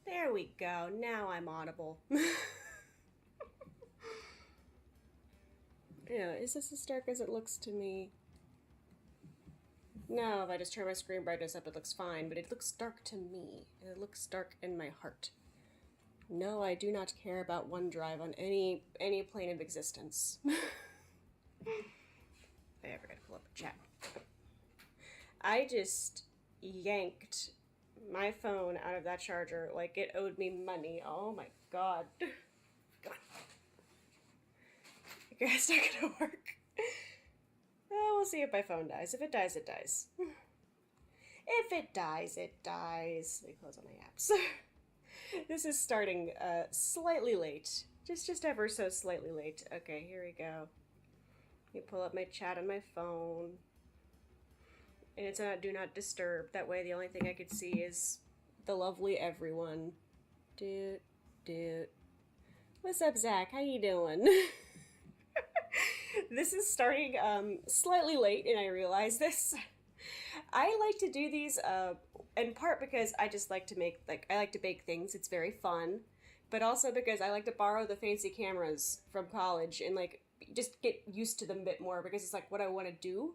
There we go. Now I'm audible. Yeah, is this as dark as it looks to me? No, if I just turn my screen brightness up, it looks fine, but it looks dark to me. It looks dark in my heart. No, I do not care about OneDrive on any plane of existence. I ever gotta pull up a chat. I just yanked my phone out of that charger like it owed me money. Oh my god. Come on. Okay, it's not gonna work. We'll see if my phone dies. If it dies, it dies. If it dies, it dies. Let me close all my apps. This is starting slightly late. Just ever so slightly late. Okay, here we go. Let me pull up my chat on my phone. And it's on Do Not Disturb. That way the only thing I could see is the lovely everyone. Dude. What's up, Zach? How you doing? This is starting slightly late, and I realize this. I like to do these in part because I just like to make, I like to bake things. It's very fun. But also because I like to borrow the fancy cameras from college and, just get used to them a bit more because it's, what I want to do.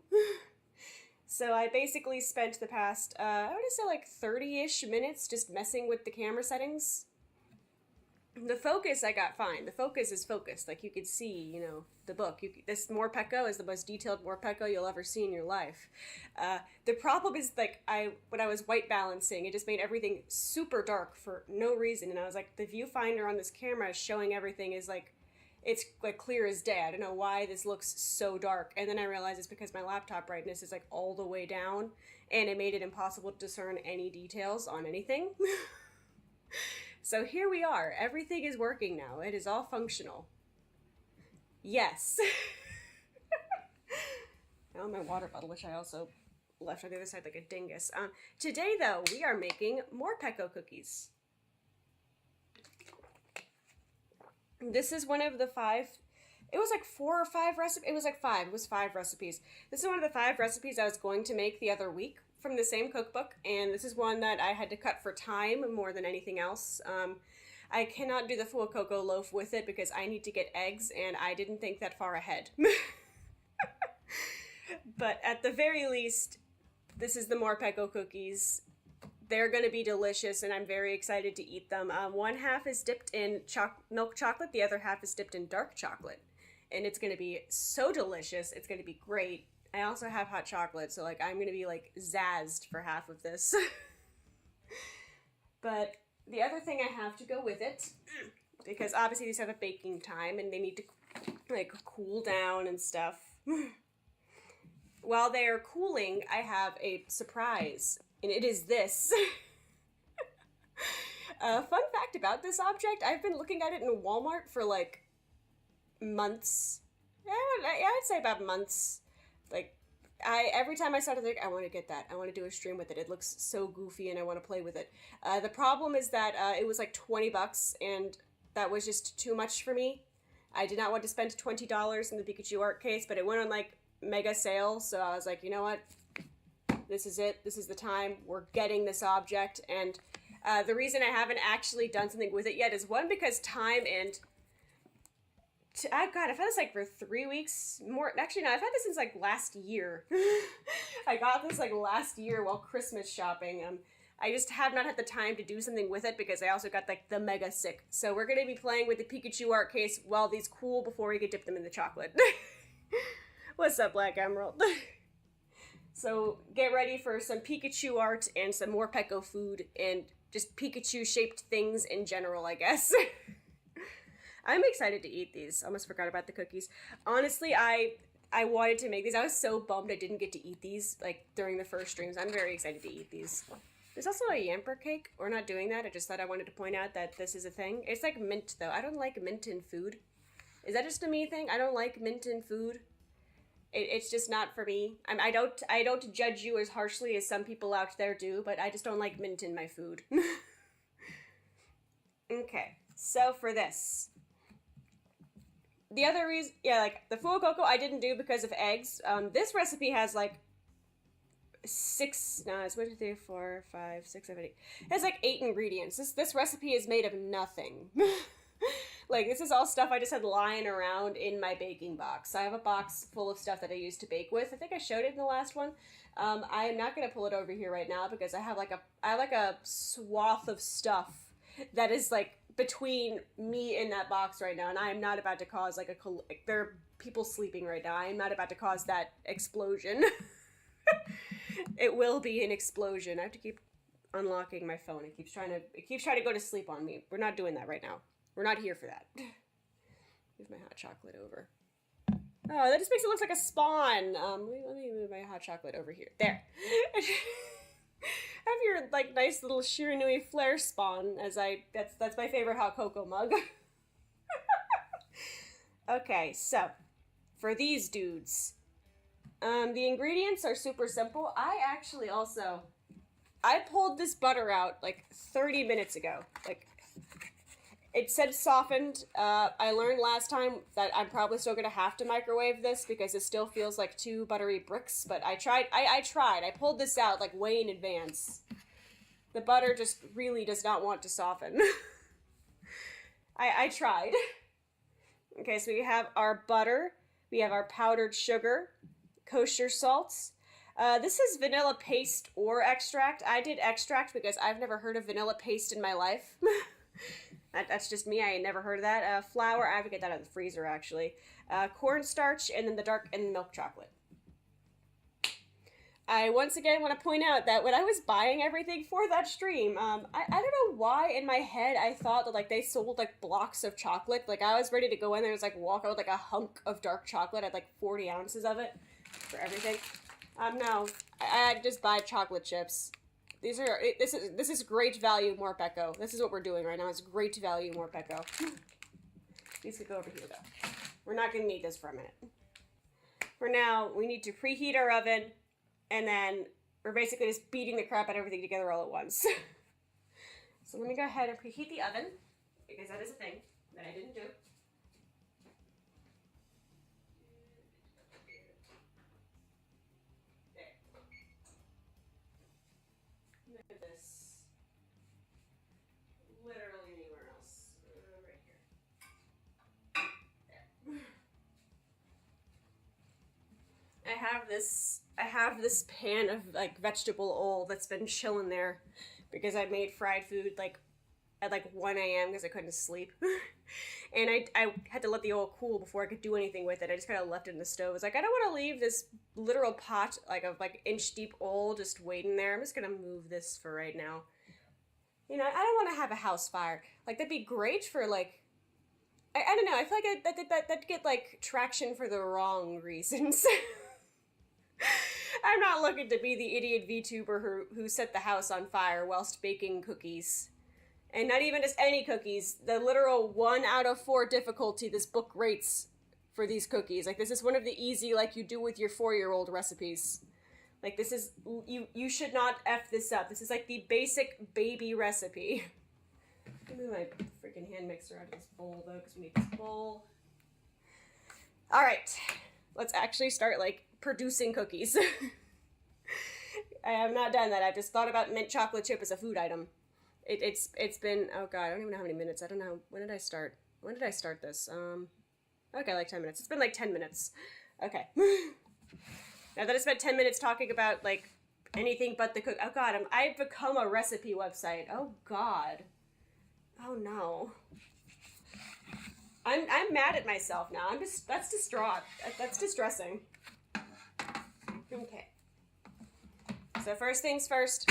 So I basically spent the past, I want to say 30-ish minutes just messing with the camera settings. The focus I got fine. The focus is focused. You could see, the book. This morpeko is the most detailed morpeko you'll ever see in your life. The problem is, when I was white balancing, it just made everything super dark for no reason. And I was like, the viewfinder on this camera is showing everything is it's clear as day. I don't know why this looks so dark. And then I realized it's because my laptop brightness is all the way down, and it made it impossible to discern any details on anything. So here we are. Everything is working now. It is all functional. Yes. Now my water bottle, which I also left on the other side like a dingus. Today, though, we are making morpeko cookies. This is one of the 5, it was 4 or 5 recipes, it was 5, it was 5 recipes. This is one of the 5 recipes I was going to make the other week from the same cookbook, and this is one that I had to cut for time more than anything else. I cannot do the full cocoa loaf with it because I need to get eggs, and I didn't think that far ahead. But at the very least, this is the morpeko cookies. They're going to be delicious, and I'm very excited to eat them. One half is dipped in milk chocolate. The other half is dipped in dark chocolate. And it's going to be so delicious. It's going to be great. I also have hot chocolate, so I'm going to be zazzed for half of this. But the other thing I have to go with it, because obviously these have a baking time, and they need to cool down and stuff. While they are cooling, I have a surprise. And it is this. Fun fact about this object, I've been looking at it in Walmart for months. I'd say about months. Every time I start to think, I want to get that. I want to do a stream with it. It looks so goofy and I want to play with it. The problem is that it was $20 and that was just too much for me. I did not want to spend $20 in the Pikachu art case, but it went on mega sale, so I was like, you know what? This is it. This is the time. We're getting this object. And the reason I haven't actually done something with it yet is, one, because time and... I've had this for 3 weeks. More. Actually, no, I've had this since last year. I got this last year while Christmas shopping. I just have not had the time to do something with it because I also got the mega sick. So we're going to be playing with the Pikachu art case while these cool before we can dip them in the chocolate. What's up, Black Emerald? So get ready for some Pikachu art and some morpeko food and just Pikachu-shaped things in general, I guess. I'm excited to eat these. Almost forgot about the cookies. Honestly, I wanted to make these. I was so bummed I didn't get to eat these during the first streams. I'm very excited to eat these. There's also a yamper cake. We're not doing that. I just thought I wanted to point out that this is a thing. It's mint, though. I don't like mint in food. Is that just a me thing? I don't like mint in food. It's just not for me. I don't judge you as harshly as some people out there do, but I just don't like mint in my food. Okay, so for this. The other reason, the full cocoa I didn't do because of eggs. This recipe has it's 1, 2, 3, 4, 5, 6, 7, 8. It has like 8 ingredients. This recipe is made of nothing. Like, this is all stuff I just had lying around in my baking box. I have a box full of stuff that I used to bake with. I think I showed it in the last one. I am not going to pull it over here right now because I have like a swath of stuff that is like between me and that box right now, and I am not about to cause like there are people sleeping right now. I am not about to cause that explosion. It will be an explosion. I have to keep unlocking my phone. It keeps trying to go to sleep on me. We're not doing that right now. We're not here for that. Move my hot chocolate over. Oh, that just makes it look like a spawn. Let me move my hot chocolate over here. There. Have your like nice little Shiranui flare spawn that's my favorite hot cocoa mug. Okay, so for these dudes, the ingredients are super simple. I pulled this butter out like 30 minutes ago. Like, it said softened. I learned last time that I'm probably still gonna have to microwave this because it still feels like 2 buttery bricks, but I tried. I pulled this out like way in advance. The butter just really does not want to soften. I tried. Okay, so we have our butter, we have our powdered sugar, kosher salts. This is vanilla paste or extract. I did extract because I've never heard of vanilla paste in my life. That's just me. I ain't never heard of that. Flour, I have to get that out of the freezer, actually. Cornstarch, and then the milk chocolate. I once again want to point out that when I was buying everything for that stream, I don't know why in my head I thought that like they sold like blocks of chocolate. Like I was ready to go in there and just like walk out with like a hunk of dark chocolate. I had like 40 ounces of it for everything. No, I just buy chocolate chips. This is great value morpeko. This is what we're doing right now. It's great value morpeko. These could go over here though. We're not gonna need this for a minute. For now, we need to preheat our oven, and then we're basically just beating the crap out of everything together all at once. So let me go ahead and preheat the oven, because that is a thing that I didn't do. I have this pan of like vegetable oil that's been chilling there because I made fried food like at like 1 a.m. because I couldn't sleep. And I had to let the oil cool before I could do anything with it. I just kind of left it in the stove. I was like, I don't want to leave this literal pot like of like inch deep oil just waiting there. I'm just gonna move this for right now. You know, I don't want to have a house fire. Like that'd be great for like, I don't know. I feel like that'd get like traction for the wrong reasons. I'm not looking to be the idiot VTuber who set the house on fire whilst baking cookies. And not even just any cookies, the literal 1 out of 4 difficulty this book rates for these cookies. Like, this is one of the easy, like, you do with your 4-year-old recipes. Like, this is, you should not F this up. This is, like, the basic baby recipe. Let me move my freaking hand mixer out of this bowl, though, because we need this bowl. Alright, let's actually start, like, producing cookies. I have not done that. I've just thought about mint chocolate chip as a food item. It's been, oh god, I don't even know how many minutes. I don't know. When did I start? When did I start this? Okay, like 10 minutes. It's been like 10 minutes. Okay. Now that I spent 10 minutes talking about like anything but the cook. Oh god, I've become a recipe website. Oh god. Oh no. I'm mad at myself now. That's distraught. That's distressing. Okay. So first things first,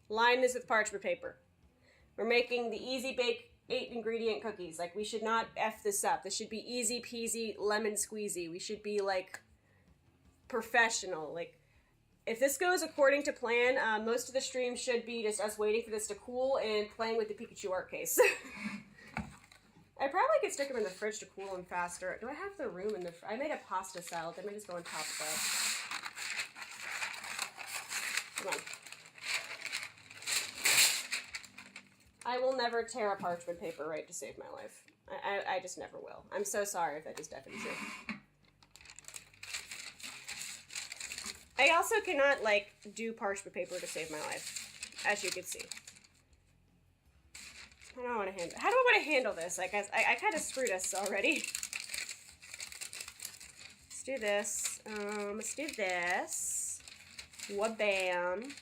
line this with parchment paper. We're making the easy bake 8 ingredient cookies. Like, we should not F this up. This should be easy peasy lemon squeezy. We should be like professional. Like, if this goes according to plan, most of the stream should be just us waiting for this to cool and playing with the Pikachu art case. I probably could stick them in the fridge to cool them faster. Do I have the room in the I made a pasta salad. They may just go on top of that. Come on. I will never tear a parchment paper right to save my life. I just never will. I'm so sorry if that just deafens you. I also cannot, like, do parchment paper to save my life, as you can see. How do I want to handle this? Like, I kind of screwed us already. Let's do this. Let's do this. Wabam.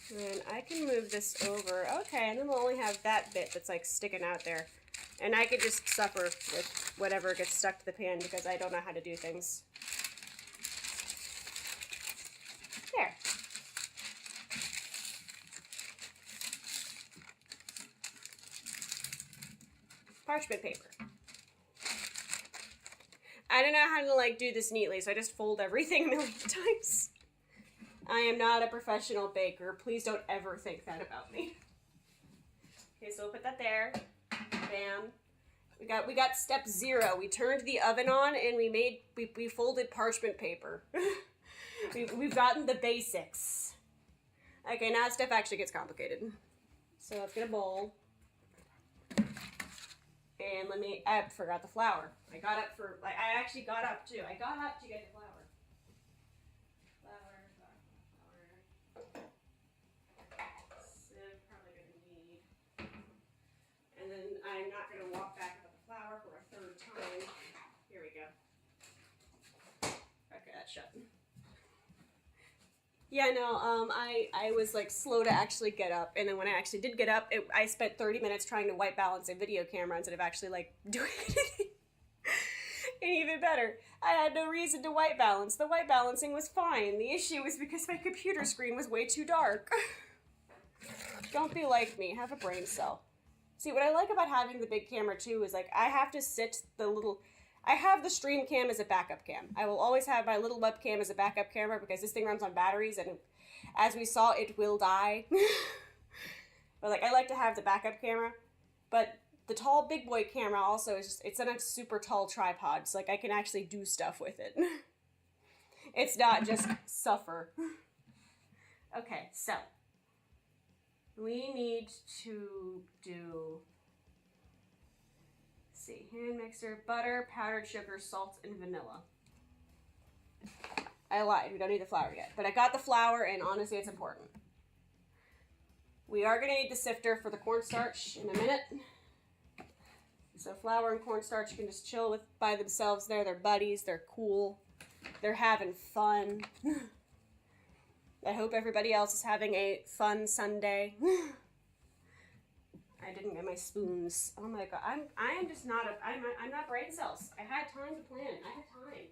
And I can move this over. Okay, and then we'll only have that bit that's, like, sticking out there. And I could just suffer with whatever gets stuck to the pan because I don't know how to do things. There. Parchment paper. I don't know how to, like, do this neatly, so I just fold everything a million times. I am not a professional baker. Please don't ever think that about me. Okay, so we'll put that there. Bam. We got step 0. We turned the oven on and we folded parchment paper. We've gotten the basics. Okay, now stuff actually gets complicated. So let's get a bowl. And I forgot the flour. I actually got up too. I got up to get the flour. Flour. Sieve, probably gonna need. And then I'm not gonna walk back about the flour for a 3rd time. Here we go. Okay, that's shut. Yeah, no, I was, like, slow to actually get up, and then when I actually did get up, I spent 30 minutes trying to white balance a video camera instead of actually, like, doing anything. And even better, I had no reason to white balance. The white balancing was fine. The issue was because my computer screen was way too dark. Don't be like me. Have a brain cell. See, what I like about having the big camera, too, is, like, I have to sit I have the stream cam as a backup cam. I will always have my little webcam as a backup camera because this thing runs on batteries and as we saw, it will die. But, like, I like to have the backup camera. But the tall big boy camera also is just, it's on a super tall tripod. So, like, I can actually do stuff with it. It's not just suffer. Okay, so we need to do... hand mixer, butter, powdered sugar, salt, and vanilla. I lied, we don't need the flour yet. But I got the flour, and honestly, it's important. We are going to need the sifter for the cornstarch in a minute. So flour and cornstarch can just chill with by themselves there. They're buddies, they're cool, they're having fun. I hope everybody else is having a fun Sunday. I didn't get my spoons. Oh my god. I am just not I'm not brain cells. I had time to plan. I had time.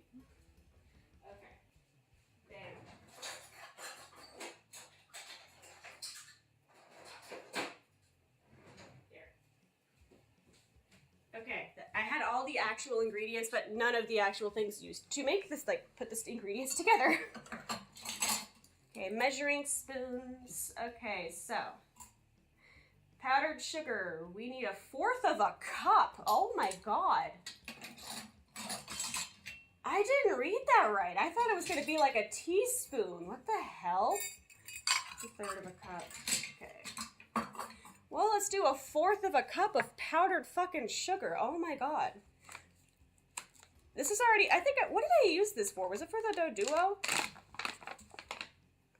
Okay. Bam. There. Okay. I had all the actual ingredients, but none of the actual things used to make this, like, put the ingredients together. Okay, measuring spoons. Okay, so powdered sugar, we need 1/4 of a cup. Oh my god. I didn't read that right. I thought it was going to be like a teaspoon. What the hell? 1/3 of a cup. Okay. Well, let's do 1/4 of a cup of powdered fucking sugar. Oh my god. This is already, I think, what did I use this for? Was it for the Dough Duo?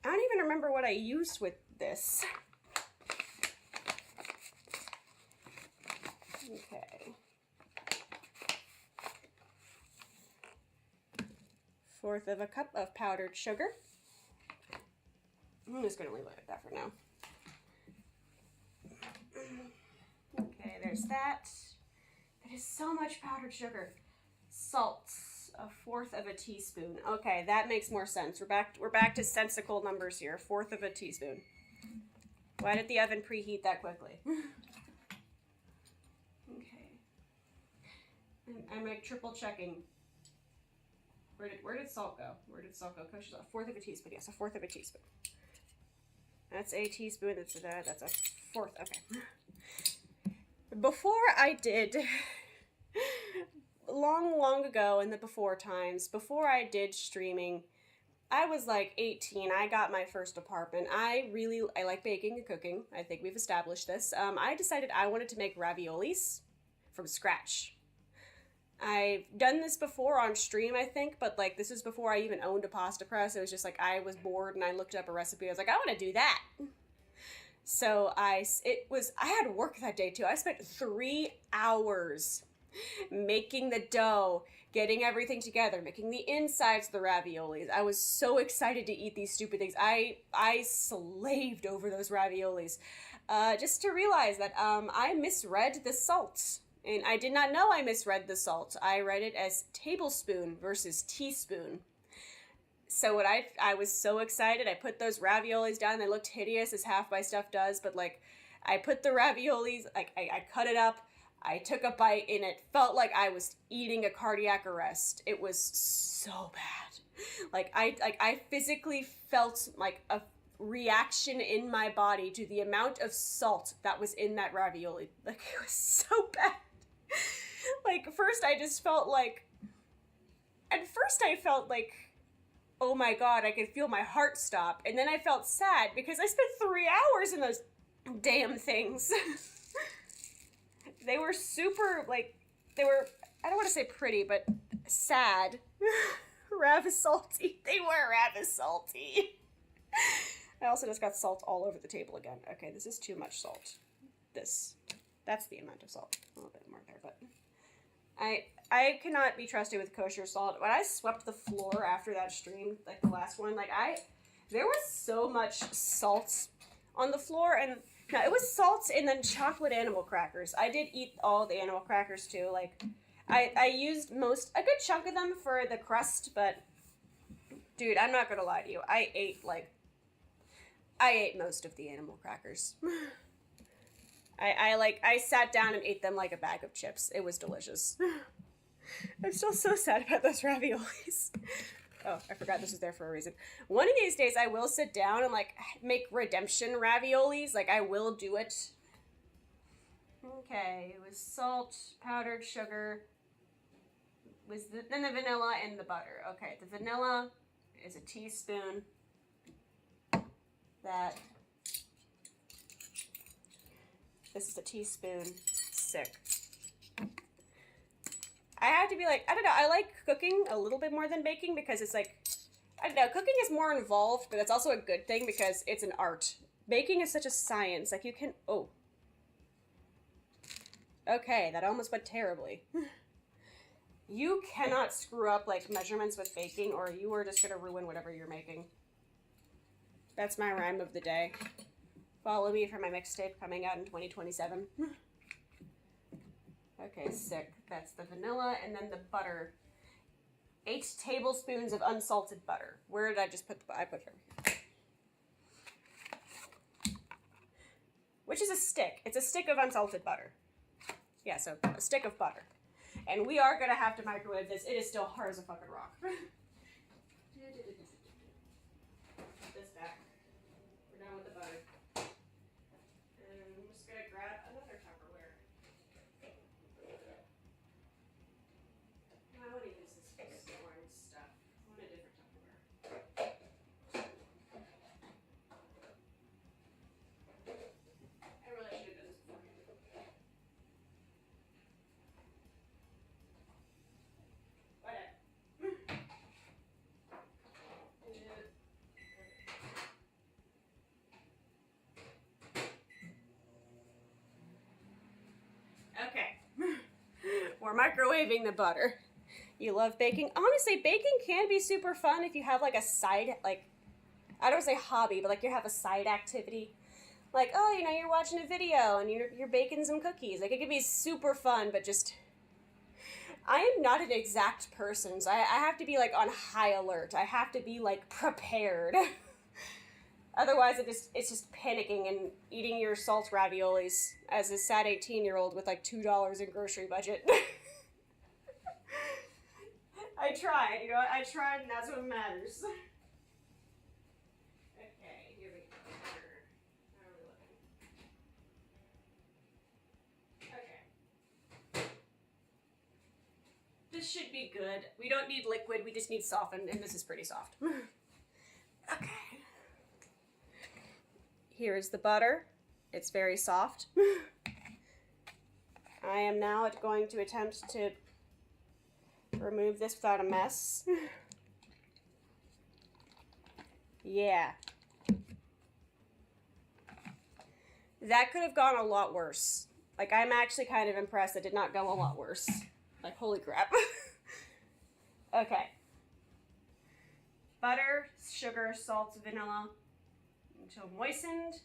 I don't even remember what I used with this. Okay. 1/4 of a cup of powdered sugar. I'm just going to leave it like that for now. Okay, there's that. That is so much powdered sugar. Salt, 1/4 of a teaspoon. Okay, that makes more sense. We're back to sensical numbers here. 1/4 of a teaspoon. Why did the oven preheat that quickly? Okay. I'm like triple checking. Where did salt go? Where did salt go? Coach, 1/4 of a teaspoon. Yes, 1/4 of a teaspoon. That's a teaspoon. That's a 1/4. Okay. Before I did, long ago in the before times, before I did streaming, I was like 18. I got my first apartment. I like baking and cooking. I think we've established this. I decided I wanted to make raviolis from scratch. I've done this before on stream, I think, but like this is before I even owned a pasta press. It was just like I was bored and I looked up a recipe. I was like, I want to do that. So I had work that day too. I spent 3 hours making the dough, getting everything together, making the insides of the raviolis. I was so excited to eat these stupid things. I slaved over those raviolis, just to realize that I misread the salt. And I did not know I misread the salt. I read it as tablespoon versus teaspoon. So what I was so excited. I put those raviolis down. They looked hideous as half my stuff does, but like I put the raviolis, like I cut it up. I took a bite and it felt like I was eating a cardiac arrest. It was so bad. Like I physically felt like a reaction in my body to the amount of salt that was in that ravioli. Like it was so bad. Like first I felt like, oh my god, I could feel my heart stop. And then I felt sad because I spent 3 hours in those damn things. They were super, like, I don't want to say pretty, but sad. Ravisalty. They were ravisalty. I also just got salt all over the table again. Okay, this is too much salt. That's the amount of salt. A little bit more there, but I cannot be trusted with kosher salt. When I swept the floor after that stream, like the last one, like there was so much salt on the floor, and no, it was salt and then chocolate animal crackers. I did eat all the animal crackers too. Like I used a good chunk of them for the crust, but dude, I'm not gonna lie to you. I ate most of the animal crackers. I sat down and ate them like a bag of chips. It was delicious. I'm still so sad about those raviolis. Oh, I forgot this was there for a reason. One of these days I will sit down and like make redemption raviolis. Like I will do it. Okay, it was salt, powdered sugar, then the vanilla and the butter. Okay, the vanilla is a teaspoon. This is a teaspoon. Sick. I have to be like, I don't know, I like cooking a little bit more than baking because it's like, I don't know, cooking is more involved, but it's also a good thing because it's an art. Baking is such a science. Like you can, oh. Okay, that almost went terribly. You cannot screw up like measurements with baking or you are just gonna ruin whatever you're making. That's my rhyme of the day. Follow me for my mixtape coming out in 2027. Okay, sick. That's the vanilla and then the butter. 8 tablespoons of unsalted butter. Where did I just put I put it over here. Which is a stick. It's a stick of unsalted butter. Yeah, so a stick of butter. And we are gonna have to microwave this. It is still hard as a fucking rock. This back. We're done with the butter. And I'm just gonna grab another Tupperware. I want to use this for storing stuff. I want a different Tupperware. I really should have done this beforehand. Okay. We're microwaving the butter. You love baking? Honestly, baking can be super fun if you have like a side, like, I don't say hobby, but like you have a side activity. Like, oh, you know, you're watching a video and you're baking some cookies. Like, it can be super fun, but just, I am not an exact person, so I have to be like on high alert. I have to be like prepared. Otherwise, it's just panicking and eating your salt raviolis as a sad 18-year-old with like $2 in grocery budget. I tried, you know, I tried and that's what matters. Okay, here we go. How are we looking? Okay. This should be good. We don't need liquid, we just need softened, and this is pretty soft. Okay. Here is the butter. It's very soft. I am now going to attempt to remove this without a mess. Yeah. That could have gone a lot worse. Like, I'm actually kind of impressed it did not go a lot worse. Like, holy crap. Okay. Butter, sugar, salt, vanilla until moistened.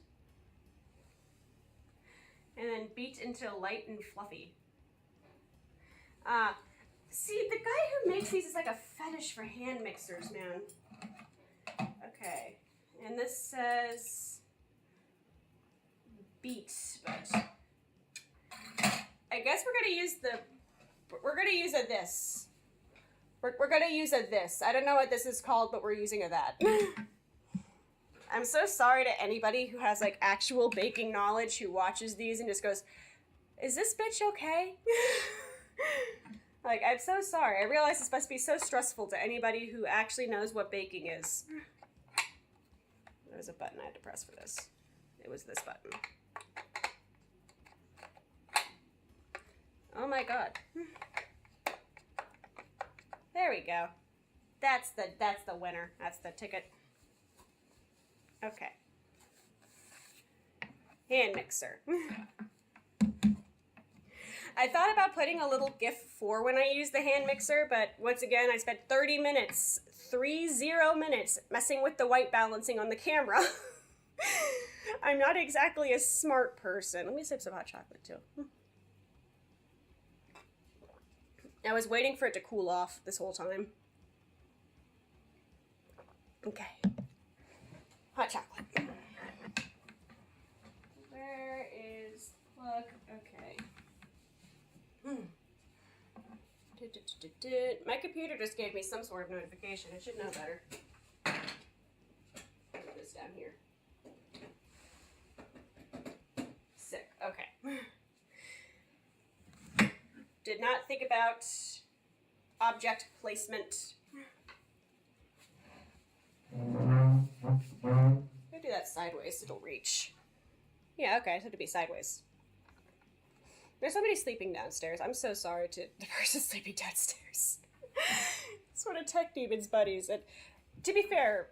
And then beat until light and fluffy. See, the guy who makes these is like a fetish for hand mixers, man. Okay. And this says beat, but I guess we're gonna use a this. We're gonna use a this. I don't know what this is called, but we're using a that. I'm so sorry to anybody who has like actual baking knowledge who watches these and just goes, is this bitch okay? Like, I'm so sorry. I realize this must be so stressful to anybody who actually knows what baking is. There's a button I had to press for this. It was this button. Oh my god. There we go. That's the winner. That's the ticket. Okay. Hand mixer. I thought about putting a little GIF for when I use the hand mixer, but once again, I spent 30 minutes, 30 minutes, messing with the white balancing on the camera. I'm not exactly a smart person. Let me sip some hot chocolate, too. I was waiting for it to cool off this whole time. Okay. Hot chocolate. Where is the plug? Okay. My computer just gave me some sort of notification. I should know better. Put this down here. Sick. Okay. Did not think about object placement. I'm gonna do that sideways so it'll reach. Yeah, okay, so it'll be sideways. There's somebody sleeping downstairs. I'm so sorry to the person sleeping downstairs. Sort of tech demons buddies. And to be fair,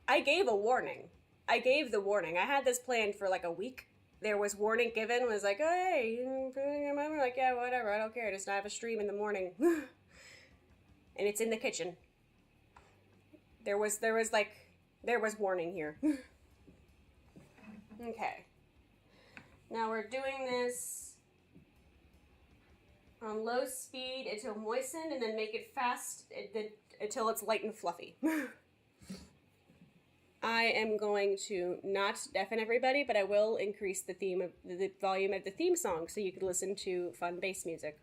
I gave a warning. I gave the warning. I had this planned for like a week. There was warning given. Was like, oh, hey, I'm like, yeah, whatever. I don't care. Just have a stream in the morning. And it's in the kitchen. There was warning here. Okay. Now we're doing this on low speed until moistened, and then make it fast until it's light and fluffy. I am going to not deafen everybody, but I will increase the volume of the theme song so you can listen to fun bass music.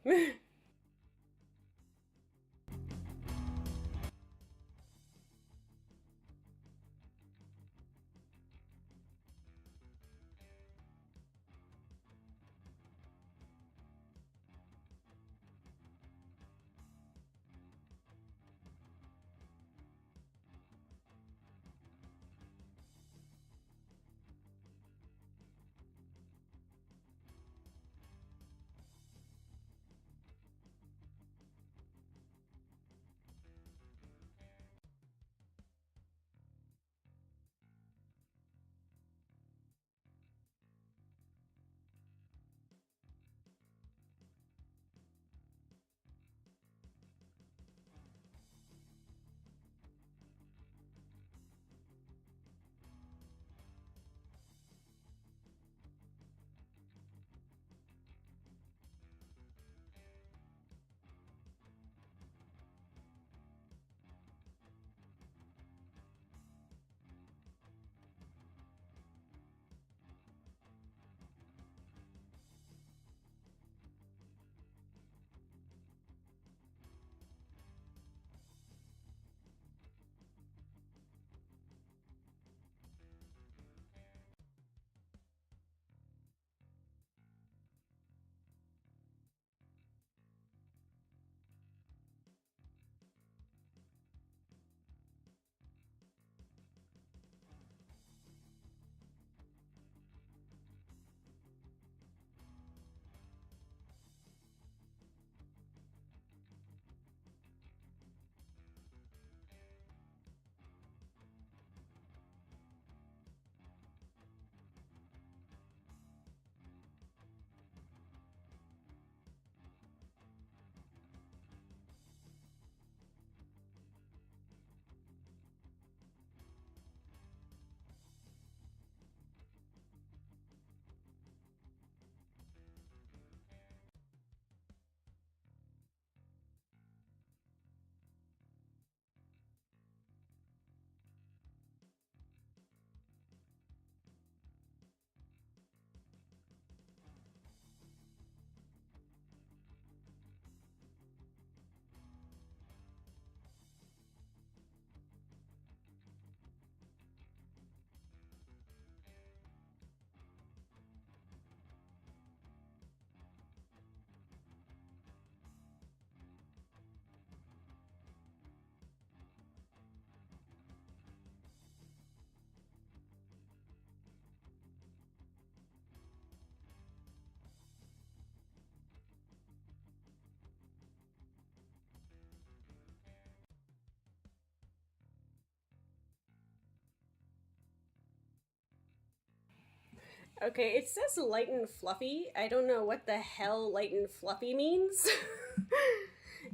Okay, it says light and fluffy. I don't know what the hell light and fluffy means.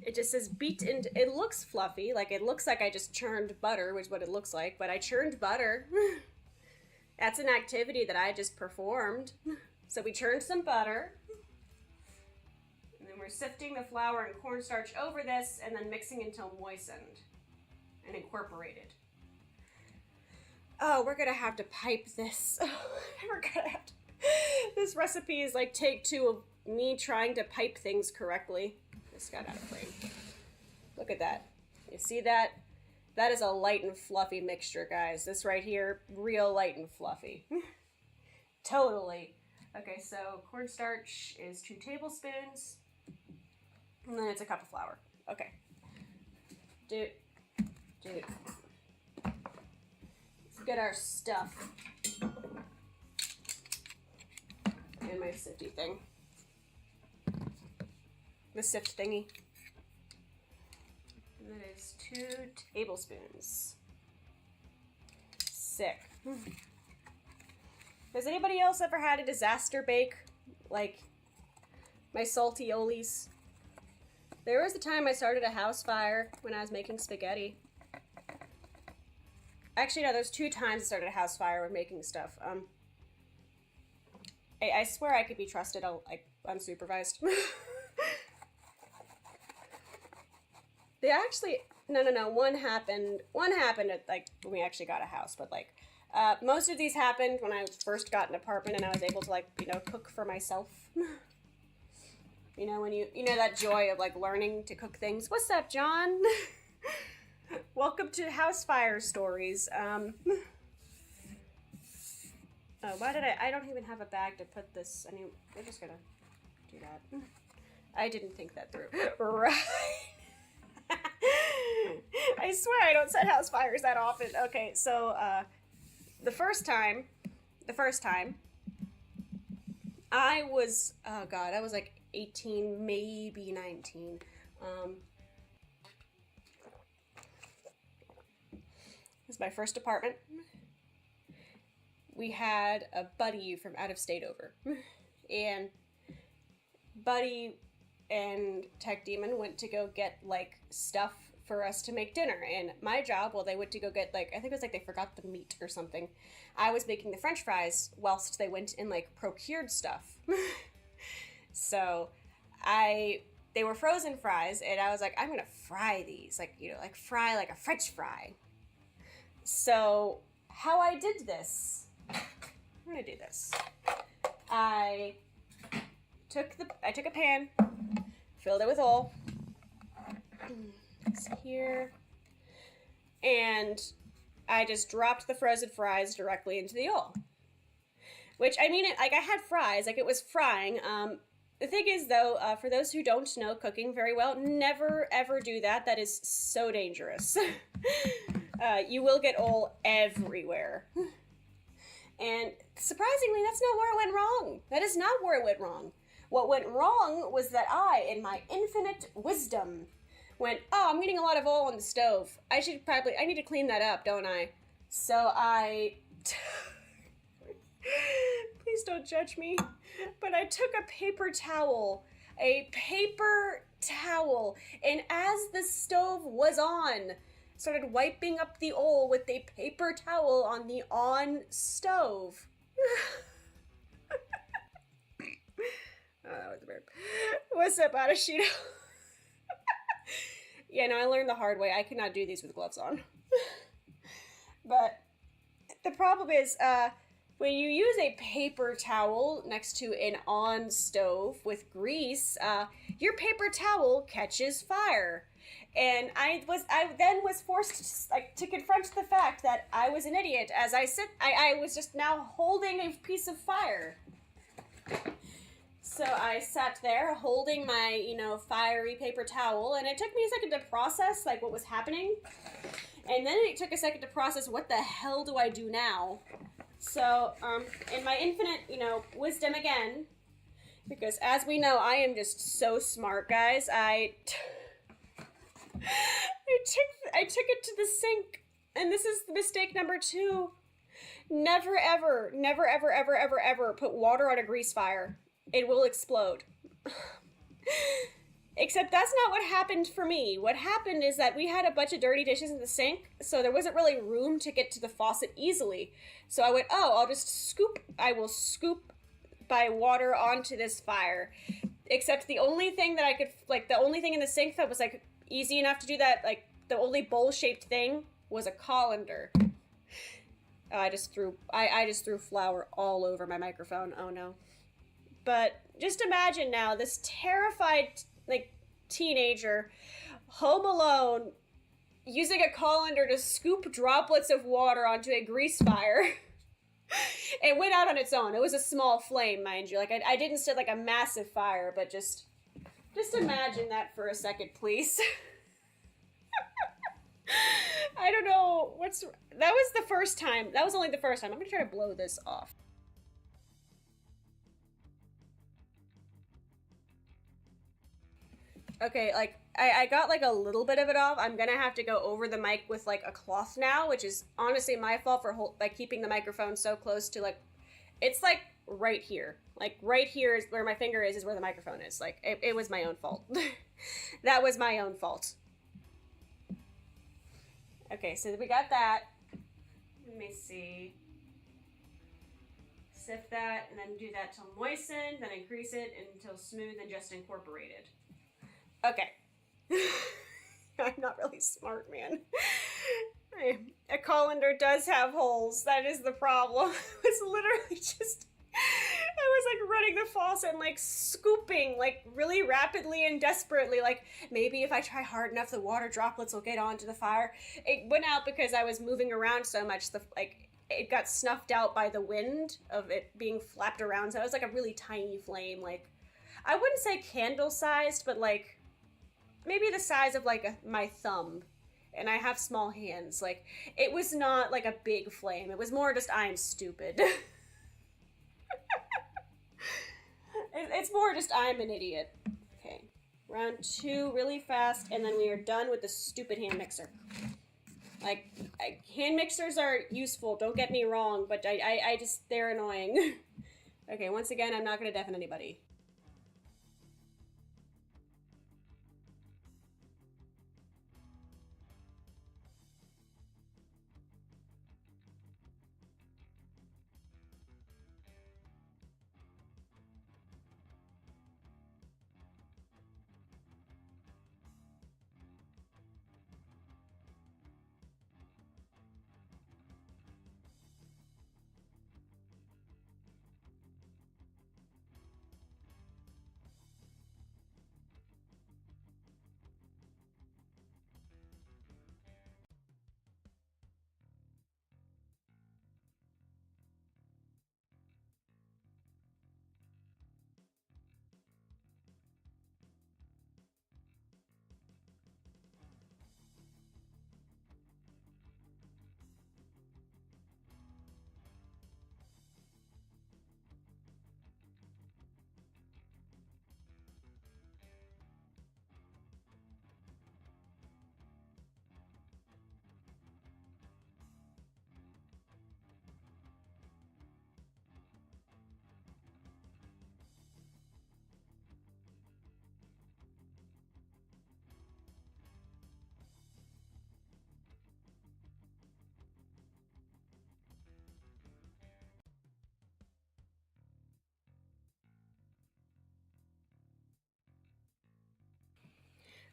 It just says beat into, it looks fluffy, like it looks like I just churned butter, which is what it looks like, but I churned butter. That's an activity that I just performed. So we churned some butter. And then we're sifting the flour and cornstarch over this and then mixing until moistened and incorporated. Oh, we're gonna have to pipe this. We're gonna have to. This recipe is like take 2 of me trying to pipe things correctly. This got out of frame. Look at that. You see that? That is a light and fluffy mixture, guys. This right here, real light and fluffy. Totally. Okay, so cornstarch is 2 tablespoons. And then it's a cup of flour. Okay. Dude. Let's get our stuff. And my sifty thing. The sift thingy. And that is 2 tablespoons. Sick. Has anybody else ever had a disaster bake? Like my salty olies? There was a time I started a house fire when I was making spaghetti. Actually, no, there's 2 times I started a house fire when making stuff. I swear I could be trusted, unsupervised. They actually, no, one happened at, like, when we actually got a house, but, like, most of these happened when I first got an apartment and I was able to, like, you know, cook for myself. You know, when you know that joy of, like, learning to cook things. What's up, John? Welcome to House Fire Stories. Oh, why did I don't even have a bag to put this, we're just gonna do that. I didn't think that through. Right. I swear I don't set house fires that often. Okay, so, the first time, I was, oh god, I was like 18, maybe 19. This is my first apartment. We had a buddy from out of state over. And Buddy and Tech Demon went to go get, like, stuff for us to make dinner. And my job, while they went to go get, like, I think it was like they forgot the meat or something, I was making the french fries whilst they went and, like, procured stuff. So they were frozen fries, and I was like, I'm gonna fry these, like, you know, like fry like a french fry. So how I did this, I'm gonna do this. I took a pan, filled it with oil. It's here. And I just dropped the frozen fries directly into the oil. Which, I mean, I had fries, like it was frying. The thing is, though, for those who don't know cooking very well, never ever do that. That is so dangerous. You will get oil everywhere. And surprisingly, that's not where it went wrong. That is not where it went wrong. What went wrong was that I, in my infinite wisdom, went, oh, I'm getting a lot of oil on the stove. I need to clean that up, don't I? So please don't judge me, but I took a paper towel, and as the stove was on, started wiping up the oil with a paper towel on the on stove. Oh, that was weird. What's up, Adashito? Yeah, no, I learned the hard way. I cannot do these with gloves on. But the problem is, when you use a paper towel next to an on stove with grease, your paper towel catches fire. And I then was forced to confront the fact that I was an idiot as I was just now holding a piece of fire. So I sat there holding my, fiery paper towel, and it took me a second to process, like, what was happening. And then it took a second to process, what the hell do I do now? So, in my infinite, wisdom again, because as we know, I am just so smart, guys, I took it to the sink, and this is mistake number 2. Never ever, never ever ever ever ever put water on a grease fire. It will explode. Except that's not what happened for me. What happened is that we had a bunch of dirty dishes in the sink, so there wasn't really room to get to the faucet easily. So I went, oh, I will scoop my water onto this fire. Except the only thing that I could, like, the only thing in the sink that was, like, easy enough to do that, like, the only bowl-shaped thing was a colander. I just threw flour all over my microphone. Oh, no. But just imagine now this terrified, like, teenager, home alone, using a colander to scoop droplets of water onto a grease fire. It went out on its own. It was a small flame, mind you. Like, I didn't set, like, a massive fire, but just imagine that for a second, please. I don't know that was the first time. That was only the first time. I'm gonna try to blow this off. Okay, like, I got, like, a little bit of it off. I'm gonna have to go over the mic with, like, a cloth now, which is honestly my fault for, like, keeping the microphone so close to, like, it's, like, right here. Like, right here is where my finger is where the microphone is. Like, it was my own fault. That was my own fault. Okay, so we got that. Let me see. Sift that, and then do that till moistened, then increase it until smooth and just incorporated. Okay. I'm not really smart, man. A colander does have holes. That is the problem. It's literally just... I was, like, running the faucet and, like, scooping, like, really rapidly and desperately. Like, maybe if I try hard enough, the water droplets will get onto the fire. It went out because I was moving around so much. It got snuffed out by the wind of it being flapped around. So it was, like, a really tiny flame. Like, I wouldn't say candle-sized, but, like, maybe the size of, like, my thumb. And I have small hands. Like, it was not, like, a big flame. It was more just, I'm stupid. It's more just, I'm an idiot. Okay. Round 2 really fast, and then we are done with the stupid hand mixer. Like, hand mixers are useful, don't get me wrong, but I just, they're annoying. Okay, once again, I'm not gonna deafen anybody.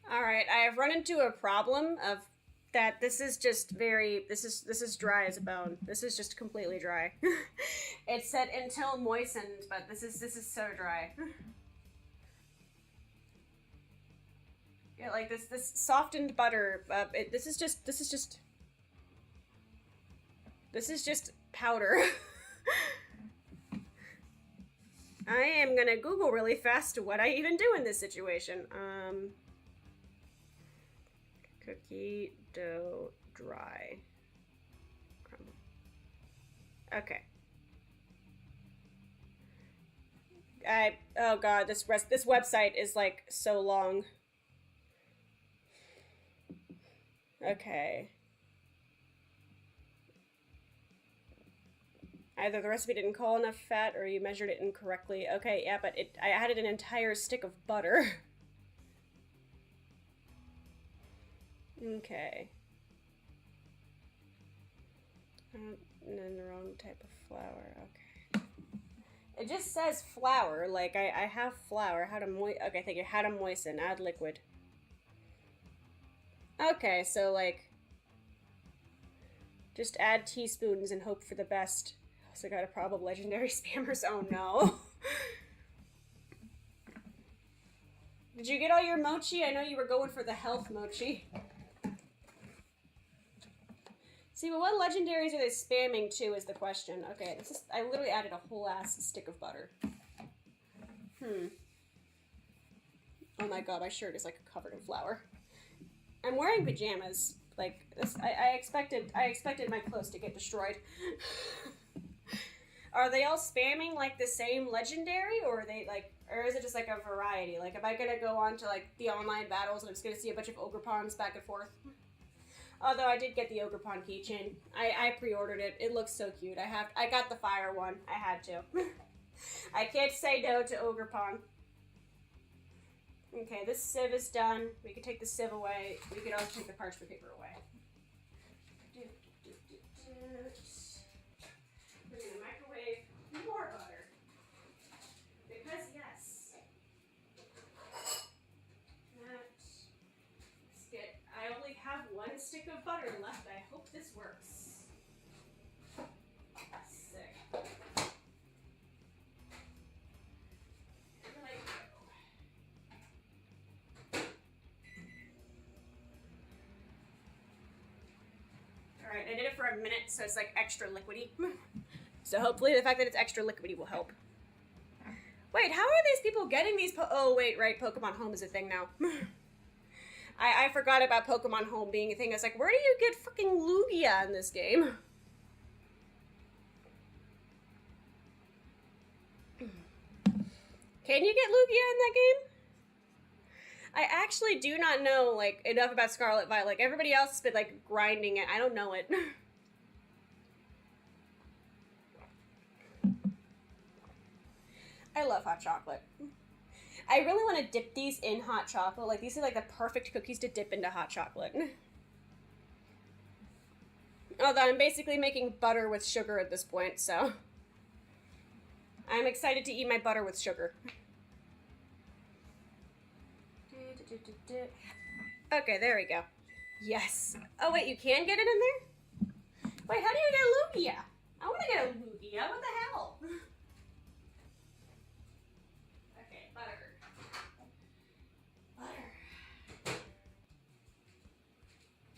All right, I have run into a problem of that this is just very, this is dry as a bone. This is just completely dry. It said until moistened, but this is so dry. Yeah, like this softened butter, this is just powder. I am gonna Google really fast what I even do in this situation. Cookie dough dry. Crumble. Okay. Oh god, this website is like so long. Okay. Either the recipe didn't call enough fat or you measured it incorrectly. Okay, yeah, but I added an entire stick of butter. Okay. And then the wrong type of flour. Okay. It just says flour. Like, I have flour. How to okay, thank you. How to moisten. Add liquid. Okay, so, like, just add teaspoons and hope for the best. Also got a problem. Legendary spammers. Oh, no. Did you get all your mochi? I know you were going for the health mochi. See, but what legendaries are they spamming to is the question. Okay, this is, I literally added a whole ass stick of butter. Oh my god, my shirt is like covered in flour. I'm wearing pajamas. Like this, I expected my clothes to get destroyed. Are they all spamming like the same legendary, or are they like, or is it just like a variety? Like, am I gonna go on to like the online battles and I'm just gonna see a bunch of ogre pawns back and forth? Although I did get the ogre pawn keychain. I pre-ordered it. It looks so cute. I got the fire one. I had to. I can't say no to ogre pawn. Okay, this sieve is done. We can take the sieve away. We can also take the parchment paper away. We're gonna microwave more butter. Because yes. I only have one stick of butter left. I hope this works. Sick. There I go. Alright, I did it for a minute, so it's like extra liquidy. So hopefully the fact that it's extra liquidy will help. Wait, how are these people getting these oh wait, right, Pokemon Home is a thing now. I forgot about Pokemon Home being a thing. I was like, where do you get fucking Lugia in this game? Can you get Lugia in that game? I actually do not know, like, enough about Scarlet Violet. Like, everybody else has been, like, grinding it. I don't know it. I love hot chocolate. I really want to dip these in hot chocolate. Like, these are like the perfect cookies to dip into hot chocolate. Although I'm basically making butter with sugar at this point, so I'm excited to eat my butter with sugar. Okay, there we go. Yes. Oh, wait, you can get it in there? Wait, how do you get Lugia? I want to get a Lugia. What the hell?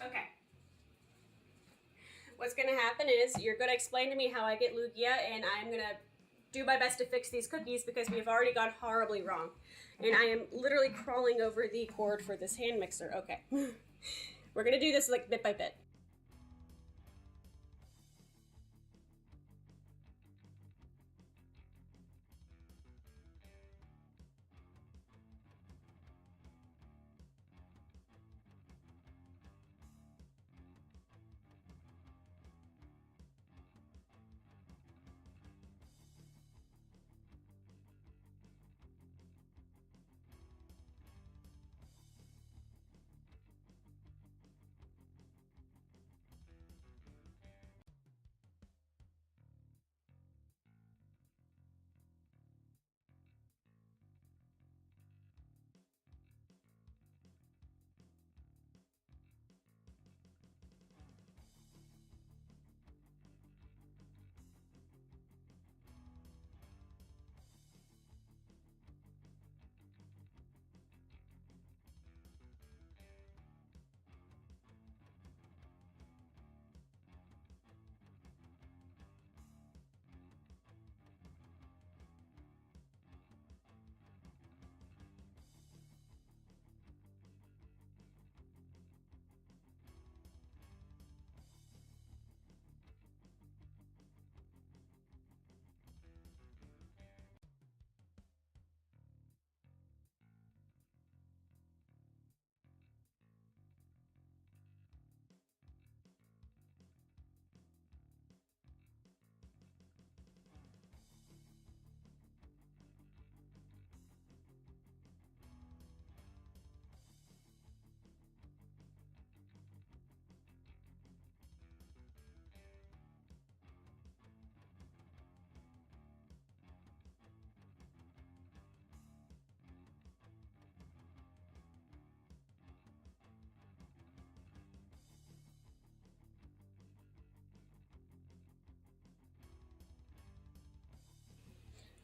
Okay. What's going to happen is you're going to explain to me how I get Lugia, and I'm going to do my best to fix these cookies because we've already gone horribly wrong. And I am literally crawling over the cord for this hand mixer. Okay. We're going to do this like bit by bit.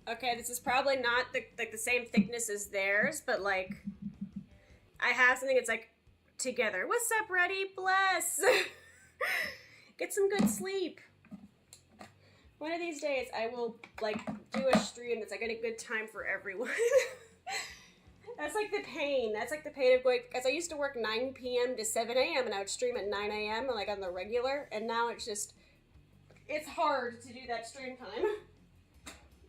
Okay, this is probably not the same thickness as theirs, but like, I have something that's like together. What's up, Ready? Bless! Get some good sleep. One of these days, I will like do a stream that's like a good time for everyone. That's like the pain. That's like the pain of going, because I used to work 9 p.m. to 7 a.m. and I would stream at 9 a.m. like on the regular, and now it's just, it's hard to do that stream time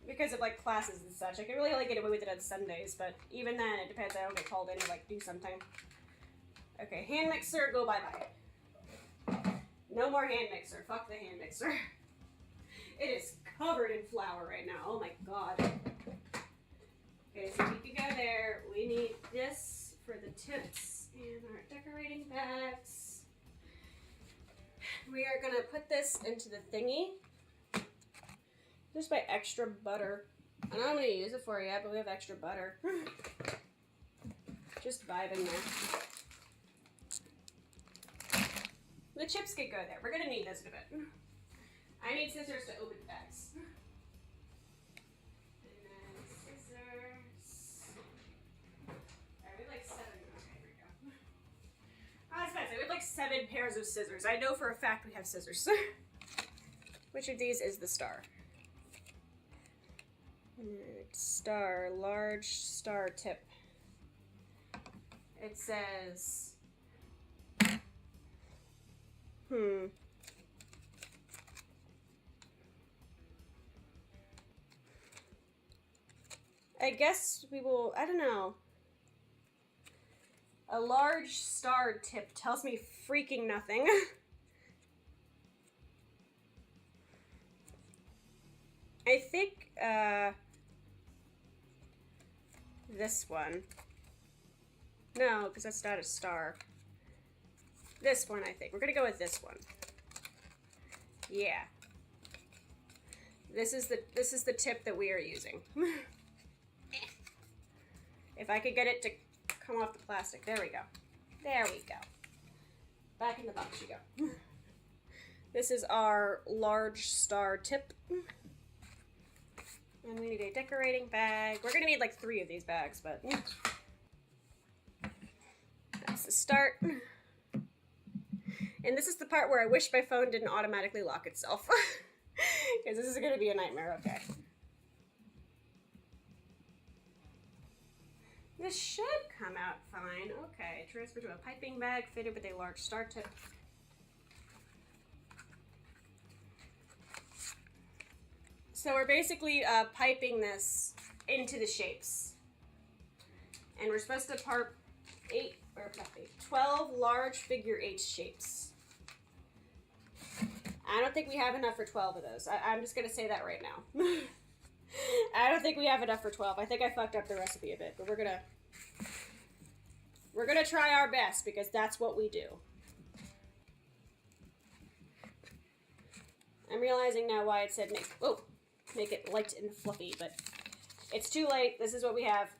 because of like classes and such. I can really only get away with it on Sundays, but even then, it depends. I don't get called in to like do something. Okay, hand mixer, go bye-bye. No more hand mixer. Fuck the hand mixer. It is covered in flour right now. Oh my god. Okay, so we can go there. We need this for the tips and our decorating bags. We are gonna put this into the thingy. Just by extra butter. I know I'm gonna use it for you, but we have extra butter. Just vibing there. The chips could go there. We're gonna need this in a bit. I need scissors to open the bags. And then scissors. Alright, we have like 7. Okay, here we go. I was about to say, we have like 7 pairs of scissors. I know for a fact we have scissors. Which of these is the star? Star, large star tip. It says, I guess we will, I don't know. A large star tip tells me freaking nothing. I think, this one. No, because that's not a star. This one, I think. We're gonna go with this one. Yeah. This is the tip that we are using. If I could get it to come off the plastic. There we go. There we go. Back in the box you go. This is our large star tip. And we need a decorating bag. We're gonna need like 3 of these bags, but that's the start. And this is the part where I wish my phone didn't automatically lock itself. Because this is gonna be a nightmare, okay. This should come out fine. Okay, transfer to a piping bag fitted with a large star tip. So we're basically piping this into the shapes. And we're supposed to part 12 large figure 8 shapes. I don't think we have enough for 12 of those. I'm just going to say that right now. I don't think we have enough for 12. I think I fucked up the recipe a bit, but we're gonna try our best because that's what we do. I'm realizing now why it said make it light and fluffy, but it's too late. This is what we have.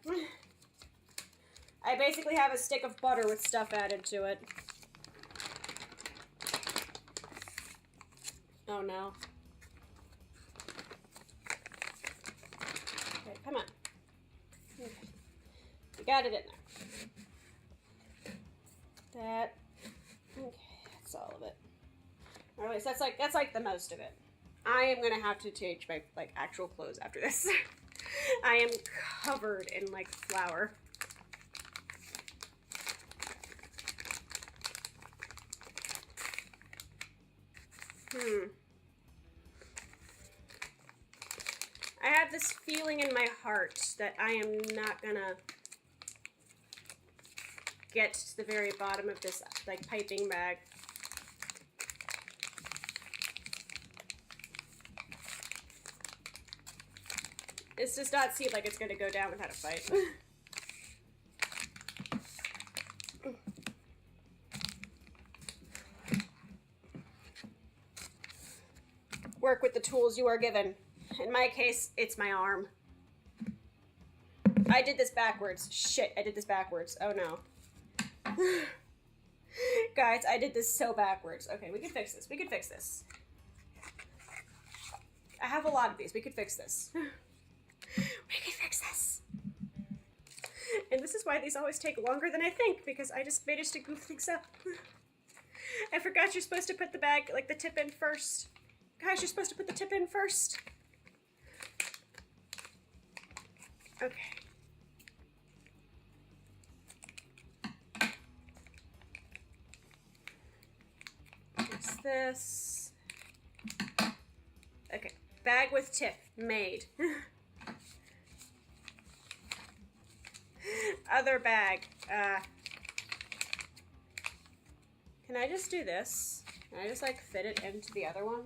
I basically have a stick of butter with stuff added to it. Oh no. Okay, come on. Okay. We got it in there. That. Okay, that's all of it. Alright, so that's like the most of it. I am gonna have to change my like actual clothes after this. I am covered in like flour. I have this feeling in my heart that I am not gonna get to the very bottom of this like piping bag. This does not seem like it's gonna go down without a fight. Work with the tools you are given. In my case, it's my arm. I did this backwards. Shit, I did this backwards. Oh no. Guys, I did this so backwards. Okay, we can fix this. We can fix this. I have a lot of these. We could fix this. And this is why these always take longer than I think, because I just managed to goof things up. I forgot you're supposed to put the bag, like the tip in first. Guys, you're supposed to put the tip in first. Okay. What's this? Okay, bag with tip, made. Other bag. Can I just do this? Can I just like fit it into the other one?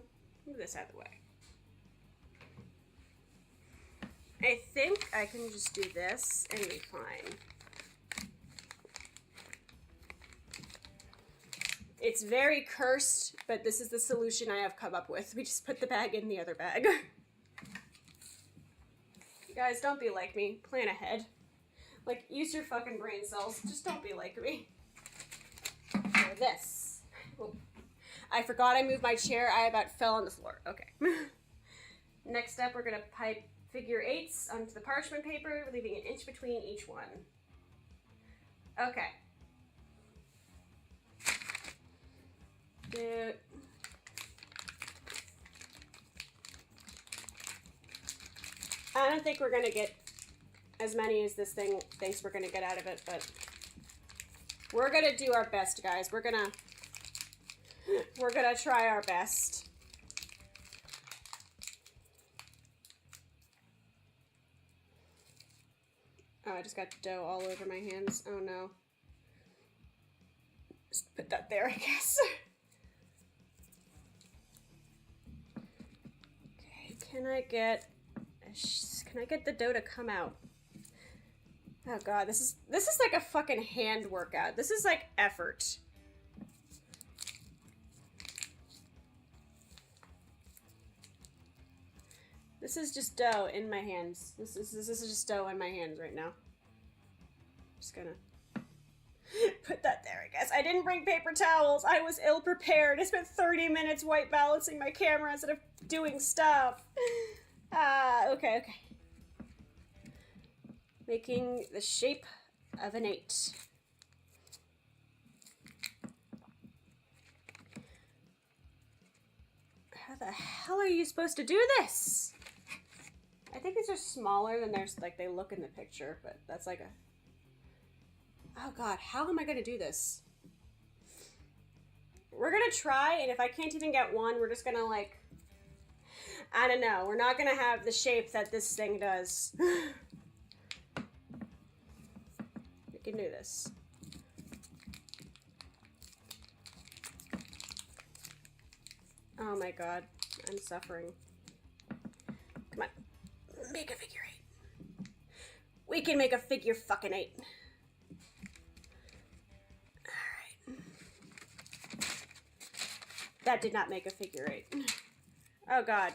Move this out of the way. I think I can just do this and be fine. It's very cursed, but this is the solution I have come up with. We just put the bag in the other bag. You guys, don't be like me. Plan ahead. Like, use your fucking brain cells. Just don't be like me. Or this. Oh. I forgot I moved my chair. I about fell on the floor. Okay. Next up, we're gonna pipe figure eights onto the parchment paper, leaving an inch between each one. Okay. I don't think we're gonna get as many as this thing thinks we're gonna get out of it, but we're gonna do our best, guys. We're gonna try our best. Oh, I just got dough all over my hands. Oh no. Just put that there, I guess. Okay, can I get the dough to come out? Oh god, this is like a fucking hand workout. This is like effort. This is just dough in my hands. This is just dough in my hands right now. Just gonna put that there, I guess. I didn't bring paper towels. I was ill prepared. I spent 30 minutes white balancing my camera instead of doing stuff. Okay. Making the shape of an 8. How the hell are you supposed to do this? I think these are smaller than they look in the picture, but that's like a... Oh god, how am I gonna do this? We're gonna try, and if I can't even get one, we're just gonna like... I don't know, we're not gonna have the shape that this thing does. We can do this. Oh my god, I'm suffering. Come on, make a figure 8. We can make a figure fucking 8. Alright. That did not make a figure 8. Oh god.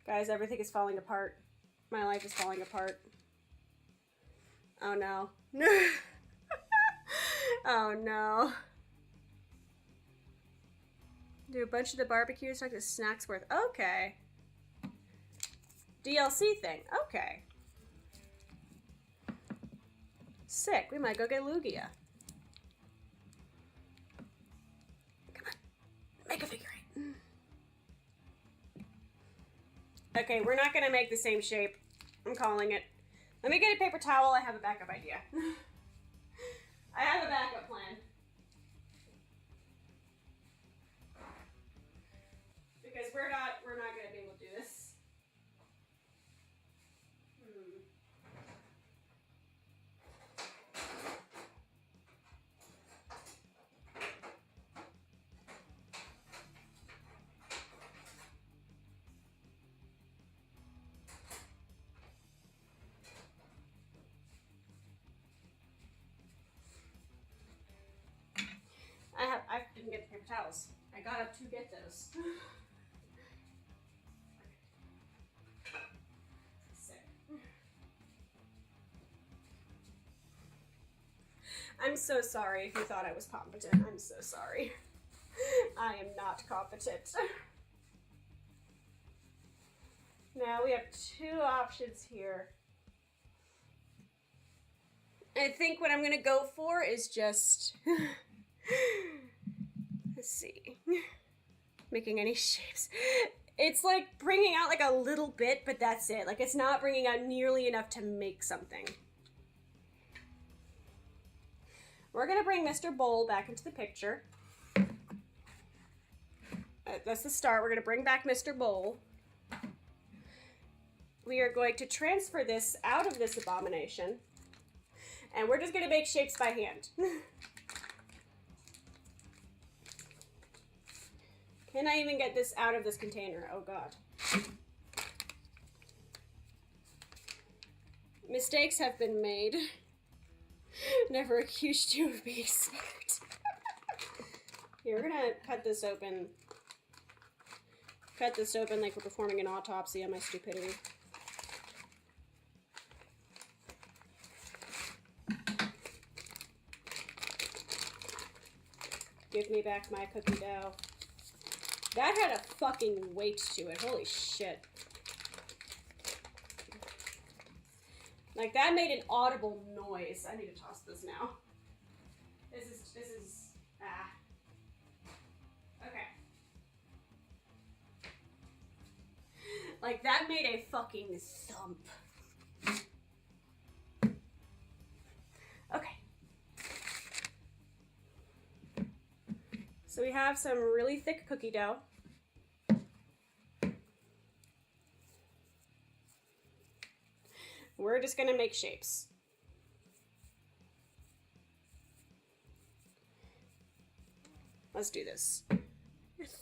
Guys, everything is falling apart. My life is falling apart. Oh no. Oh no. Do a bunch of the barbecue stuff as snacks worth. Okay. DLC thing. Okay. Sick. We might go get Lugia. Come on. Make a figure 8. Okay, we're not gonna make the same shape. I'm calling it. Let me get a paper towel. I have a backup idea. I have a backup plan. Because we're not gonna be able to do this. I didn't get the paper towels. I got up to get those. Sick. I'm so sorry if you thought I was competent. I'm so sorry. I am not competent. Now we have 2 options here. I think what I'm gonna go for is just, let's see, making any shapes. It's like bringing out like a little bit, but that's it. Like it's not bringing out nearly enough to make something. We're gonna bring Mr. Bowl back into the picture. That's the start. We're gonna bring back Mr. Bowl. We are going to transfer this out of this abomination. And we're just gonna make shapes by hand. Can I even get this out of this container? Oh God. Mistakes have been made. Never accused you of being smart. Here, we're gonna cut this open. Cut this open like we're performing an autopsy on my stupidity. Give me back my cookie dough. That had a fucking weight to it. Holy shit. Like, that made an audible noise. I need to toss this now. This is, okay. Like, that made a fucking thump. Okay. So we have some really thick cookie dough. We're just gonna make shapes. Let's do this.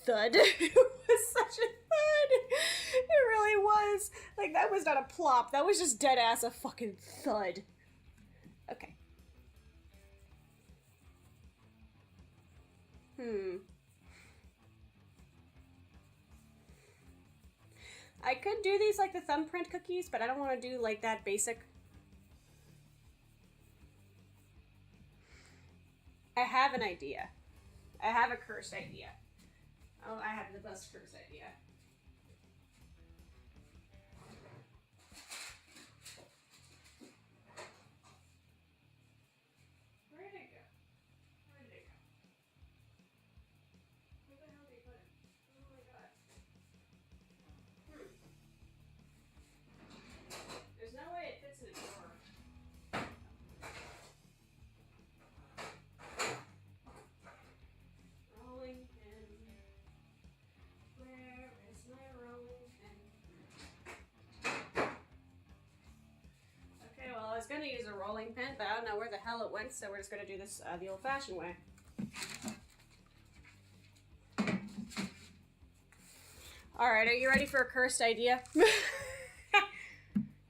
Thud. It was such a thud. It really was. Like, that was not a plop. That was just dead ass a fucking thud. Okay. I could do these like the thumbprint cookies, but I don't want to do like that basic. I have an idea. I have a cursed idea. Oh, I have the best cursed idea. Where did it go? Where did it go? Where the hell did you put it? Oh my god. There's no way it fits in a drawer. Rolling pin. Where is my rolling pin? Okay, well, I was gonna use a rolling pin, but I don't know where the hell it went, so we're just gonna do this the old-fashioned way. Alright, are you ready for a cursed idea?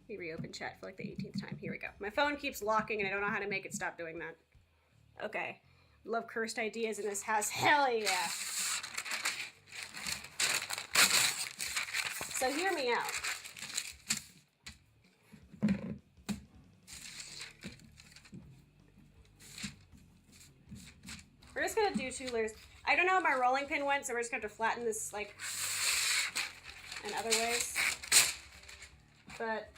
Let me reopen chat for like the 18th time. Here we go. My phone keeps locking and I don't know how to make it stop doing that. Okay. Love cursed ideas in this house. Hell yeah. So hear me out. We're just gonna do 2 layers. I don't know how my rolling pin went, so we're just gonna have to flatten this like in other ways. But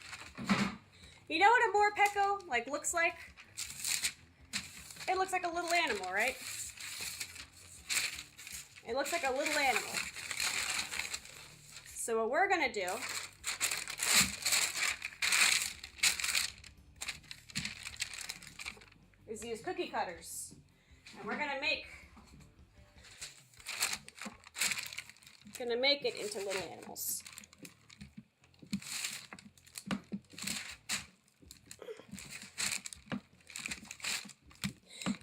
you know what a morpeko like looks like? It looks like a little animal, right? It looks like a little animal. So what we're gonna do is use cookie cutters. And we're gonna make it into little animals.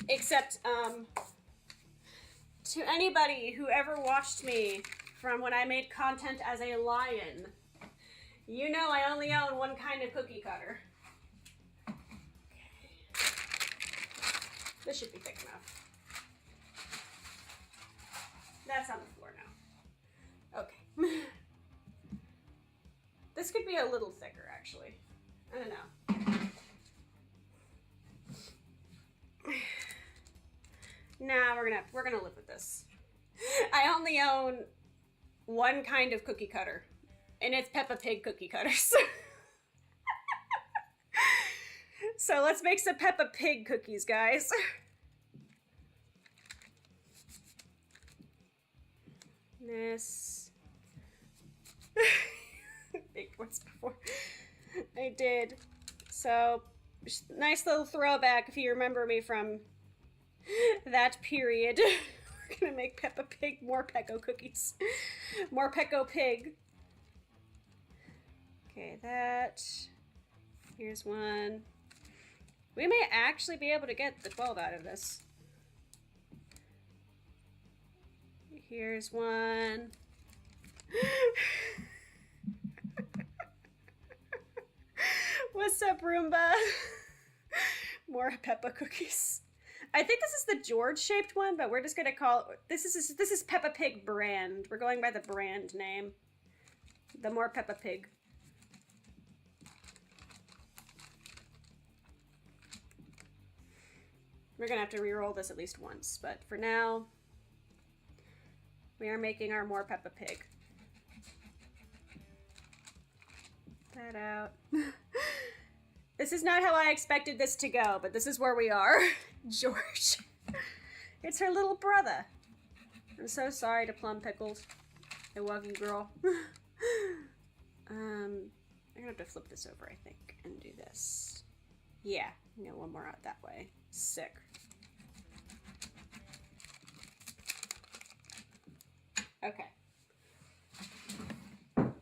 Except, to anybody who ever watched me from when I made content as a lion, you know I only own one kind of cookie cutter. Okay. This should be thick enough. That's on the floor now. Okay. This could be a little thicker, actually. I don't know. Nah, we're gonna live with this. I only own one kind of cookie cutter, and it's Peppa Pig cookie cutters. So let's make some Peppa Pig cookies, guys. This. Baked once before. I did. So, nice little throwback if you remember me from that period. We're gonna make Peppa Pig morpeko cookies. Morpeko pig. Okay, that. Here's one. We may actually be able to get the 12 out of this. Here's one. What's up, Roomba? More Peppa cookies. I think this is the George-shaped one, but we're just gonna call this is Peppa Pig brand. We're going by the brand name. The more Peppa Pig. We're gonna have to re-roll this at least once, but for now, we are making our more Peppa Pig. That out. This is not how I expected this to go, but this is where we are. George. It's her little brother. I'm so sorry to Plum Pickles. I love you, girl. I'm gonna have to flip this over, I think, and do this. Yeah, one more out that way. Sick. Okay.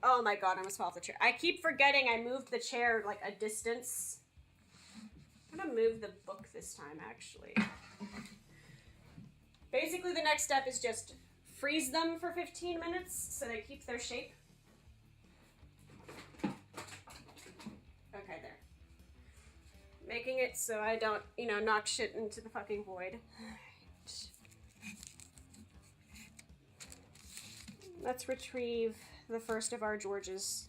Oh my god, I almost fell off the chair. I keep forgetting I moved the chair like a distance. I'm gonna move the book this time, actually. Basically, the next step is just freeze them for 15 minutes so they keep their shape. Okay, there. Making it so I don't, knock shit into the fucking void. Alright. Let's retrieve the first of our Georges.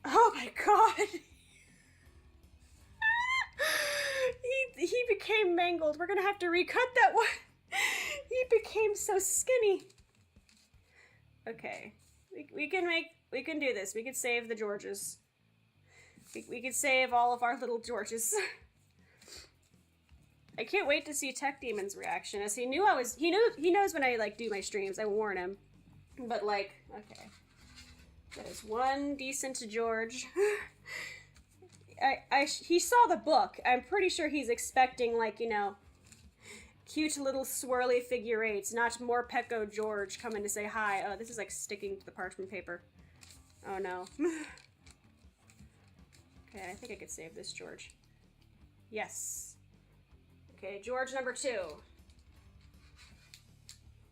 Oh my god! he became mangled. We're gonna have to recut that one. He became so skinny. Okay. We can do this. We can save the Georges. We can save all of our little Georges. I can't wait to see Tech Demon's reaction, as he knows when I do my streams. I warn him. But okay. That is one decent George. He saw the book. I'm pretty sure he's expecting cute little swirly figure eights, not morpeko George coming to say hi. Oh, this is sticking to the parchment paper. Oh no. Okay, I think I could save this George. Yes. Okay, George number 2.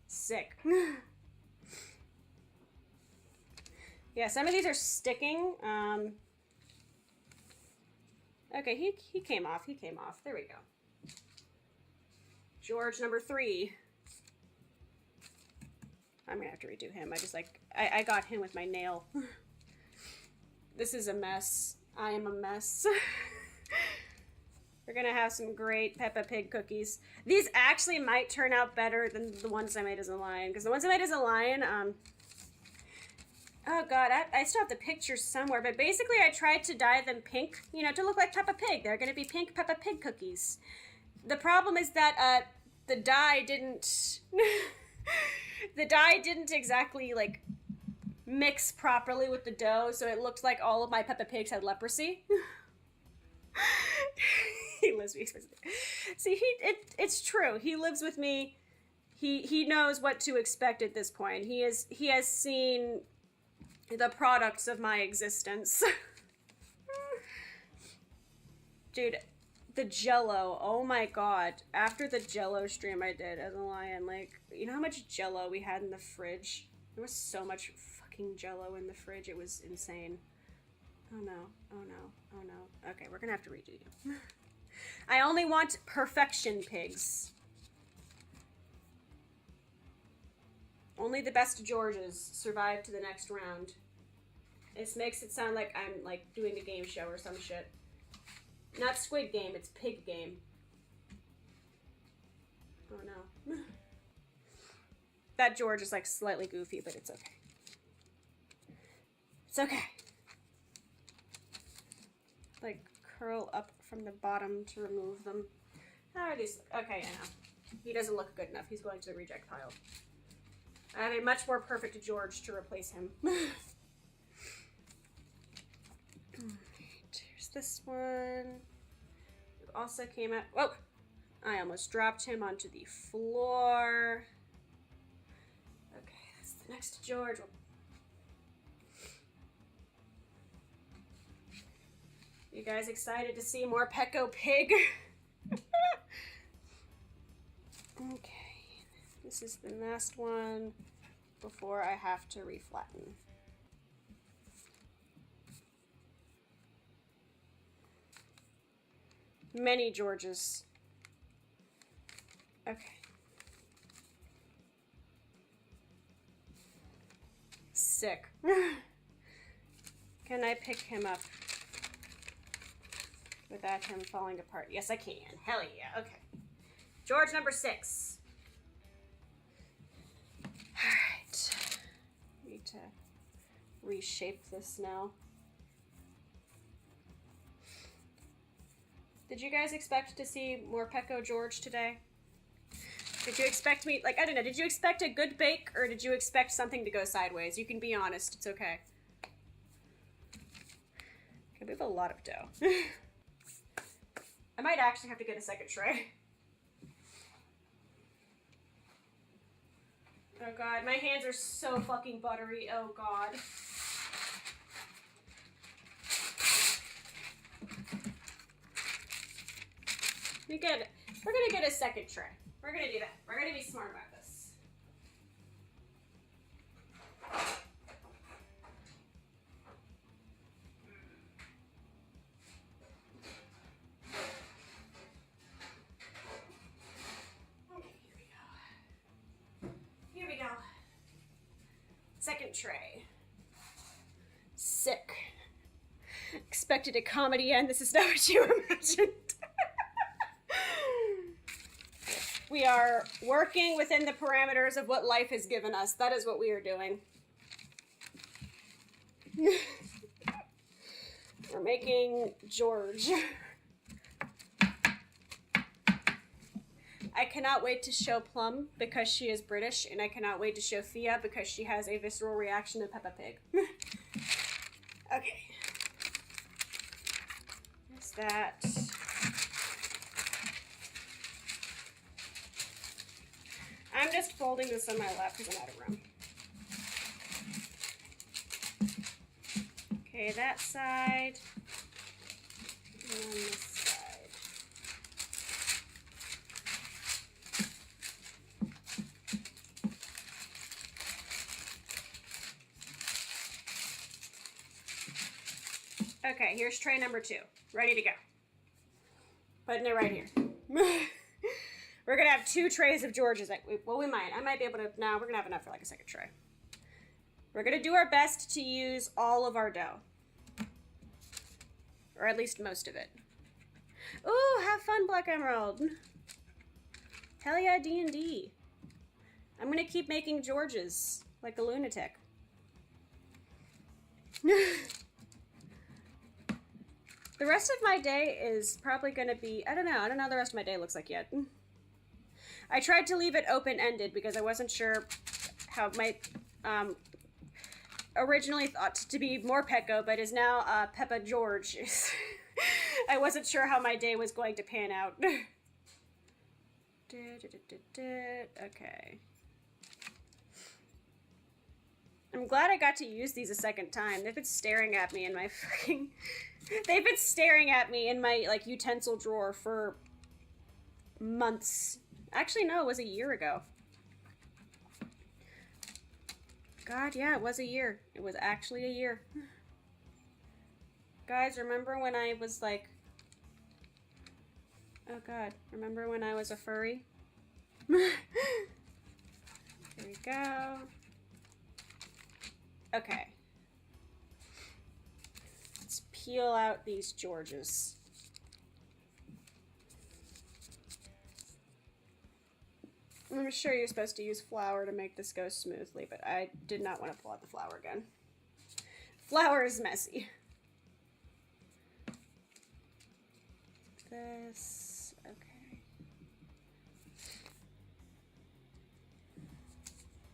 Sick. Yeah, some of these are sticking. Okay, he came off. He came off. There we go. George number 3. I'm gonna have to redo him. I got him with my nail. This is a mess. I am a mess. We're gonna have some great Peppa Pig cookies. These actually might turn out better than the ones I made as a lion, because the ones I made as a lion, oh god, I still have the pictures somewhere, but basically I tried to dye them pink, to look like Peppa Pig. They're gonna be pink Peppa Pig cookies. The problem is that, the dye didn't, exactly, mix properly with the dough, so it looked like all of my Peppa Pigs had leprosy. He lives with me. See, it's true. He lives with me. He knows what to expect at this point. He has seen the products of my existence. Dude, the Jello. Oh my god. After the Jello stream I did as a lion, you know how much Jello we had in the fridge? There was so much fucking Jello in the fridge. It was insane. Oh no. Oh no. Oh no. Okay, we're gonna have to redo you. I only want perfection pigs. Only the best Georges survive to the next round. This makes it sound like I'm doing a game show or some shit. Not Squid Game, it's Pig Game. Oh no. That George is slightly goofy, but it's okay. It's okay. like curl up from the bottom to remove them. How are these? Okay, yeah, no. He doesn't look good enough. He's going to the reject pile. I have a much more perfect George to replace him. Here's this one. It also came out. Whoa! I almost dropped him onto the floor. Okay, that's the next George. You guys excited to see more Pecco Pig? Okay, this is the last one before I have to reflatten. Many Georges. Okay. Sick. Can I pick him up without him falling apart? Yes, I can. Hell yeah. Okay. George number 6. Alright. Need to reshape this now. Did you guys expect to see more Pecco George today? Did you expect me, like, I don't know, did you expect a good bake or did you expect something to go sideways? You can be honest, it's okay. Okay, we have a lot of dough. I might actually have to get a second tray. Oh god, my hands are so fucking buttery. Oh god. We're gonna get a second tray. We're gonna do that. We're gonna be smart about this. Here we go. Second tray. Sick. Expected a comedy end. This is not what you imagined. We are working within the parameters of what life has given us. That is what we are doing. We're making George. I cannot wait to show Plum because she is British, and I cannot wait to show Thea because she has a visceral reaction to Peppa Pig. Okay. There's that. I'm just folding this on my lap because I'm out of room. Okay, that side. And then this side. Okay, here's tray number 2. Ready to go. Putting it right here. We're going to have 2 trays of George's. Well, we might. I might be able to... No, we're going to have enough for like a second tray. We're going to do our best to use all of our dough. Or at least most of it. Ooh, have fun, Black Emerald. Hell yeah, D&D. I'm going to keep making George's like a lunatic. The rest of my day is probably going to be... I don't know how the rest of my day looks like yet. I tried to leave it open-ended because I wasn't sure how my originally thought to be more Pecco, but is now Peppa George. I wasn't sure how my day was going to pan out. Okay. I'm glad I got to use these a second time. They've been staring at me in my fucking... They've been staring at me in my, like, utensil drawer for months. Actually, no, it was a year ago. God, yeah, it was a year. It was actually a year. Guys, remember when I was like... Oh god, remember when I was a furry? There we go. Okay. Let's peel out these Georges. I'm sure you're supposed to use flour to make this go smoothly, but I did not want to pull out the flour again. Flour is messy. this. Okay.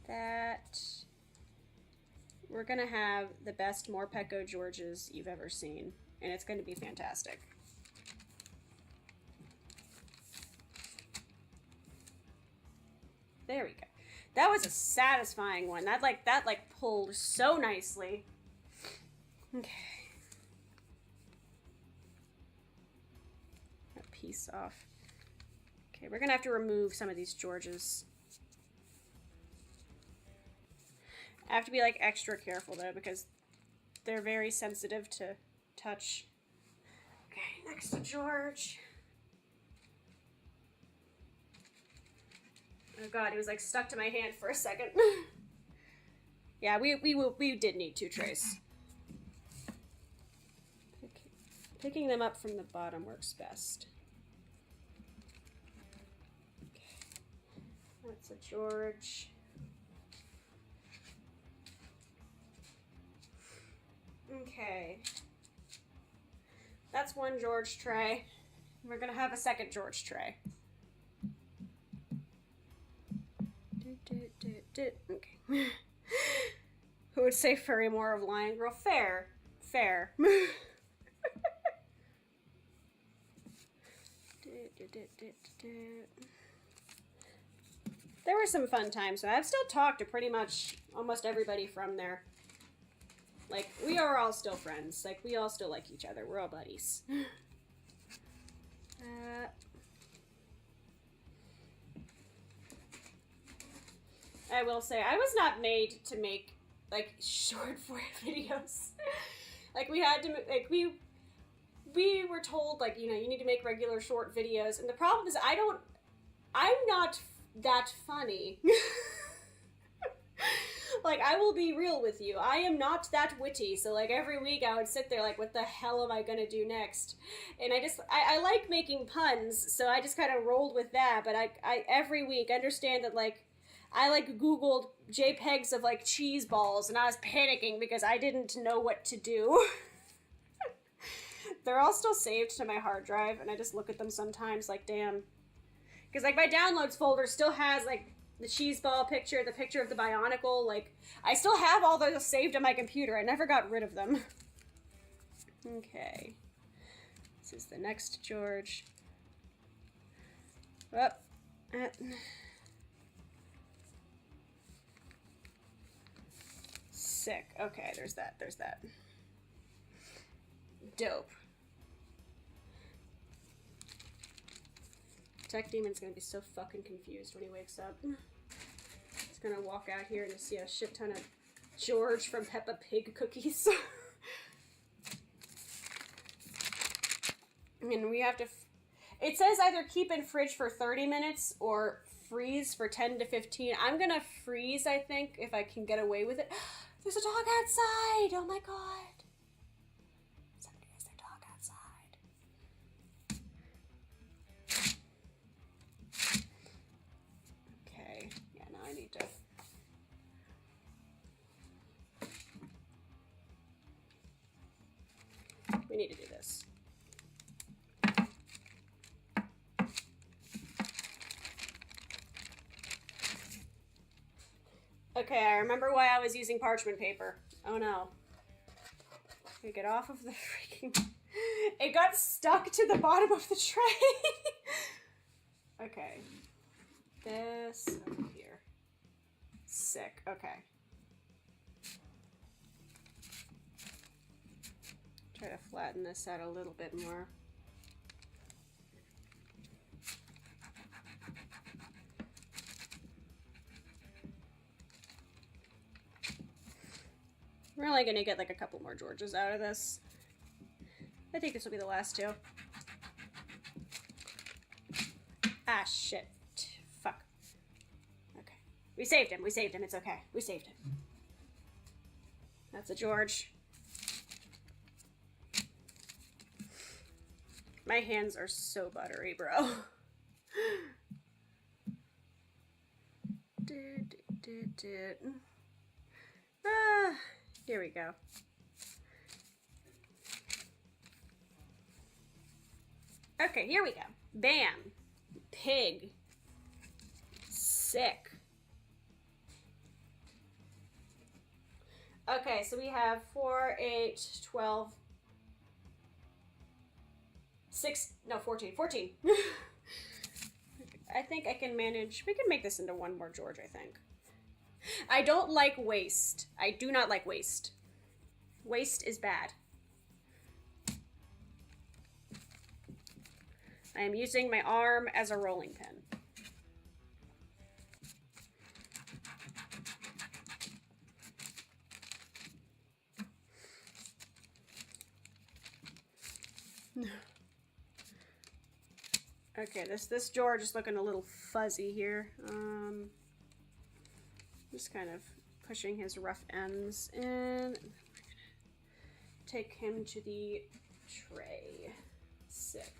That. We're gonna have the best morpeko Georges you've ever seen, and it's gonna be fantastic. There we go. That was a satisfying one. That pulled so nicely. Okay. That piece off. Okay, we're gonna have to remove some of these Georges. I have to be like extra careful though because they're very sensitive to touch. Okay, next to George. Oh god, he was like stuck to my hand for a second. Yeah, we did need 2 trays. Picking them up from the bottom works best. Okay. That's a George. Okay. That's 1 George tray. We're gonna have a 2nd George tray. Okay. Who would say furry more of Lion Girl? Fair. Fair. There were some fun times, so I've still talked to pretty much almost everybody from there. Like, we are all still friends. Like, we all still like each other. We're all buddies. I will say, I was not made to make, like, short form videos. Like, we had to, like, we were told, like, you know, you need to make regular short videos. And the problem is, I'm not that funny. Like, I will be real with you. I am not that witty. So, like, every week I would sit there, like, what the hell am I gonna do next? And I like making puns, so I just kind of rolled with that. But I every week understand that, like, I, like, Googled JPEGs of, like, cheese balls, and I was panicking because I didn't know what to do. They're all still saved to my hard drive, and I just look at them sometimes, like, damn. Because, like, my downloads folder still has, like, the cheese ball picture, the picture of the Bionicle, like, I still have all those saved on my computer. I never got rid of them. Okay. This is the next George. Oh. Sick. Okay, there's that. There's that. Dope. Tech Demon's gonna be so fucking confused when he wakes up. He's gonna walk out here and see a shit ton of George from Peppa Pig cookies. And we have to... It says either keep in fridge for 30 minutes or freeze for 10 to 15. I'm gonna freeze, I think, if I can get away with it. There's a dog outside! Oh my god. Somebody has their dog outside. Okay. Yeah, now I need to... We need to do this. Okay, I remember why I was using parchment paper. Oh no. Okay, get off of the freaking... It got stuck to the bottom of the tray. Okay. This over here. Sick. Okay. Try to flatten this out a little bit more. We're only gonna get like a couple more Georges out of this. I think this will be the last 2. Ah, shit. Fuck. Okay. We saved him. We saved him. It's okay. We saved him. That's a George. My hands are so buttery, bro. Ah, here we go. Okay. Okay, here we go. Bam. Pig. Sick. Okay, so we have 4, 8, 12, 6, no, 14. 14. I think I can manage. We can make this into one more George, I think. I don't like waste. I do not like waste. Waste is bad. I am using my arm as a rolling pin. Okay, this George is looking a little fuzzy here. Just kind of pushing his rough ends in. And then we're gonna take him to the tray. Sick.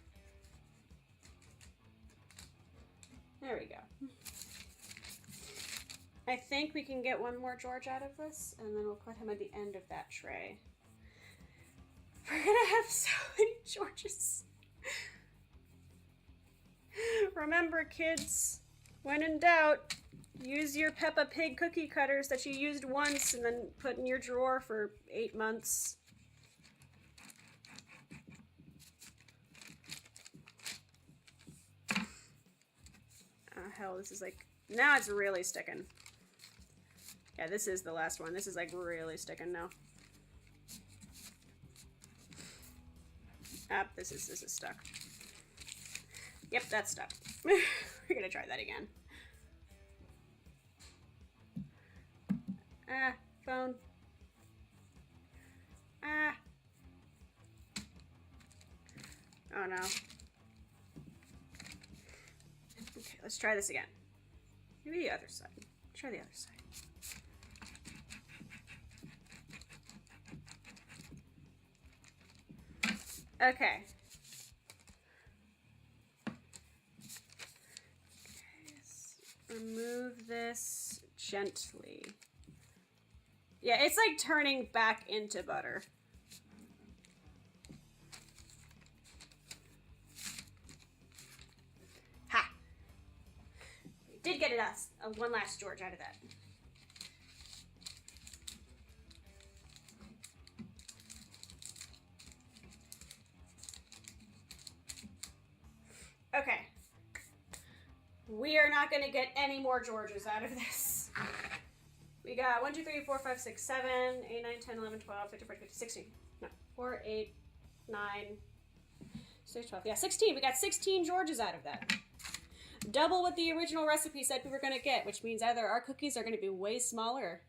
There we go. I think we can get one more George out of this, and then we'll put him at the end of that tray. We're gonna have so many Georges. Remember, kids, when in doubt, use your Peppa Pig cookie cutters that you used once and then put in your drawer for 8 months. Oh, hell, this is like... Now it's really sticking. Yeah, this is the last one. This is like really sticking now. This is stuck. Yep, that's stuck. We're gonna try that again. Phone. Oh no. Okay, let's try this again. Maybe the other side. Try the other side. Okay. Remove this gently. Yeah, it's like turning back into butter. Ha! We did get one last George out of that. Okay. We are not going to get any more Georges out of this. We got 1, 2, 3, 4, 5, 6, 7, 8, 9, 10, 11, 12, 13, 14, 15, 16. No, 4, 8, 9, 6, 12. Yeah, 16. We got 16 Georges out of that. Double what the original recipe said we were going to get, which means either our cookies are going to be way smaller.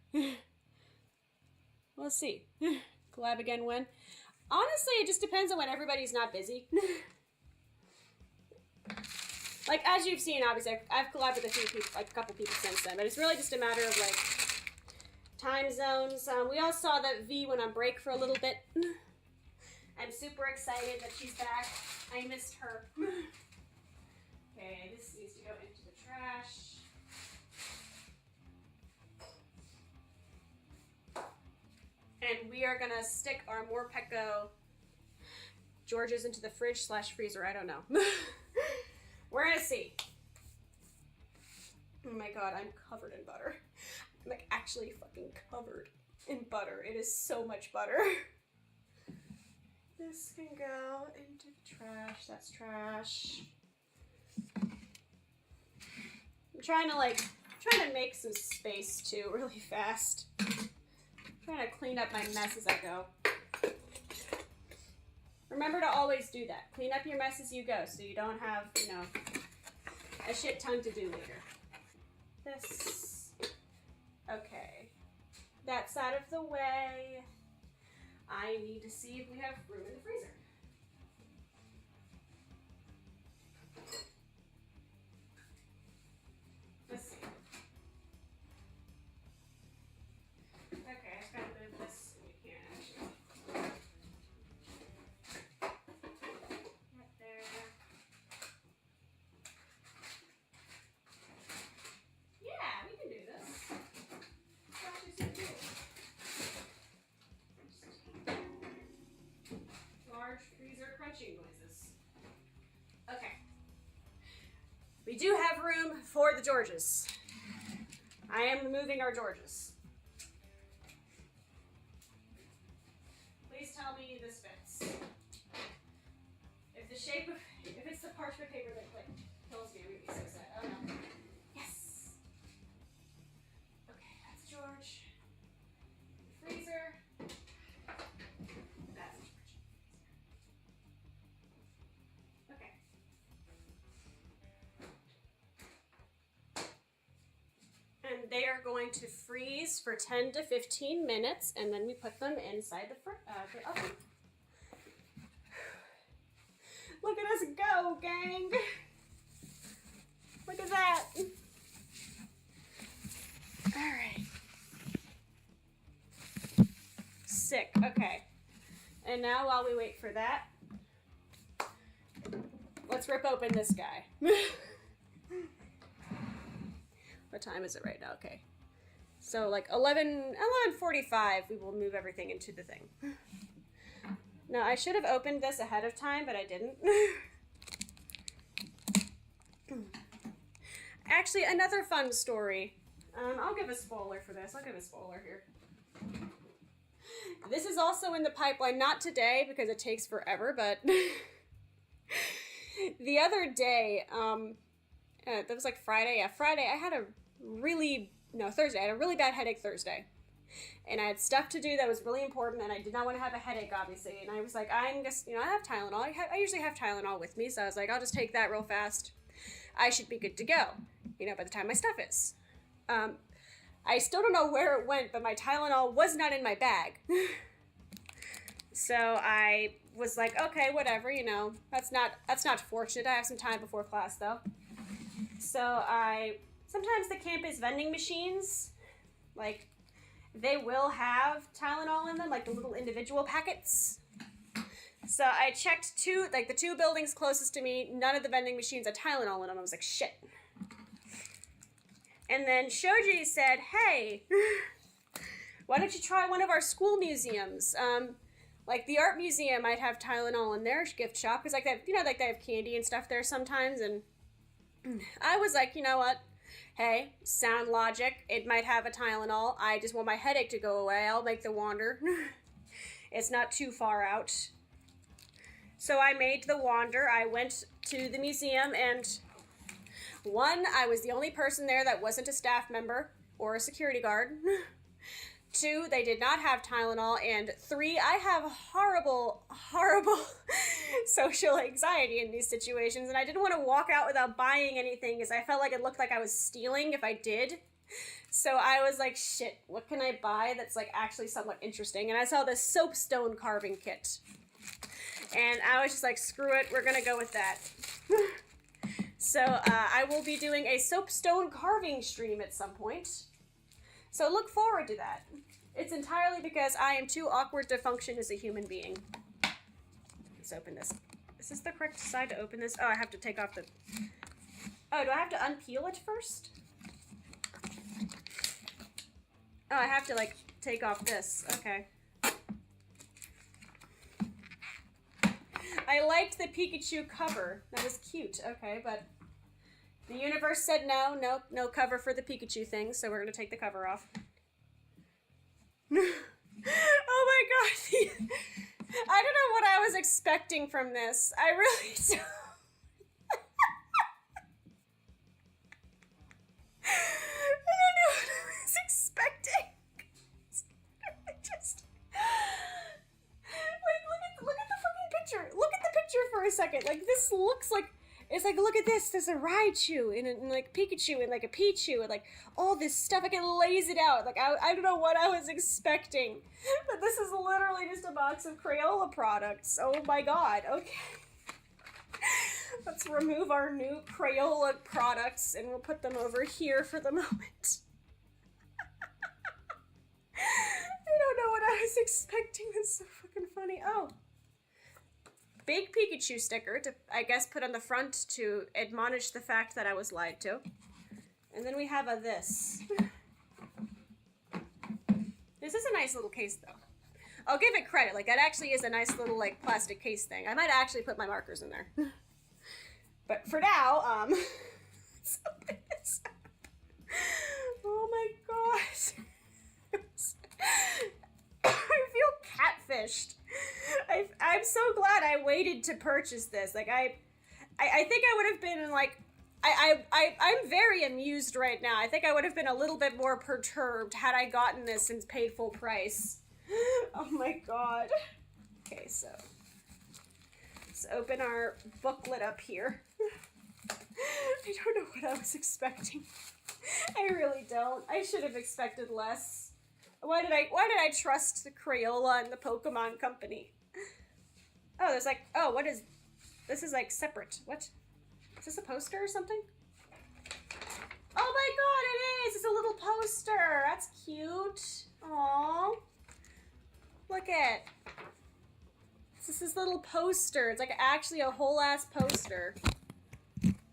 We'll see. Collab again when? Honestly, it just depends on when everybody's not busy. Like, as you've seen, obviously, I've collabed with a few people, like a couple people since then, but it's really just a matter of, like, time zones. We all saw that V went on break for a little bit. I'm super excited that she's back. I missed her. Okay, this needs to go into the trash. And we are gonna stick our morpeko Georges into the fridge/freezer. I don't know. We're gonna see. Oh my god, I'm covered in butter. I'm like actually fucking covered in butter. It is so much butter. This can go into the trash. That's trash. I'm trying to make some space too really fast. I'm trying to clean up my mess as I go. Remember to always do that. Clean up your mess as you go so you don't have, you know, a shit ton to do later. This. Okay. That's out of the way. I need to see if we have room in the freezer. Let's see. Okay, I've got to move this. We can't actually. Noises. We do have room for the Georges. I am removing our Georges. Please tell me this fits. If the shape of, if it's the parchment paper that like kills me, I'm gonna be so sad. Oh no. Yes. Okay, that's George. Freezer. That's George. Okay. And they are going to freeze for 10 to 15 minutes, and then we put them inside the oven. Look at us go, gang! Look at that! Alright. Sick, okay. And now while we wait for that, let's rip open this guy. What time is it right now? Okay. So like 11:45, we will move everything into the thing. Now, I should have opened this ahead of time, but I didn't. Actually, another fun story. I'll give a spoiler for this. I'll give a spoiler here. This is also in the pipeline, not today because it takes forever, but the other day, that was like Friday. Yeah, Friday, I had Thursday. I had a really bad headache Thursday. And I had stuff to do that was really important, and I did not want to have a headache, obviously. And I was like, I'm just, I have Tylenol. I usually have Tylenol with me, so I was like, I'll just take that real fast. I should be good to go, by the time my stuff is. I still don't know where it went, but my Tylenol was not in my bag. So I was like, okay, whatever, that's not fortunate. I have some time before class, though. So sometimes the campus vending machines, like, they will have Tylenol in them, like the little individual packets. So I checked the two buildings closest to me, none of the vending machines had Tylenol in them. I was like, shit. And then Shoji said, hey, why don't you try one of our school museums? Like the art museum might have Tylenol in their gift shop, because like they have candy and stuff there sometimes. And I was like, you know what? Hey, sound logic. It might have a Tylenol. I just want my headache to go away. I'll make the wander. It's not too far out. So I made the wander. I went to the museum, and one, I was the only person there that wasn't a staff member or a security guard. Two, they did not have Tylenol. And three, I have horrible, horrible social anxiety in these situations. And I didn't want to walk out without buying anything because I felt like it looked like I was stealing if I did. So I was like, shit, what can I buy that's like actually somewhat interesting? And I saw this soapstone carving kit. And I was just like, screw it, we're going to go with that. So I will be doing a soapstone carving stream at some point. So look forward to that. It's entirely because I am too awkward to function as a human being. Let's open this. Is this the correct side to open this? Oh, I have to take off the... Oh, do I have to unpeel it first? Oh, I have to, like, take off this. Okay. I liked the Pikachu cover. That was cute. Okay, but the universe said no cover for the Pikachu thing, so we're going to take the cover off. Oh my god. I don't know what I was expecting from this. I really don't. I don't know what I was expecting. Just... Like, look at the fucking picture. Look at the picture for a second. Like, this looks like... It's like, look at this. There's a Raichu and like Pikachu and like a Pichu and like all this stuff. Like, it lays it out. Like, I don't know what I was expecting. But this is literally just a box of Crayola products. Oh my god. Okay. Let's remove our new Crayola products and we'll put them over here for the moment. I don't know what I was expecting. That's so fucking funny. Oh. Big Pikachu sticker to, I guess, put on the front to admonish the fact that I was lied to. And then we have this. This is a nice little case, though. I'll give it credit. Like, that actually is a nice little, like, plastic case thing. I might actually put my markers in there. But for now, Let's open this up. Oh my gosh. I feel catfished. I'm so glad I waited to purchase this. Like I think I would have been like, I'm very amused right now. I think I would have been a little bit more perturbed had I gotten this and paid full price. Oh my god. Okay, so let's open our booklet up here. I don't know what I was expecting. I really don't. I should have expected less. Why did I trust the Crayola and the Pokemon Company? Oh, there's like, oh, what is, this is like separate. What? Is this a poster or something? Oh my god, it is! It's a little poster! That's cute. Aww. Look at. This is this little poster. It's like actually a whole ass poster.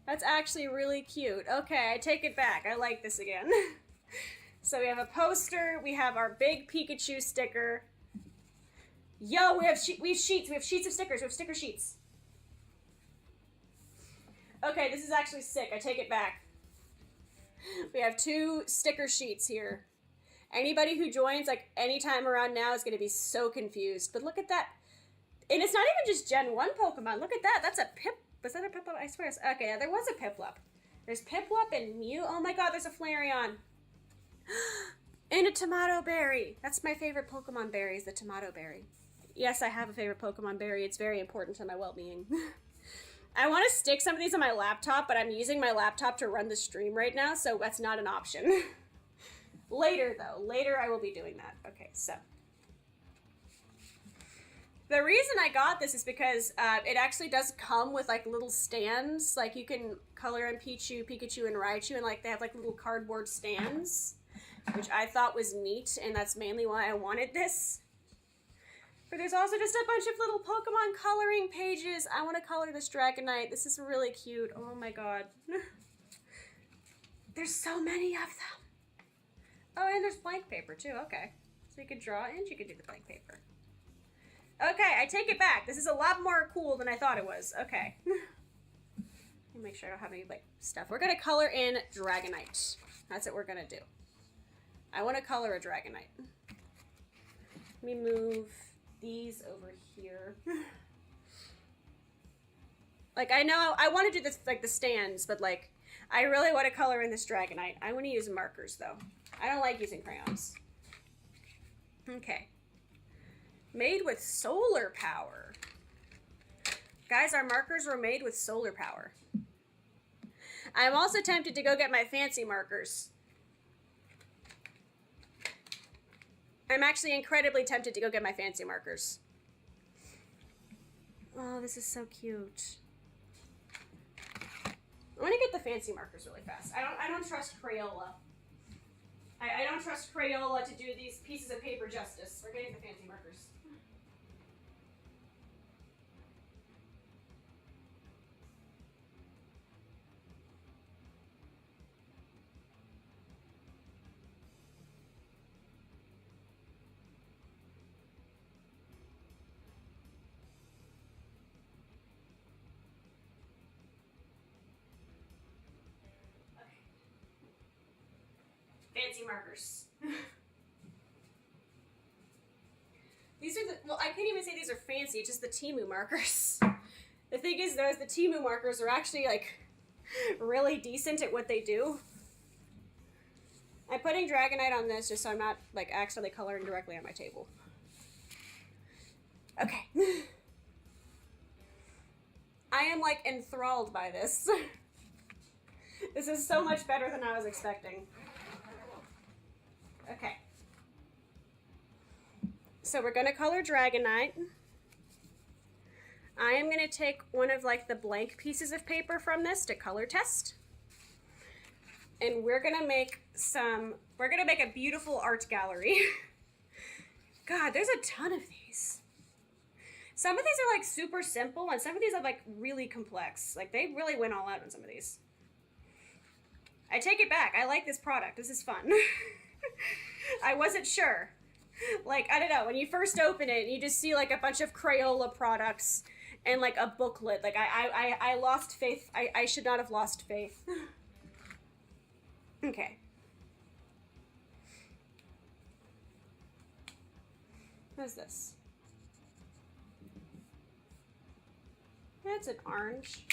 That's actually really cute. Okay, I take it back. I like this again. So we have a poster. We have our big Pikachu sticker. Yo, we have sheets. We have sheets of stickers. We have sticker sheets. Okay, this is actually sick. I take it back. We have 2 sticker sheets here. Anybody who joins, like, anytime around now is going to be so confused. But look at that. And it's not even just Gen 1 Pokemon. Look at that. That's a Pip. Was that a Piplup? I swear. Okay, yeah, there was a Piplup. There's Piplup and Mew. Oh my god, there's a Flareon. And a Tomato Berry. That's my favorite Pokemon berry, is the Tomato Berry. Yes, I have a favorite Pokemon berry. It's very important to my well-being. I want to stick some of these on my laptop, but I'm using my laptop to run the stream right now, so that's not an option. Later, though. Later, I will be doing that. Okay, so. The reason I got this is because it actually does come with, like, little stands. Like, you can color in Pikachu, and Raichu, and, like, they have, like, little cardboard stands, which I thought was neat, and that's mainly why I wanted this. But there's also just a bunch of little Pokemon coloring pages. I want to color this Dragonite. This is really cute. Oh my god. There's so many of them. Oh, and there's blank paper too. Okay. So you could draw and you could do the blank paper. Okay, I take it back. This is a lot more cool than I thought it was. Okay. Let me make sure I don't have any like stuff. We're going to color in Dragonite. That's what we're going to do. I want to color a Dragonite. Let me move these over here. Like, I know I want to do this, like, the stands, but, like, I really want to color in this Dragonite. I want to use markers, though. I don't like using crayons. Okay. Made with solar power. Guys, our markers were made with solar power. I'm also tempted to go get my fancy markers. I'm actually incredibly tempted to go get my fancy markers. Oh, this is so cute. I want to get the fancy markers really fast. I don't trust Crayola. I don't trust Crayola to do these pieces of paper justice. We're getting the fancy markers. Fancy markers. These are the, well, I can't even say these are fancy, it's just the Temu markers. The thing is, though, is the Temu markers are actually, like, really decent at what they do. I'm putting Dragonite on this just so I'm not, like, accidentally coloring directly on my table. Okay. I am, like, enthralled by this. This is so much better than I was expecting. Okay. So we're going to color Dragonite. I am going to take one of like the blank pieces of paper from this to color test. And we're going to make a beautiful art gallery. God, there's a ton of these. Some of these are like super simple and some of these are like really complex. Like they really went all out on some of these. I take it back. I like this product. This is fun. I wasn't sure. Like, I don't know, when you first open it, you just see like a bunch of Crayola products and like a booklet. Like I lost faith. I should not have lost faith. Okay. What is this? It's an orange.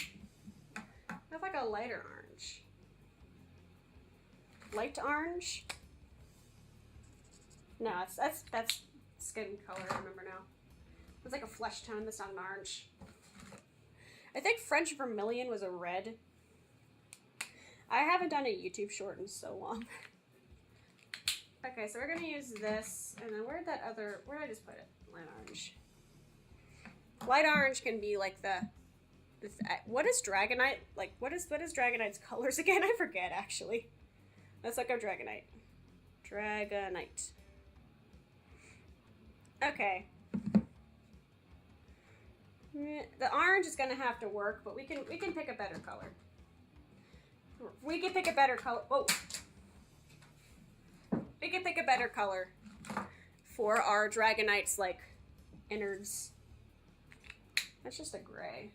That's like a lighter orange. Light orange? No, that's skin color, I remember now. It's like a flesh tone, that's not an orange. I think French vermilion was a red. I haven't done a YouTube short in so long. Okay, so we're gonna use this, and then where did I just put it? Light orange. Light orange can be like what is Dragonite? Like, what is Dragonite's colors again? I forget, actually. Let's look up Dragonite. Dragonite. Okay. The orange is gonna have to work, but we can pick a better color. We can pick a better color. Whoa. We can pick a better color for our Dragonite's, like, innards. That's just a gray.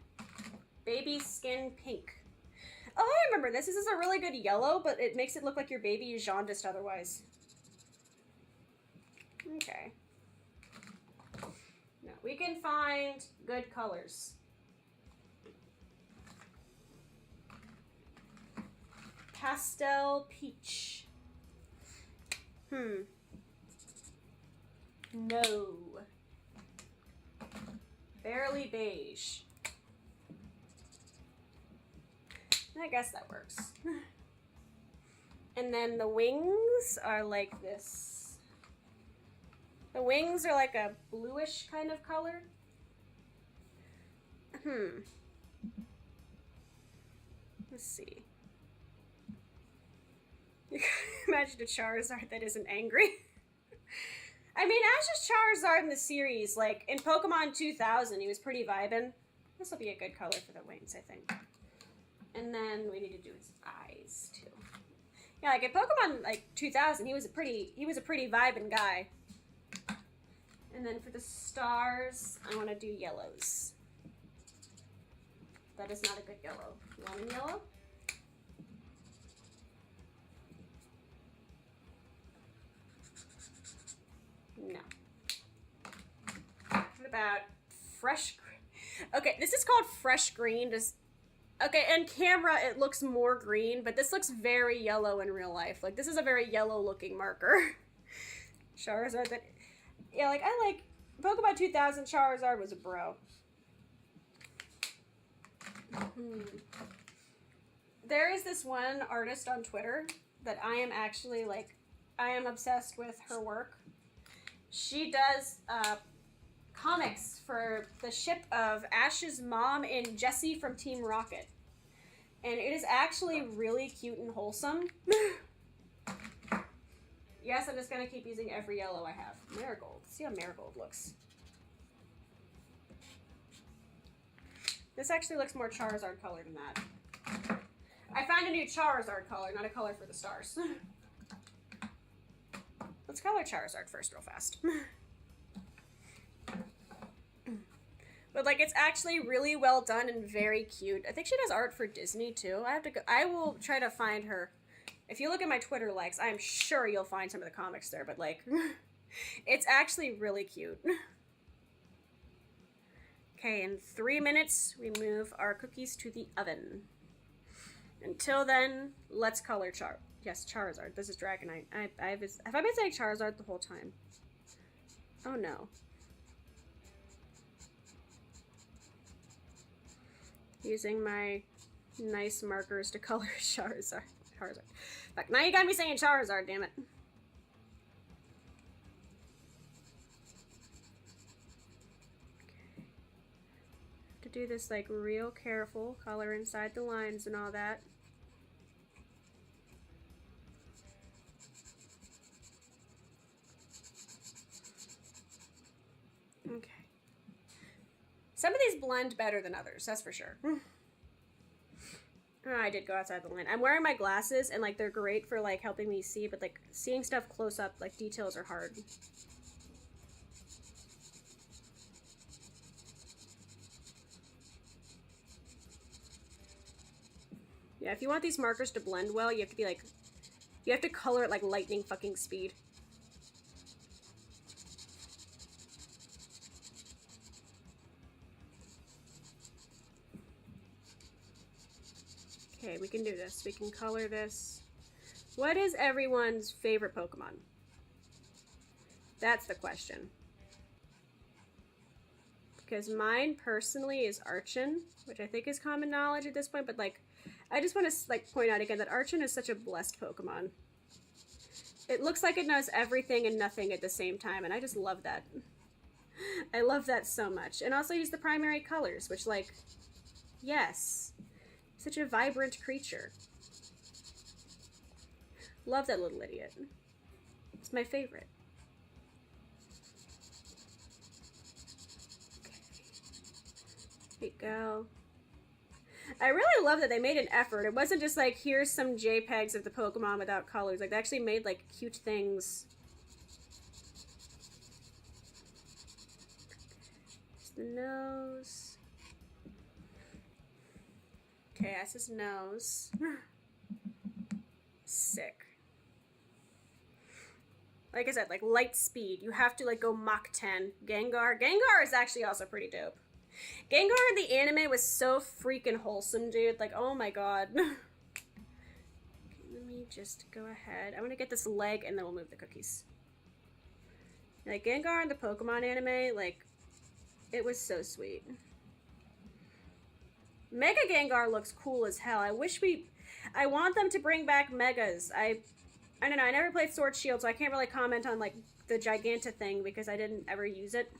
Baby skin pink. Oh, I remember this. This is a really good yellow, but it makes it look like your baby is jaundiced otherwise. Okay. No, we can find good colors. Pastel peach. No. Barely beige. I guess that works. And then the wings are like this. The wings are like a bluish kind of color. Let's see. Imagine a Charizard that isn't angry. I mean, Ash is Charizard in the series. Like, in Pokemon 2000, he was pretty vibin'. This will be a good color for the wings, I think. And then we need to do his eyes, too. Yeah, like, in Pokemon, like, 2000, he was a pretty vibin' guy. And then for the stars, I want to do yellows. That is not a good yellow. Lemon yellow? No. What about fresh green? Okay, this is called fresh green. Okay, in camera it looks more green, but this looks very yellow in real life. Like, this is a very yellow looking marker. Charizard that... Yeah, like, I like... Pokemon 2000 Charizard was a bro. There is this one artist on Twitter that I am actually, like... I am obsessed with her work. She does comics for the ship of Ash's mom and Jessie from Team Rocket. And it is actually really cute and wholesome. Yes, I'm just going to keep using every yellow I have. Marigold. Let's see how Marigold looks. This actually looks more Charizard color than that. I found a new Charizard color, not a color for the stars. Let's color Charizard first real fast. But, like, it's actually really well done and very cute. I think she does art for Disney, too. I will try to find her. If you look at my Twitter likes, I'm sure you'll find some of the comics there, but, like, it's actually really cute. Okay, in 3 minutes, we move our cookies to the oven. Until then, let's color Charizard. This is Dragonite. Have I been saying Charizard the whole time? Oh no. Using my nice markers to color Charizard. Fuck, now you got me saying Charizard, damn it. Okay. Have to do this like real careful, color inside the lines and all that. Okay. Some of these blend better than others, that's for sure. Oh, I did go outside the line. I'm wearing my glasses, and, like, they're great for, like, helping me see, but, like, seeing stuff close up, like, details are hard. Yeah, if you want these markers to blend well, you have to be, like, You have to color it like lightning fucking speed. Okay, we can do this. We can color this. What is everyone's favorite Pokemon? That's the question. Because mine personally is Archon, which I think is common knowledge at this point, but like, I just want to like point out again that Archon is such a blessed Pokemon. It looks like it knows everything and nothing at the same time, and I just love that. I love that so much. And also he's the primary colors, which like, yes. Such a vibrant creature. Love that little idiot. It's my favorite. Okay. There you go. I really love that they made an effort. It wasn't just like, here's some JPEGs of the Pokemon without colors. Like, they actually made like cute things. There's the nose. Okay, that's his nose. Sick. Like I said, like light speed. You have to like go Mach 10. Gengar. Gengar is actually also pretty dope. Gengar in the anime was so freaking wholesome, dude. Like, oh my god. Okay, let me just go ahead. I'm gonna get this leg and then we'll move the cookies. Like, Gengar in the Pokemon anime, like, it was so sweet. Mega Gengar looks cool as hell. I want them to bring back Megas. I don't know, I never played Sword Shield, so I can't really comment on, like, the Giganta thing because I didn't ever use it.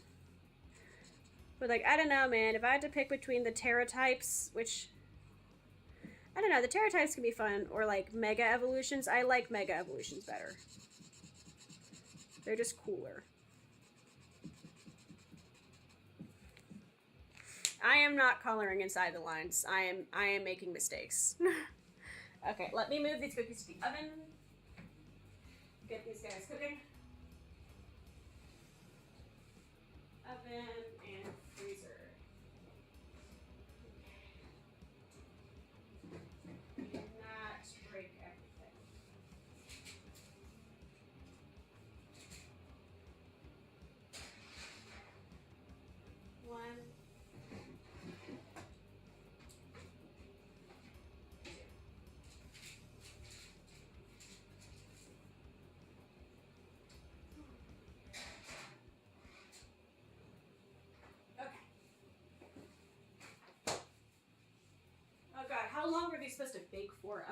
But, like, I don't know, man. If I had to pick between the Terra types, which, I don't know, the Terra types can be fun, or, like, Mega Evolutions. I like Mega Evolutions better. They're just cooler. I am not coloring inside the lines. I am making mistakes. Okay, let me move these cookies to the oven. Get these guys cooking. Oven and freezer. Do not break everything. One. How long were these supposed to bake for?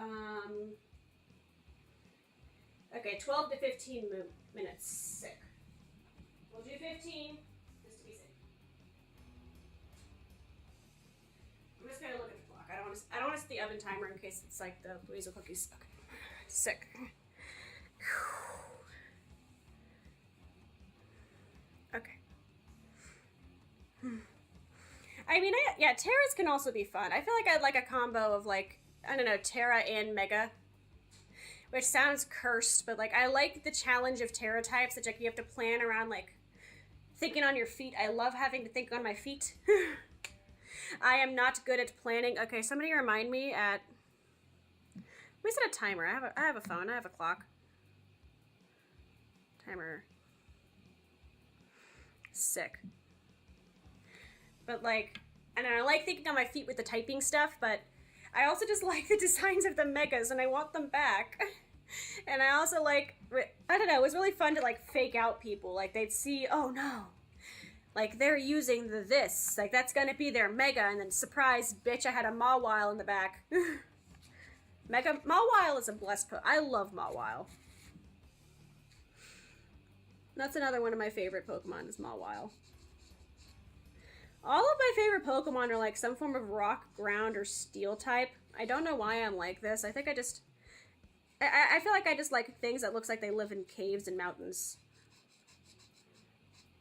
Okay, 12 to 15 minutes. Sick. We'll do 15, just to be safe. I'm just gonna look at the clock. I don't want to set the oven timer in case it's like the weasel cookies. Okay. Sick. Okay. I mean, yeah, Terras can also be fun. I feel like I'd like a combo of, like, I don't know, Terra and Mega. Which sounds cursed, but, like, I like the challenge of Terra types that, like, you have to plan around, like, thinking on your feet. I love having to think on my feet. I am not good at planning. Okay, somebody remind me at... Let me set a timer. I have a phone. I have a clock. Timer. Sick. But, like, I don't know, I like thinking on my feet with the typing stuff, but I also just like the designs of the Megas, and I want them back. And I also like, I don't know, it was really fun to, like, fake out people. Like, they'd see, oh, no. Like, they're using this. Like, that's gonna be their Mega, and then, surprise, bitch, I had a Mawile in the back. Mawile is a blessed I love Mawile. That's another one of my favorite Pokemon is Mawile. All of my favorite Pokemon are like some form of rock, ground, or steel type. I don't know why I'm like this. I think I just... I feel like I just like things that looks like they live in caves and mountains.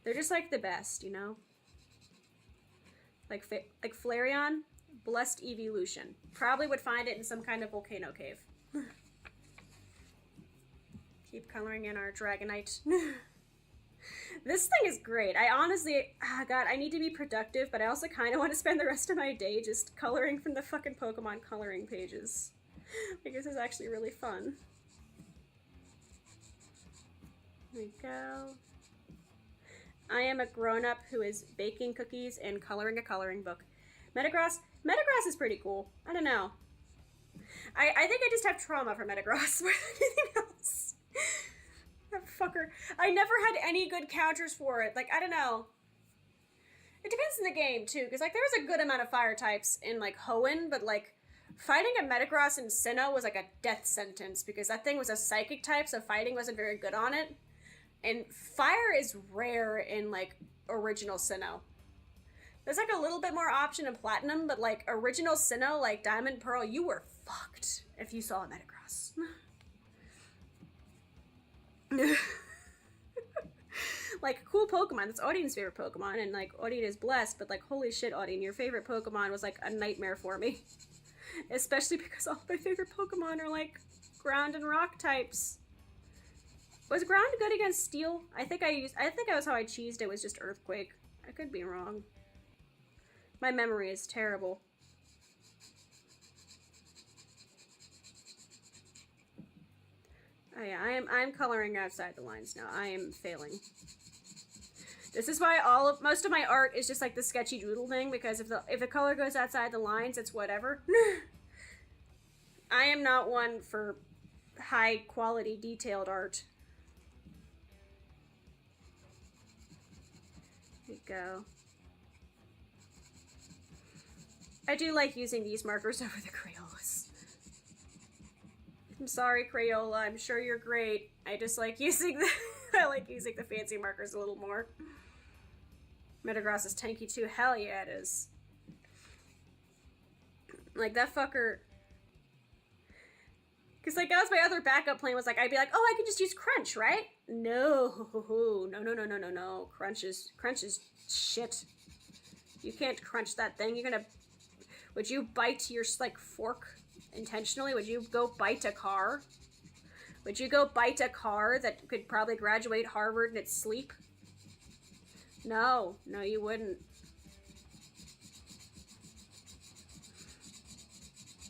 They're just like the best, you know? Like Flareon, blessed evolution. Probably would find it in some kind of volcano cave. Keep coloring in our Dragonite. This thing is great. I honestly, God, I need to be productive, but I also kind of want to spend the rest of my day just coloring from the fucking Pokemon coloring pages. Like, this is actually really fun. There we go. I am a grown-up who is baking cookies and coloring a coloring book. Metagross is pretty cool. I don't know. I think I just have trauma for Metagross more than anything else. That fucker. I never had any good counters for it. Like, I don't know. It depends on the game, too, because, like, there was a good amount of fire types in, like, Hoenn, but, like, fighting a Metagross in Sinnoh was, like, a death sentence, because that thing was a psychic type, so fighting wasn't very good on it. And fire is rare in, like, original Sinnoh. There's, like, a little bit more option in Platinum, but, like, original Sinnoh, like, Diamond, Pearl, you were fucked if you saw a Metagross. Like, cool Pokemon. That's Audien's favorite Pokemon, and, like, Audien is blessed, but, like, holy shit, Audien, your favorite Pokemon was, like, a nightmare for me. Especially because all my favorite Pokemon are, like, ground and rock types. Was ground good against steel? I think that was how I cheesed it, was just Earthquake. I could be wrong. My memory is terrible. Oh yeah, I'm coloring outside the lines now. I am failing. This is why most of my art is just like the sketchy doodle thing, because if the color goes outside the lines, it's whatever. I am not one for high quality detailed art. There you go. I do like using these markers over the Crayolas. I'm sorry, Crayola. I'm sure you're great. I just like using I like using the fancy markers a little more. Metagross is tanky too. Hell yeah, it is. Like, that fucker... Because, like, that was my other backup plan, was like, I'd be like, oh, I can just use Crunch, right? No. No. Crunch is shit. You can't crunch that thing. You're gonna... Would you bite your, like, fork intentionally? Would you go bite a car? Would you go bite a car that could probably graduate Harvard in its sleep? No, you wouldn't.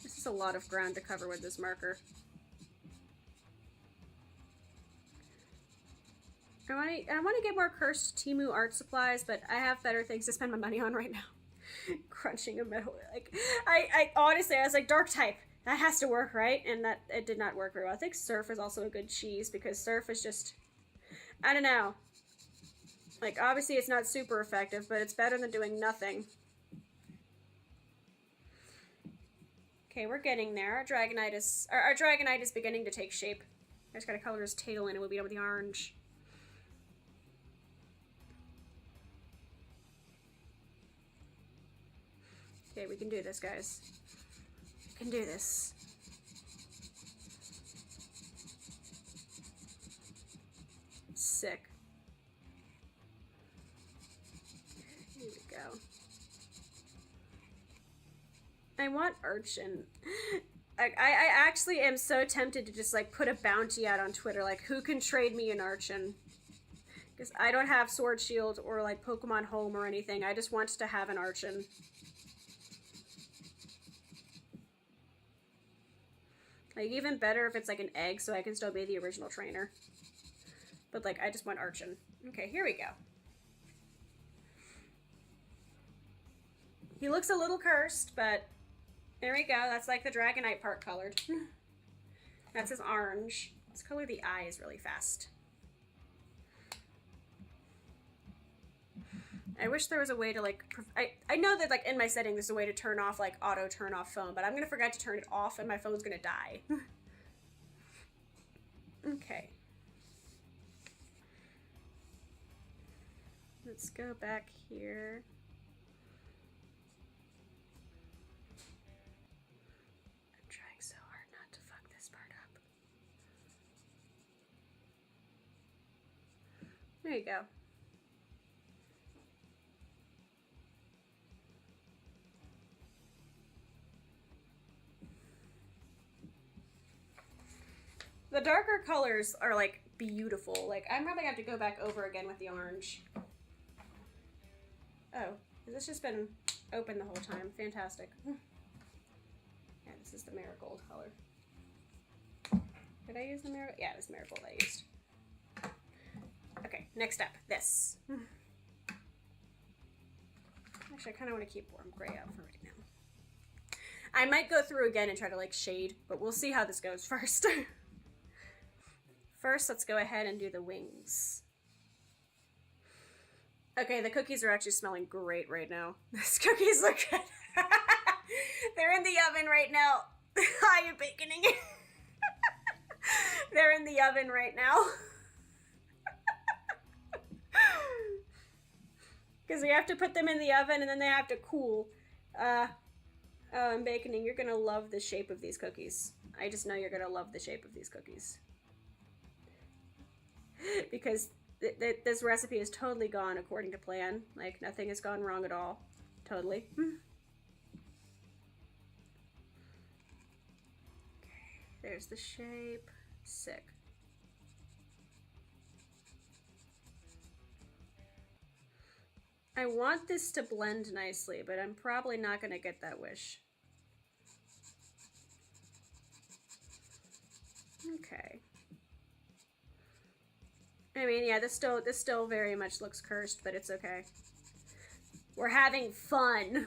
This is a lot of ground to cover with this marker. I want to get more cursed Temu art supplies, but I have better things to spend my money on right now. Crunching a metal, like, I honestly, I was like, dark type, that has to work, right? And that, it did not work very well. I think Surf is also a good cheese, because Surf is just, I don't know. Like, obviously it's not super effective, but it's better than doing nothing. Okay, we're getting there. Our Dragonite is beginning to take shape. I just gotta color his tail in and we'll be done with the orange. Okay, we can do this, guys. We can do this. Sick. Here we go. I want Urchin. I actually am so tempted to just, like, put a bounty out on Twitter, like, who can trade me an Urchin? Because I don't have Sword Shield or, like, Pokemon Home or anything. I just want to have an Urchin. Like, even better if it's, like, an egg, so I can still be the original trainer. But, like, I just want Urchin. Okay, here we go. He looks a little cursed, but there we go. That's, like, the Dragonite part colored. That's his orange. Let's color the eyes really fast. I wish there was a way to, like, I know that, like, in my setting there's a way to turn off, like, auto turn off phone, but I'm gonna forget to turn it off and my phone's gonna die. Okay. Let's go back here. I'm trying so hard not to fuck this part up. There you go. The darker colors are, like, beautiful. Like, I'm probably gonna have to go back over again with the orange. Oh, has this just been open the whole time? Fantastic. Yeah, this is the marigold color. Did I use the marigold? Yeah, this marigold I used. Okay, next up, this. Actually, I kind of want to keep warm gray out for right now. I might go through again and try to like shade, but we'll see how this goes first. First, let's go ahead and do the wings. Okay, the cookies are actually smelling great right now. These cookies look good. They're in the oven right now. I am baconing. They're in the oven right now. Because we have to put them in the oven and then they have to cool. I'm baconing. You're gonna love the shape of these cookies. I just know you're gonna love the shape of these cookies. Because this recipe is totally gone according to plan. Like, nothing has gone wrong at all. Totally. Okay, there's the shape. Sick. I want this to blend nicely, but I'm probably not going to get that wish. Okay. I mean, yeah, this still very much looks cursed, but it's okay. We're having fun.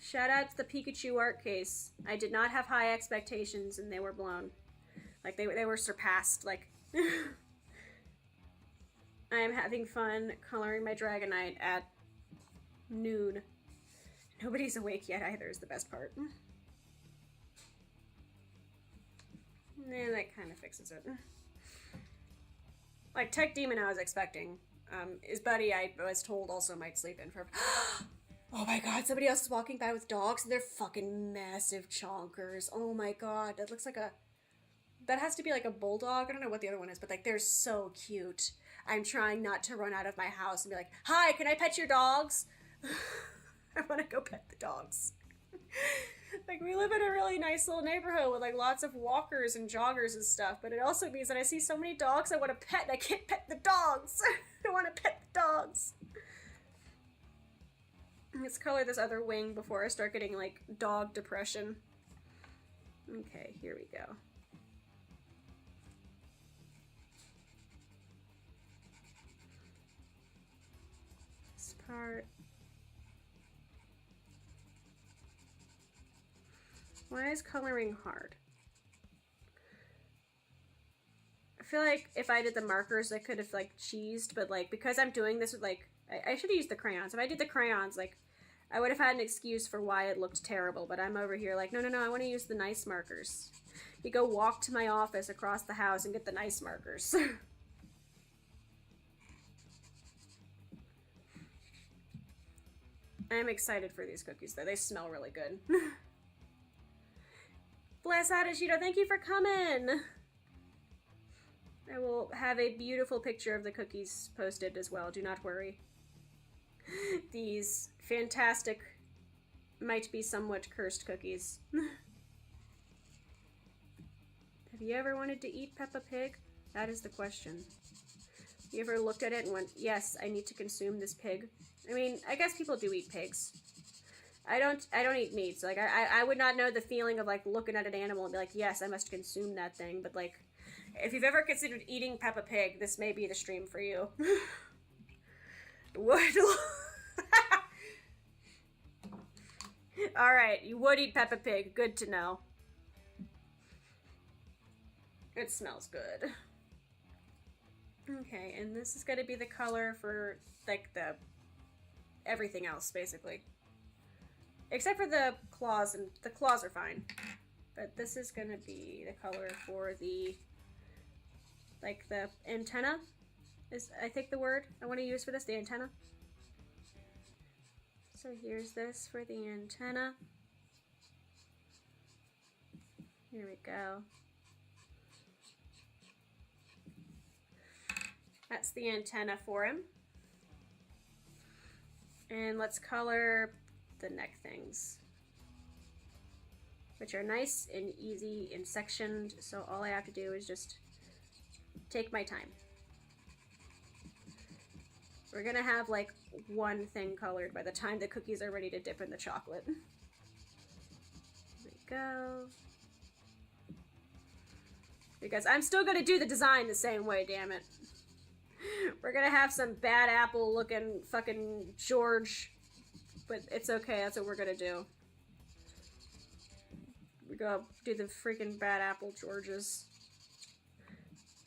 Shout out to the Pikachu art case. I did not have high expectations, and they were blown. Like, they were surpassed. Like, I am having fun coloring my Dragonite at noon. Nobody's awake yet either is the best part. And that kind of fixes it. Like, Tech Demon I was expecting. His buddy I was told also might sleep in for... Oh my god, somebody else is walking by with dogs and they're fucking massive chonkers. Oh my god, that looks like a... That has to be like a bulldog. I don't know what the other one is, but like they're so cute. I'm trying not to run out of my house and be like, hi, can I pet your dogs? I want to go pet the dogs. Like, we live in a really nice little neighborhood with like lots of walkers and joggers and stuff, but it also means that I see so many dogs I want to pet and I can't pet the dogs. I want to pet the dogs. Let's color this other wing before I start getting like dog depression. Okay, here we go. This part. Why is coloring hard? I feel like if I did the markers, I could have like cheesed, but like because I'm doing this with like, I should have used the crayons. If I did the crayons, like I would have had an excuse for why it looked terrible, but I'm over here like, no, I want to use the nice markers. You go walk to my office across the house and get the nice markers. I'm excited for these cookies though. They smell really good. Bless Adashito, thank you for coming! I will have a beautiful picture of the cookies posted as well, do not worry. These fantastic, might be somewhat cursed cookies. Have you ever wanted to eat Peppa Pig? That is the question. You ever looked at it and went, yes, I need to consume this pig? I mean, I guess people do eat pigs. I don't eat meat, so like I would not know the feeling of like looking at an animal and be like, yes, I must consume that thing, but like if you've ever considered eating Peppa Pig, this may be the stream for you. Would Alright, you would eat Peppa Pig, good to know. It smells good. Okay, and this is gonna be the color for like the everything else basically. Except for the claws, and the claws are fine. But this is gonna be the color for the, like the antenna, is I think the word I want to use for this, the antenna. So here's this for the antenna. Here we go. That's the antenna for him. And let's color the neck things, which are nice and easy and sectioned, so all I have to do is just take my time. We're gonna have like one thing colored by the time the cookies are ready to dip in the chocolate. There we go. Because I'm still gonna do the design the same way, damn it. We're gonna have some bad apple looking fucking George. But it's okay, that's what we're gonna do. We go do the freaking bad apple Georges.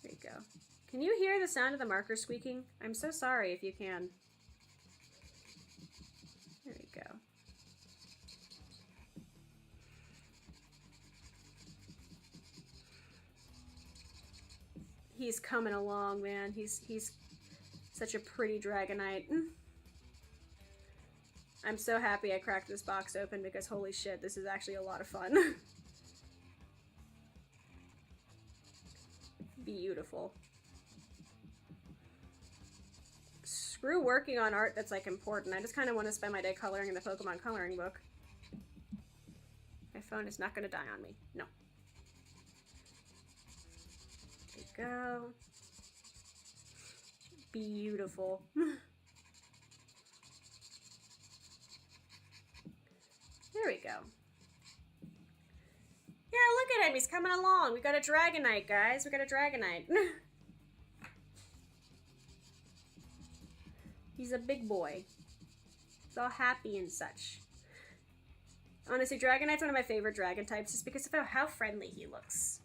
There you go. Can you hear the sound of the marker squeaking? I'm so sorry if you can. There we go. He's coming along, man. He's such a pretty Dragonite. I'm so happy I cracked this box open because holy shit, this is actually a lot of fun. Beautiful. Screw working on art that's like important. I just kind of want to spend my day coloring in the Pokemon coloring book. My phone is not going to die on me. No. There you go. Beautiful. There we go. Yeah, look at him. He's coming along. We got a Dragonite, guys. We got a Dragonite. He's a big boy. He's all happy and such. Honestly, Dragonite's one of my favorite dragon types just because of how friendly he looks.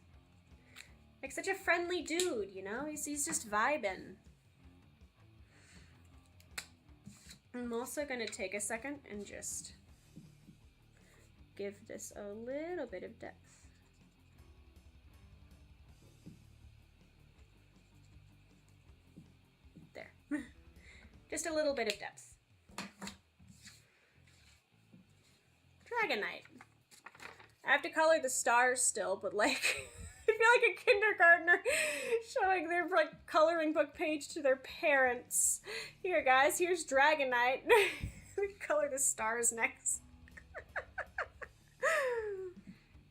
Like such a friendly dude, you know? He's just vibing. I'm also gonna take a second and just give this a little bit of depth. There. Just a little bit of depth. Dragonite. I have to color the stars still, but like, I feel like a kindergartner showing their like coloring book page to their parents. Here, guys, here's Dragonite. We color the stars next.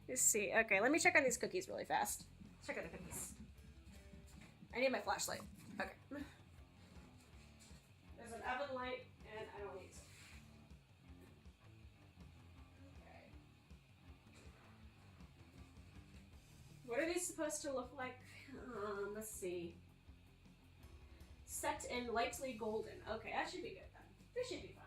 Let's see. Okay, let me check on these cookies really fast. Check on the cookies. I need my flashlight. Okay. There's an oven light, and I don't need it. Okay. What are these supposed to look like? Let's see. Set in lightly golden. Okay, that should be good then. This should be fine.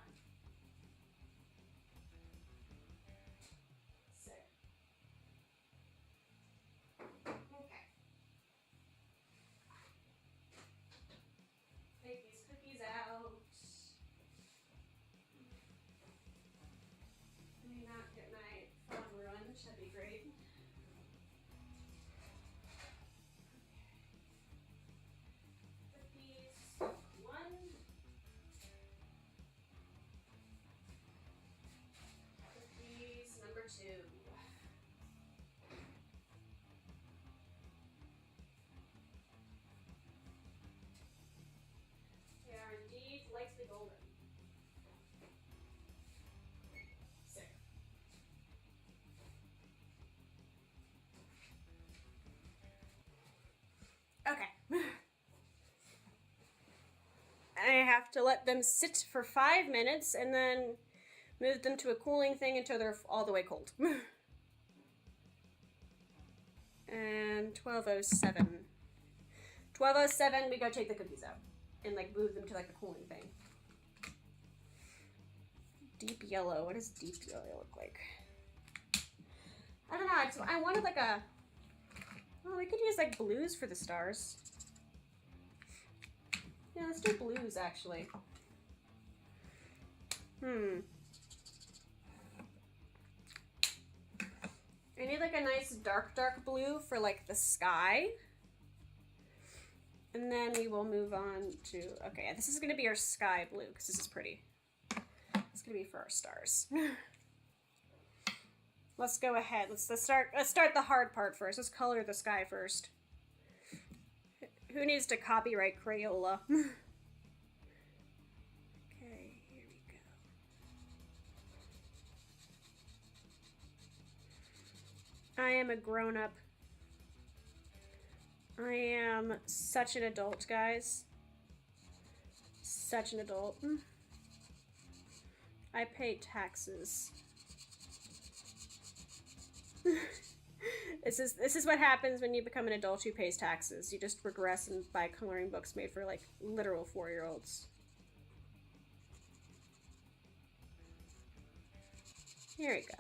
That'd be great. Cookies, one. Cookies, number two. They are indeed lightly golden. Okay. I have to let them sit for 5 minutes and then move them to a cooling thing until they're all the way cold. And 12:07. 12:07, we go take the cookies out and like move them to like the cooling thing. Deep yellow. What does deep yellow look like? I don't know. I wanted like a... Oh, we could use like blues for the stars. Yeah, let's do blues actually. I need like a nice dark blue for like the sky. And then we will move on to, okay, this is gonna be our sky blue because this is pretty. It's gonna be for our stars. Let's go ahead. Let's start the hard part first. Let's color the sky first. Who needs to copyright Crayola? Okay, here we go. I am a grown-up. I am such an adult, guys. Such an adult. I pay taxes. This is what happens when you become an adult who pays taxes. You just regress and buy coloring books made for like literal 4-year-olds. Here we go.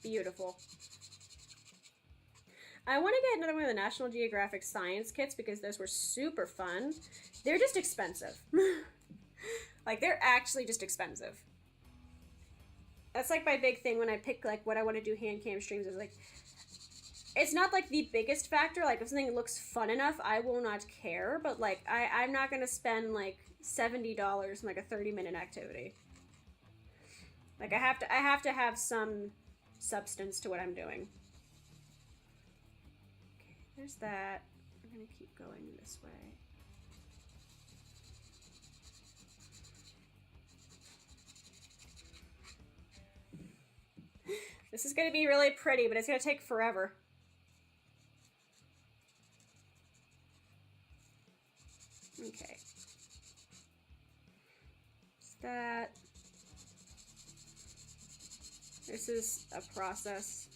Beautiful. I want to get another one of the National Geographic science kits because those were super fun. They're just expensive. Like, they're actually just expensive. That's like my big thing when I pick like what I want to do hand cam streams is like, it's not like the biggest factor. Like if something looks fun enough, I will not care. But like I'm not gonna spend like $70 in like a 30-minute activity. Like I have to have some substance to what I'm doing. Okay, there's that. We're gonna keep going this way. This is going to be really pretty, but it's going to take forever. Okay. Is that... This is a process.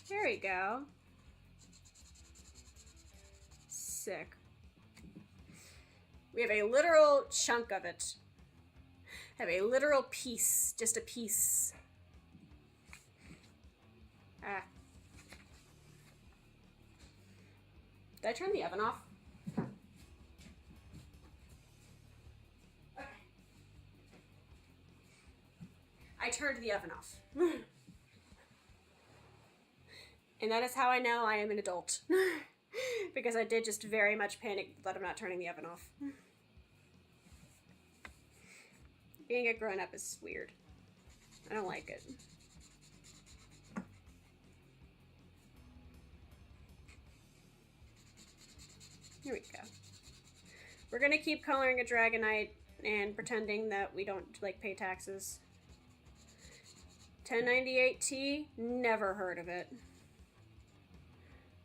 There we go. Sick. We have a literal chunk of it. Have a literal piece, just a piece. Ah. Did I turn the oven off? Okay. I turned the oven off. And that is how I know I am an adult. Because I did just very much panic that I'm not turning the oven off. Being a grown-up is weird. I don't like it. Here we go. We're gonna keep coloring a Dragonite and pretending that we don't like pay taxes. 1098T, never heard of it.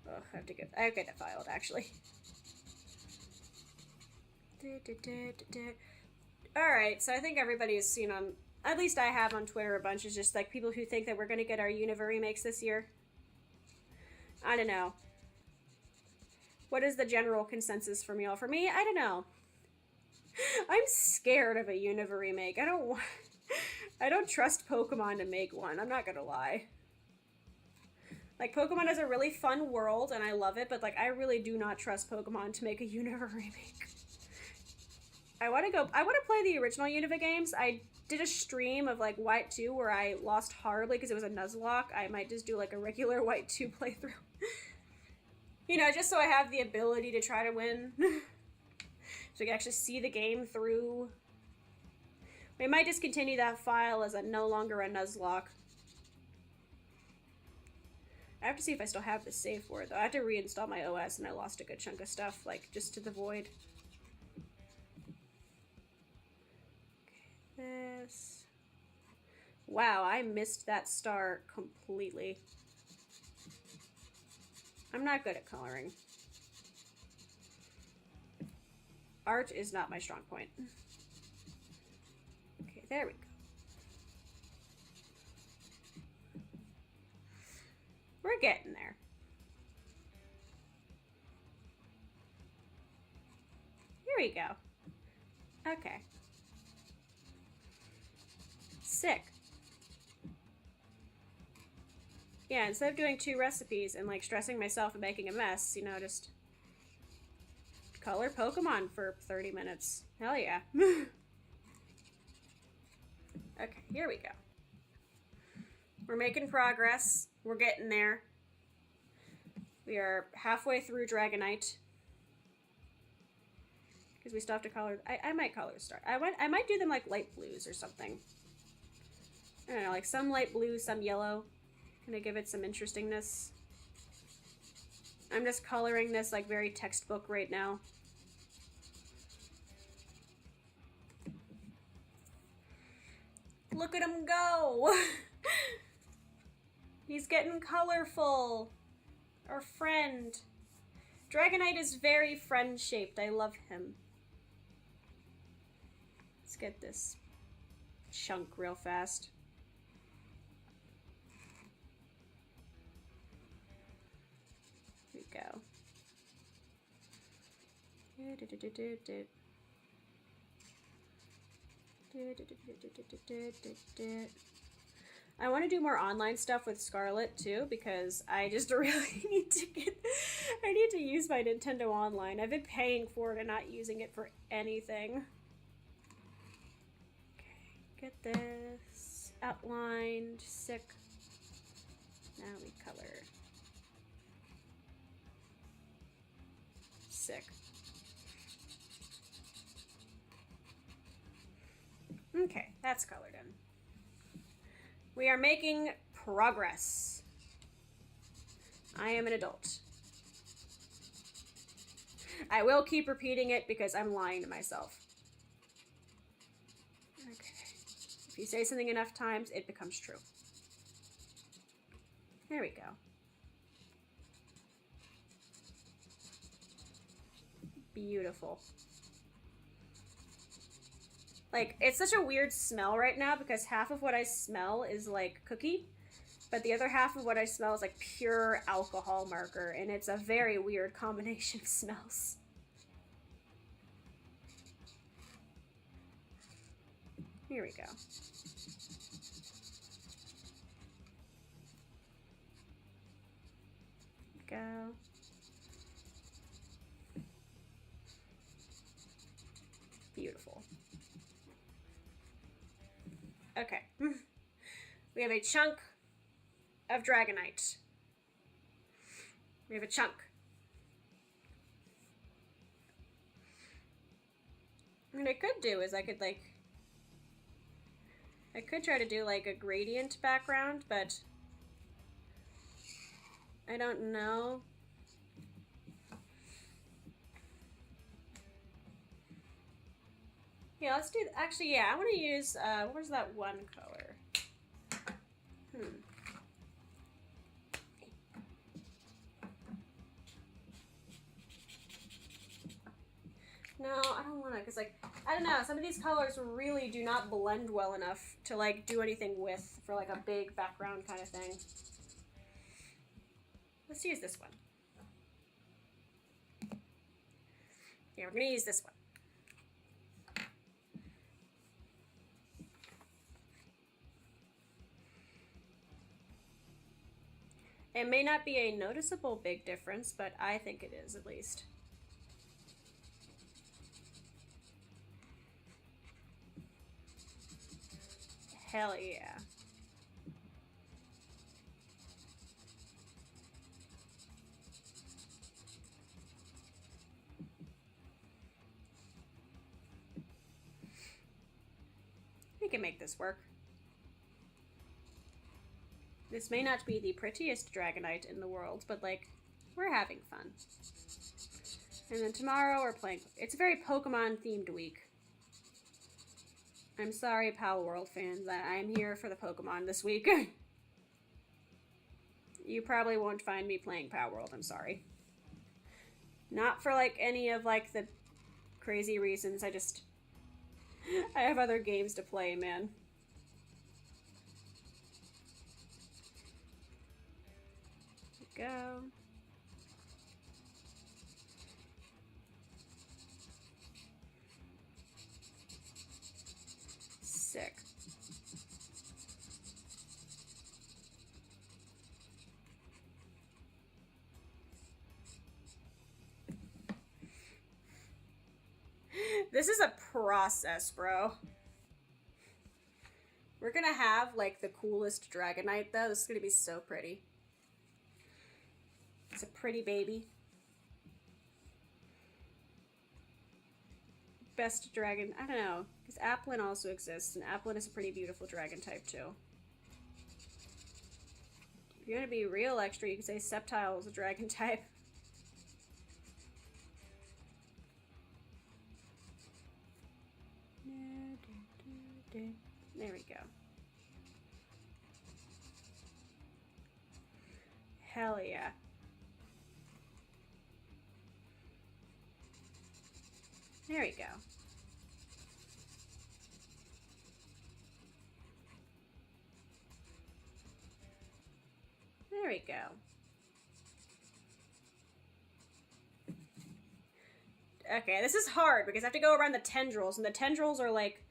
Ugh, I have to get it filed actually. Alright, so I think everybody has seen on, at least I have on Twitter a bunch, is just like people who think that we're gonna get our Unova remakes this year. I don't know. What is the general consensus from y'all? For me, I don't know. I'm scared of a Unova remake. I don't trust Pokemon to make one, I'm not gonna lie. Like, Pokemon is a really fun world, and I love it, but like, I really do not trust Pokemon to make a Unova remake. I want to play the original Unova games. I did a stream of like White 2 where I lost horribly because it was a Nuzlocke. I might just do like a regular White 2 playthrough. You know, just so I have the ability to try to win. So I can actually see the game through. We might discontinue that file as no longer a Nuzlocke. I have to see if I still have the save for it though. I had to reinstall my OS and I lost a good chunk of stuff, like just to the void. This. Wow, I missed that star completely. I'm not good at coloring. Art is not my strong point. Okay, there we go. We're getting there. Here we go. Okay. Sick. Yeah, instead of doing 2 recipes and like stressing myself and making a mess, you know, just color Pokemon for 30 minutes. Hell yeah. Okay, here we go. We're making progress. We're getting there. We are halfway through Dragonite. Because we still have to color. I might color start. I might do them like light blues or something. I don't know, like some light blue, some yellow. Gonna give it some interestingness. I'm just coloring this like very textbook right now. Look at him go! He's getting colorful. Our friend. Dragonite is very friend-shaped. I love him. get this chunk real fast. Here we go. I want to do more online stuff with Scarlet too, because I just really need to I need to use my Nintendo Online. I've been paying for it and not using it for anything. Okay, get this outlined, sick. Now we color. Sick. Okay, that's colored in. We are making progress. I am an adult. I will keep repeating it because I'm lying to myself. Okay. If you say something enough times, it becomes true. There we go. Beautiful. Like, it's such a weird smell right now because half of what I smell is like cookie, but the other half of what I smell is like pure alcohol marker, and it's a very weird combination of smells. Here we go. Go. Beautiful. Okay. We have a chunk of Dragonite. We have a chunk. What I could do is I could try to do like a gradient background, but I don't know. Yeah, let's do, actually, yeah, I want to use, where's that one color? No, I don't want to, because, like, I don't know, some of these colors really do not blend well enough to, like, do anything with, for, like, a big background kind of thing. Let's use this one. Yeah, we're going to use this one. It may not be a noticeable big difference, but I think it is, at least. Hell yeah. We can make this work. This may not be the prettiest Dragonite in the world, but, like, we're having fun. And then tomorrow we're playing... It's a very Pokemon-themed week. I'm sorry, Pal World fans. I'm here for the Pokemon this week. You probably won't find me playing Pal World, I'm sorry. Not for, like, any of, like, the crazy reasons. I have other games to play, man. Go. Sick. This is a process, bro. We're gonna have, like, the coolest Dragonite, though. This is gonna be so pretty. It's a pretty baby. Best dragon, I don't know, because Applin also exists, and Applin is a pretty beautiful dragon type too. If you're gonna be real extra, you could say Sceptile is a dragon type. There we go. Hell yeah. There we go. There we go. Okay, this is hard because I have to go around the tendrils, and the tendrils are like,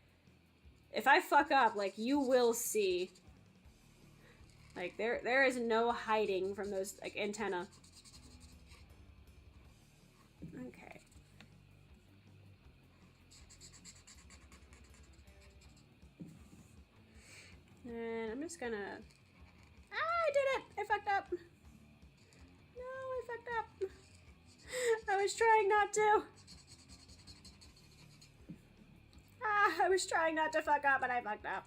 if I fuck up, like, you will see. Like, there is no hiding from those, like, antenna. Okay. And I'm just gonna... Ah, I did it! I fucked up! No, I fucked up! I was trying not to! Ah, I was trying not to fuck up, but I fucked up.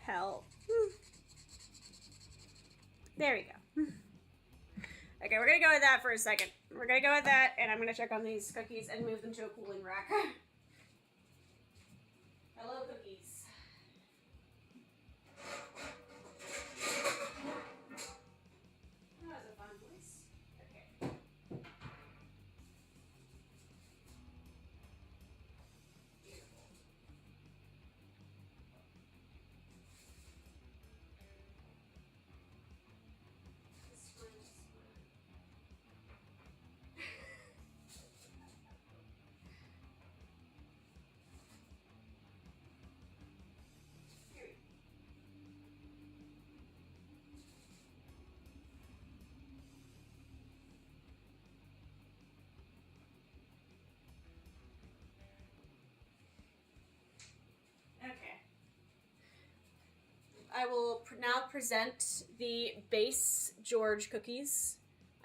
Hell. There we go. Okay, we're gonna go with that for a second. We're gonna go with that, and I'm gonna check on these cookies and move them to a cooling rack. Hello, cookies. That was a fun voice. Okay. Beautiful. This one. Okay. I will now present the base George cookies.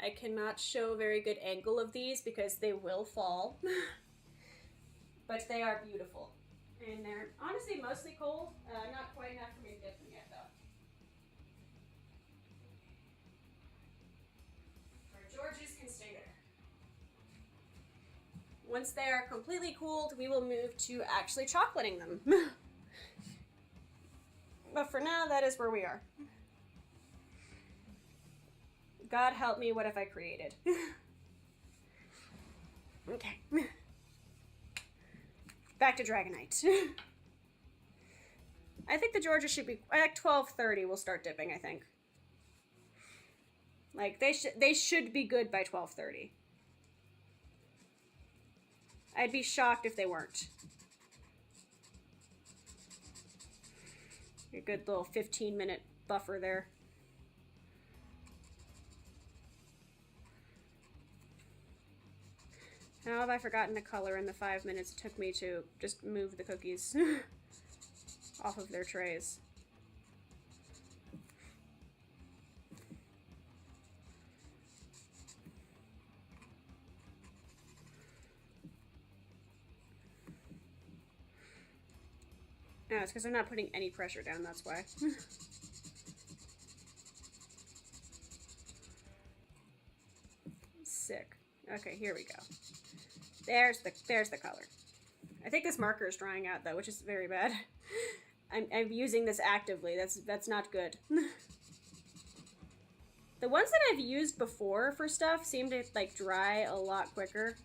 I cannot show a very good angle of these because they will fall. But they are beautiful. And they're honestly mostly cold. Not quite enough for me to dip them yet, though. Our Georges can stay there. Once they are completely cooled, we will move to actually chocolating them. But for now, that is where we are. God help me, what have I created? Okay. Back to Dragonite. I think the Georgia should be at 12:30. We'll start dipping, I think. Like they should be good by 12:30. I'd be shocked if they weren't. A good little 15-minute buffer there. How have I forgotten to color in the 5 minutes it took me to just move the cookies off of their trays? No, it's because I'm not putting any pressure down, that's why. Sick. Okay, here we go. There's the color. I think this marker is drying out though, which is very bad. I'm using this actively. That's not good. The ones that I've used before for stuff seem to like dry a lot quicker.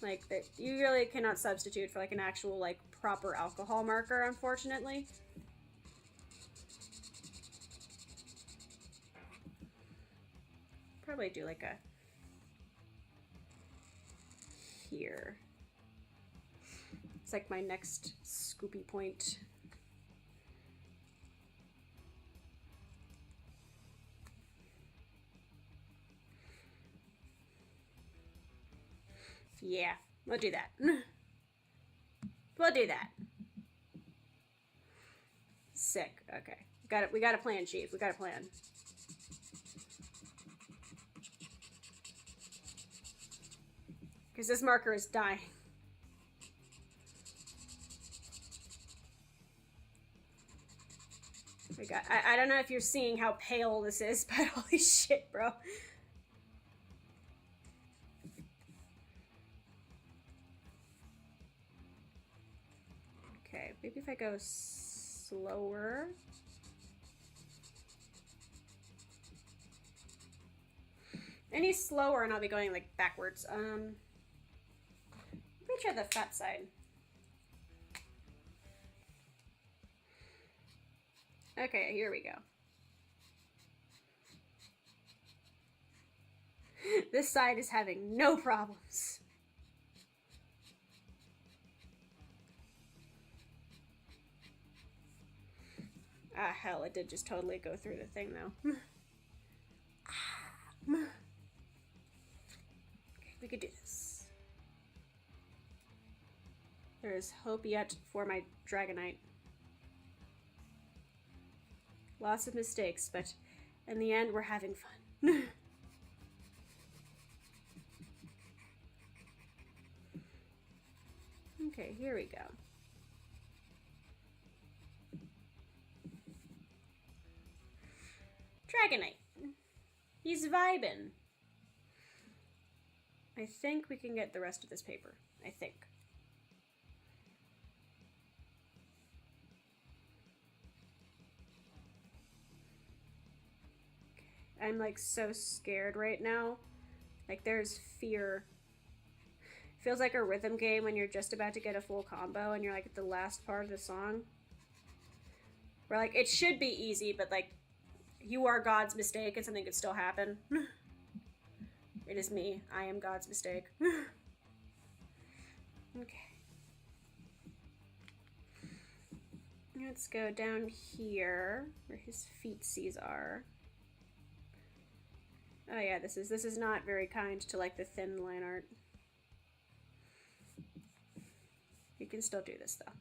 Like you really cannot substitute for like an actual like proper alcohol marker, unfortunately. Probably do like a here. It's like my next scoopy point. Yeah, we'll do that. We'll do that. Sick. Okay. We got a plan, Chief. We got a plan. Because this marker is dying. I don't know if you're seeing how pale this is, but holy shit, bro. Okay, maybe if I go slower. Any slower and I'll be going like backwards. Let me try the fat side. Okay, here we go. This side is having no problems. Ah, hell, it did just totally go through the thing, though. Okay, we could do this. There is hope yet for my Dragonite. Lots of mistakes, but in the end, we're having fun. Okay, here we go. Dragonite. He's vibing. I think we can get the rest of this paper. I think. I'm like so scared right now. Like there's fear. Feels like a rhythm game when you're just about to get a full combo and you're like at the last part of the song. Where like it should be easy, but like you are God's mistake and something could still happen. It is me. I am God's mistake. Okay. Let's go down here where his feetsies are. Oh yeah, this is not very kind to like the thin line art. You can still do this though.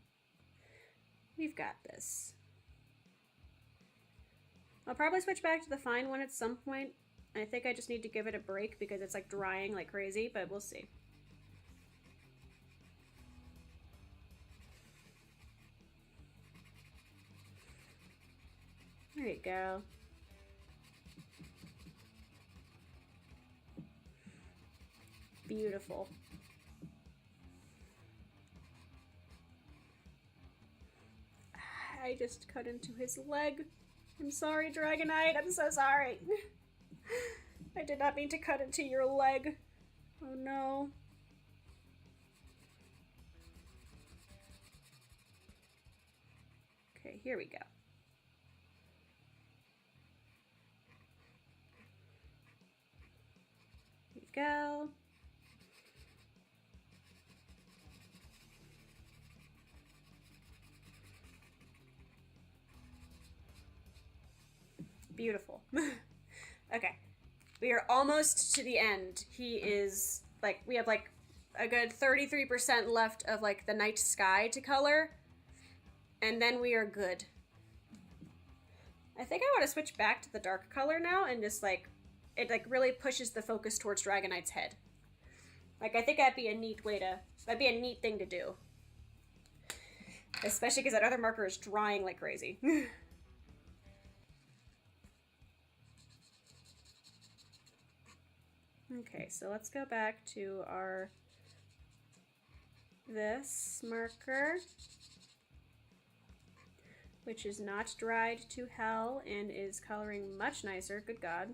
We've got this. I'll probably switch back to the fine one at some point. I think I just need to give it a break because it's like drying like crazy, but we'll see. There you go. Beautiful. I just cut into his leg. I'm sorry, Dragonite. I'm so sorry. I did not mean to cut into your leg. Oh no. Okay, here we go. Here we go. Beautiful. Okay. We are almost to the end. He is, like, we have, like, a good 33% left of, like, the night sky to color. And then we are good. I think I want to switch back to the dark color now and just, like, it, like, really pushes the focus towards Dragonite's head. Like, I think that'd be a neat way to, that'd be a neat thing to do. Especially because that other marker is drying like crazy. Okay, so let's go back to our this marker, which is not dried to hell and is coloring much nicer. Good God.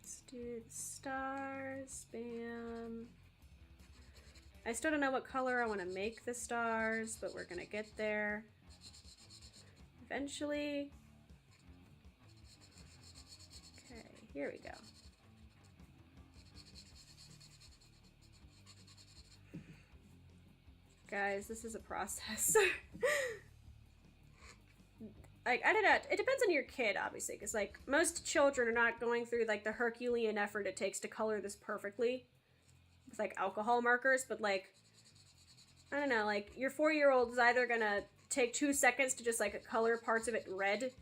Let's do the stars. Bam. I still don't know what color I want to make the stars, but we're gonna get there eventually. Here we go. Guys, this is a process. Like, I don't know, it depends on your kid, obviously, because, like, most children are not going through, like, the Herculean effort it takes to color this perfectly with, like, alcohol markers, but, like, I don't know, like, your 4-year-old is either gonna take 2 seconds to just, like, color parts of it red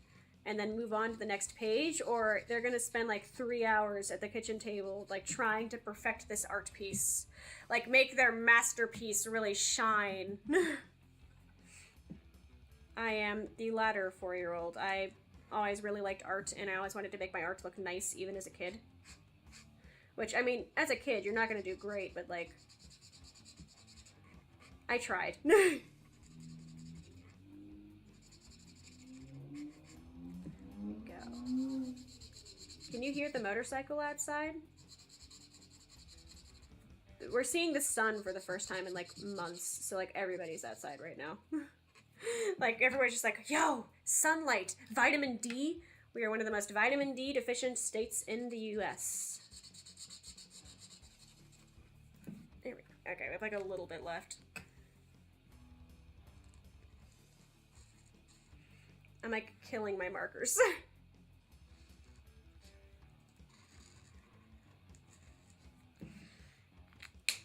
and then move on to the next page, or they're gonna spend like 3 hours at the kitchen table, like trying to perfect this art piece. Like make their masterpiece really shine. I am the latter 4-year-old. I always really liked art, and I always wanted to make my art look nice, even as a kid. Which, I mean, as a kid, you're not gonna do great, but like, I tried. Can you hear the motorcycle outside? We're seeing the sun for the first time in like months, so like everybody's outside right now. Like everyone's just like, yo, sunlight, vitamin D? We are one of the most vitamin D deficient states in the US. There we go. Okay, we have like a little bit left. I'm like killing my markers.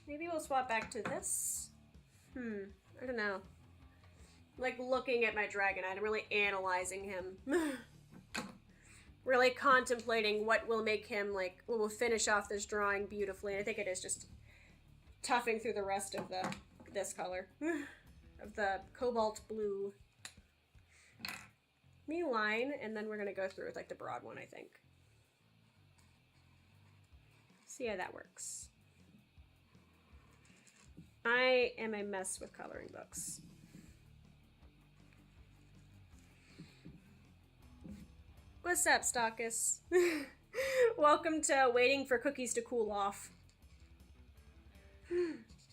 Maybe we'll swap back to this. I don't know. I'm like looking at my Dragonite. I'm really analyzing him. Really contemplating what will make him like, what will finish off this drawing beautifully. And I think it is just toughing through the rest of this color. Of the cobalt blue. Me line, and then we're gonna go through with like the broad one, I think. See how that works. I am a mess with coloring books. What's up, Stockus? Welcome to waiting for cookies to cool off.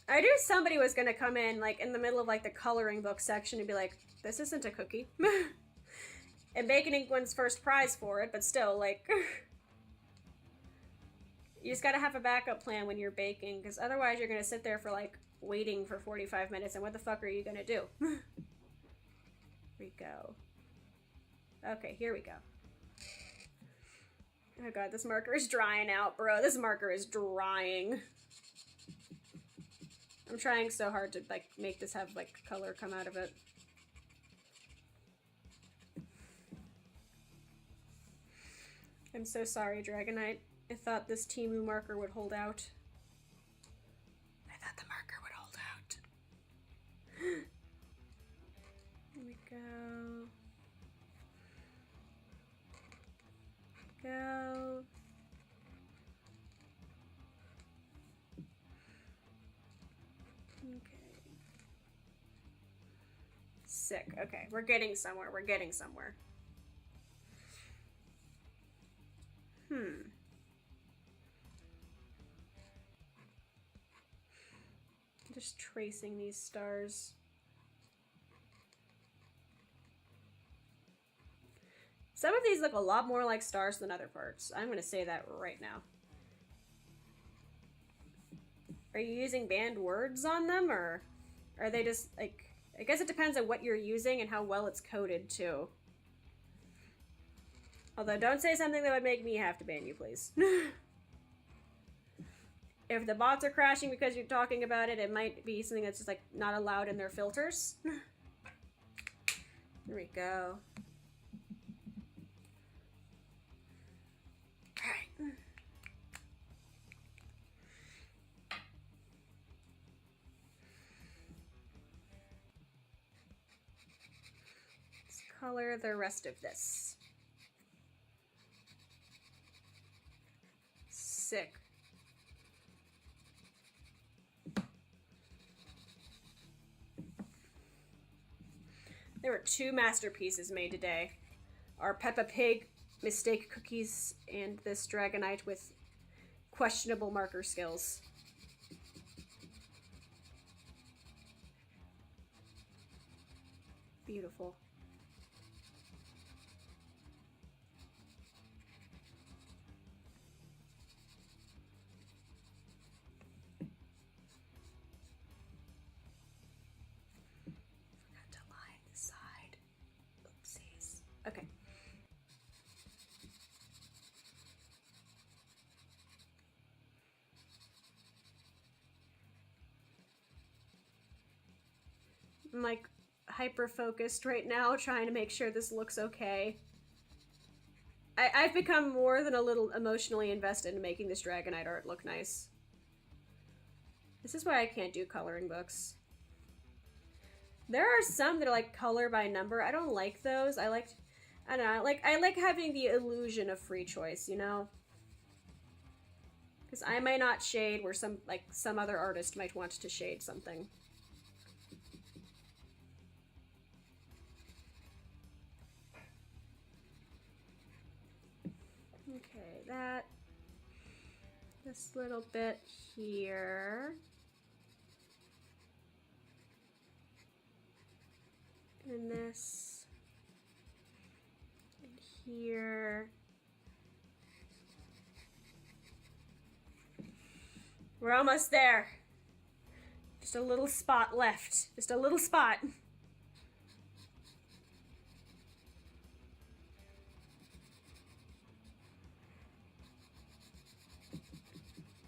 I knew somebody was gonna come in like in the middle of like the coloring book section and be like, this isn't a cookie. And Bacon Ink wins first prize for it, but still, like, you just gotta have a backup plan when you're baking, because otherwise you're gonna sit there for, like, waiting for 45 minutes, and what the fuck are you gonna do? Here we go. Okay, here we go. Oh god, this marker is drying out, bro. This marker is drying. I'm trying so hard to, like, make this have, like, color come out of it. I'm so sorry, Dragonite. I thought this Temu marker would hold out. I thought the marker would hold out. Here we go. Go. Okay. Sick. Okay, we're getting somewhere. We're getting somewhere. Just tracing these stars. Some of these look a lot more like stars than other parts. I'm gonna say that right now. Are you using banned words on them, or are they just, like... I guess it depends on what you're using and how well it's coded, too. Although, don't say something that would make me have to ban you, please. If the bots are crashing because you're talking about it, it might be something that's just, like, not allowed in their filters. There we go. Alright. Let's color the rest of this. Sick. There were 2 masterpieces made today. Our Peppa Pig mistake cookies and this Dragonite with questionable marker skills. Beautiful. Okay. I'm like hyper focused right now, trying to make sure this looks okay. I've become more than a little emotionally invested in making this Dragonite art look nice. This is why I can't do coloring books. There are some that are like color by number. I don't like those. I don't know, I like having the illusion of free choice, you know? Because I may not shade where some other artist might want to shade something. Okay, this little bit here. And this. here. We're almost there. Just a little spot left. Just a little spot.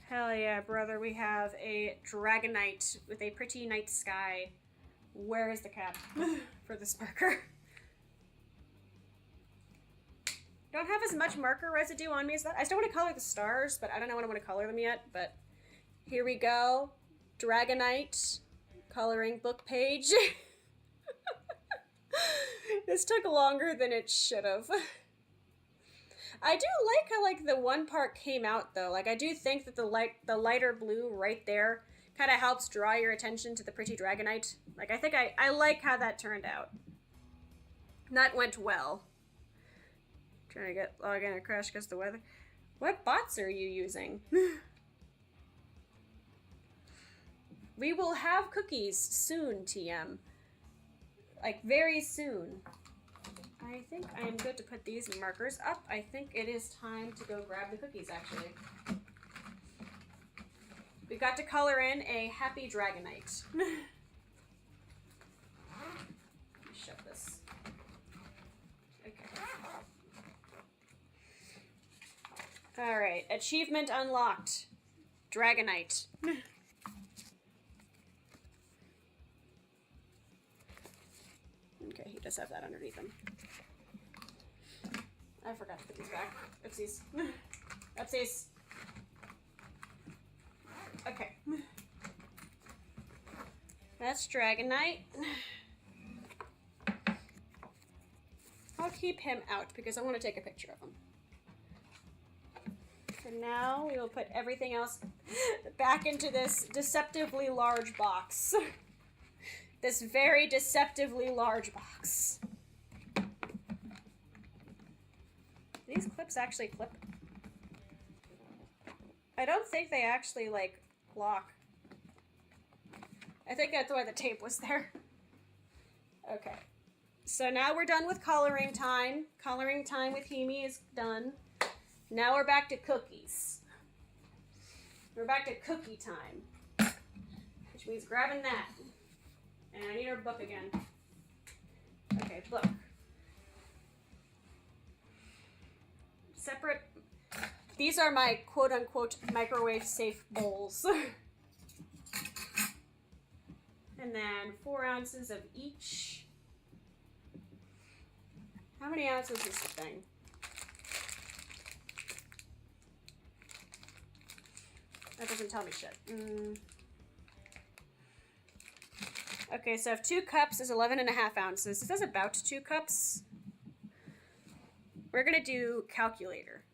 Hell yeah, brother. We have a Dragonite with a pretty night sky. Where is the cap for this marker? Don't have as much marker residue on me as that. I still want to color the stars, but I don't know when I want to color them yet. But here we go. Dragonite coloring book page. This took longer than it should have. I do like how like the one part came out though. Like I do think that the lighter blue right there kind of helps draw your attention to the pretty Dragonite. Like I think I like how that turned out. That went well. Trying to log in and crash because the weather. What bots are you using? We will have cookies soon, TM. Like very soon. I think I am good to put these markers up. I think it is time to go grab the cookies, actually. We've got to color in a happy Dragonite. Let me shove this. Okay. Alright, achievement unlocked. Dragonite. Okay, he does have that underneath him. I forgot to put these back. Oopsies. Oopsies. Okay. That's Dragonite. I'll keep him out because I want to take a picture of him. For now, we will put everything else back into this deceptively large box. This very deceptively large box. These clips actually clip. I don't think they actually, like, lock. I think that's why the tape was there. Okay. So now we're done with coloring time. Coloring time with Himi is done. Now we're back to cookies. We're back to cookie time. Which means grabbing that. And I need our book again. Okay, book. Separate. These are my quote-unquote microwave-safe bowls. And then 4 ounces of each. How many ounces is the thing? That doesn't tell me shit. Okay, so if 2 cups is 11.5 ounces. It says about 2 cups. We're gonna do calculator.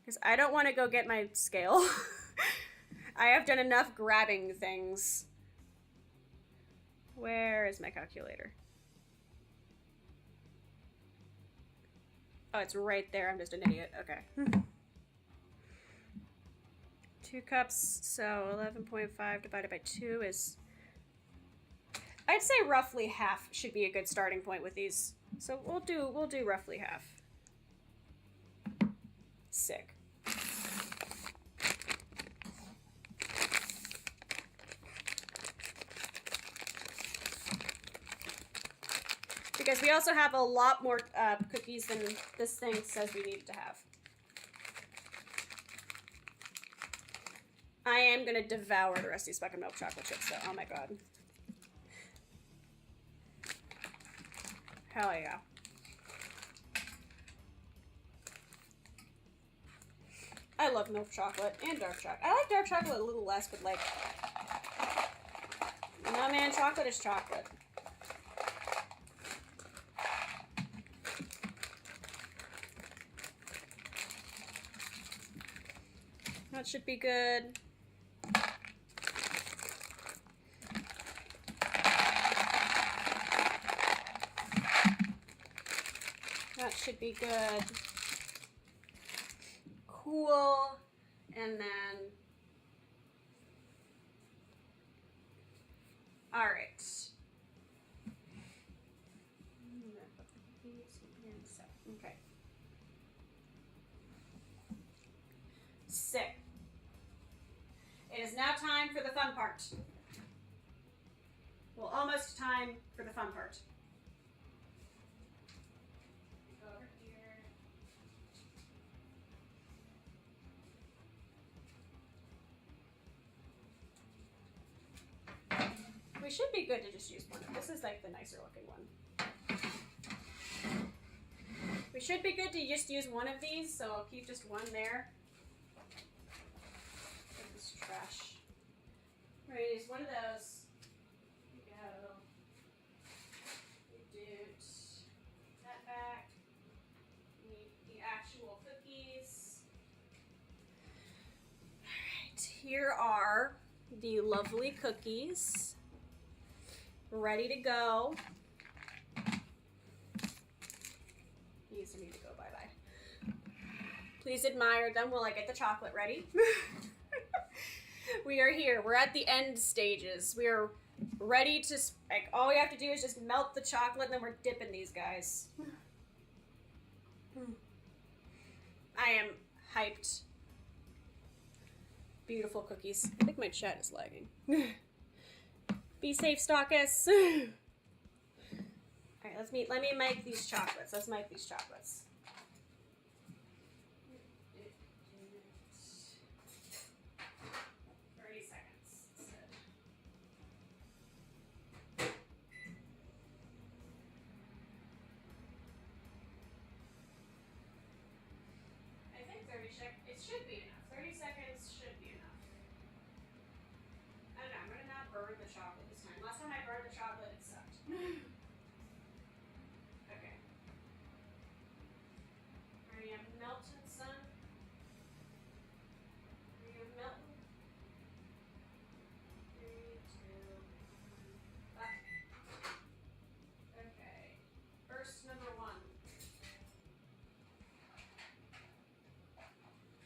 Because I don't want to go get my scale. I have done enough grabbing things. Where is my calculator? Oh, it's right there. I'm just an idiot. Okay. 2 cups, so 11.5 divided by 2 is... I'd say roughly half should be a good starting point with these. So we'll do roughly half. Sick. Because we also have a lot more cookies than this thing says we needed to have. I am gonna devour the rest of these fucking milk chocolate chips though. Oh my god. Hell yeah. I love milk chocolate and dark chocolate. I like dark chocolate a little less, but like... No man, chocolate is chocolate. That should be good. That should be good. Cool. And then... Alright. Okay. Sick. It is now time for the fun part. Well, almost time for the fun part. Go over here. We should be good to just use one. This is like the nicer looking one. We should be good to just use one of these, so I'll keep just one there. This is trash. We're gonna use one of those. Here we go. We do that back. We need the actual cookies. Alright, here are the lovely cookies. Ready to go. These need to go bye-bye. Please admire them while I get the chocolate ready. We are here. We're at the end stages. We are ready to, like, all we have to do is just melt the chocolate and then we're dipping these guys. I am hyped. Beautiful cookies. I think my chat is lagging. Be safe, Stockus. All right, let me make these chocolates. Let's make these chocolates. 30 seconds. I think 30 seconds. It should be enough. 30 seconds should be enough. I don't know. I'm gonna not burn the chocolate this time. Last time I burned the chocolate, it sucked. Okay. Are you melting, son? Are you melting? 3, 2, 1. Okay. First, number 1.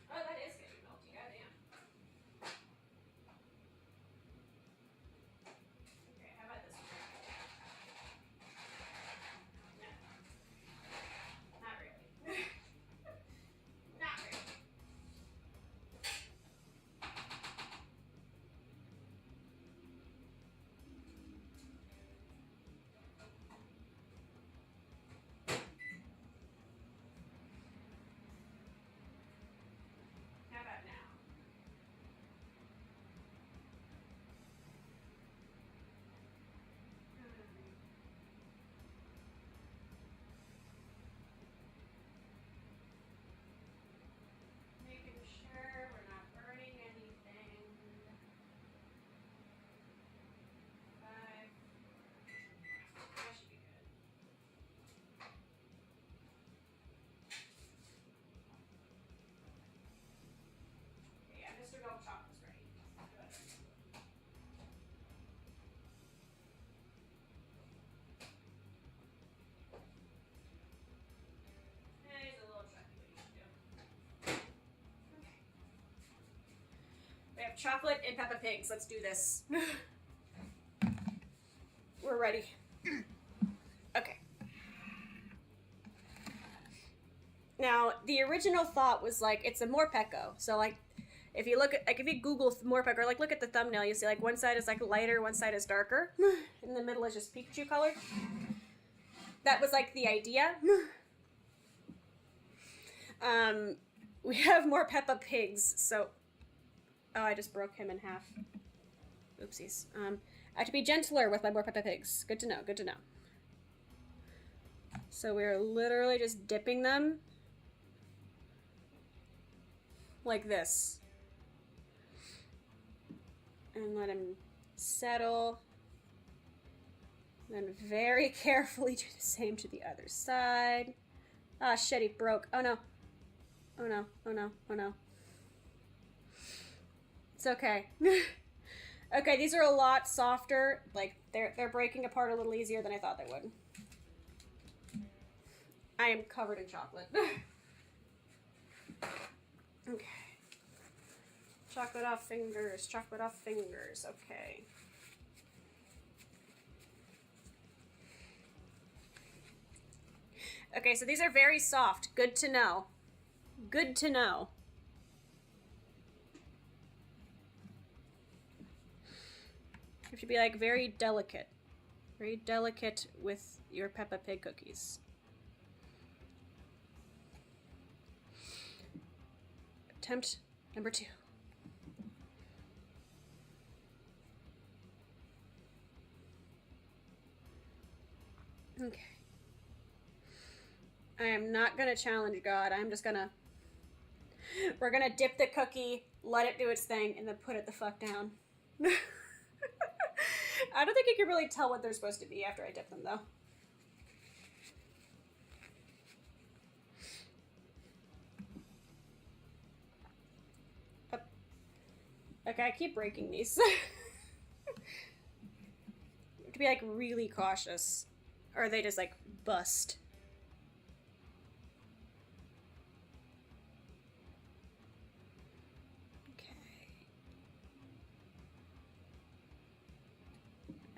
Oh, that is getting melty. Goddamn. Okay, how about this one? No. Not really. Not really. How about now? Making sure we're not burning anything. 5. That should be good. Okay, yeah, Mr. Gold Chocolate's ready. Good. He's a little tricky, but you should do. Okay. We have chocolate and Peppa Pigs. Let's do this. We're ready. Okay. Now, the original thought was like it's a morpeko. So like if you look at if you Google morpeko, or like look at the thumbnail, you see like one side is like lighter, one side is darker. In the middle is just Pikachu colored. That was like the idea. We have more Peppa Pigs, so oh, I just broke him in half. Oopsies. I have to be gentler with my more Peppa Pigs. Good to know, good to know. So we're literally just dipping them like this. And let him settle. Then very carefully do the same to the other side. Ah, shit, he broke. Oh no. Oh no, oh no, oh no. It's okay. Okay, these are a lot softer. Like, they're breaking apart a little easier than I thought they would. I am covered in chocolate. Okay. Chocolate off fingers, chocolate off fingers. Okay. Okay, so these are very soft. Good to know. Good to know. You have to be like very delicate. Very delicate with your Peppa Pig cookies. Attempt number 2. Okay. I am not gonna challenge God. I'm just gonna... We're gonna dip the cookie, let it do its thing, and then put it the fuck down. I don't think you can really tell what they're supposed to be after I dip them, though. Okay, I keep breaking these. You have to be, like, really cautious. Or they just, like, bust.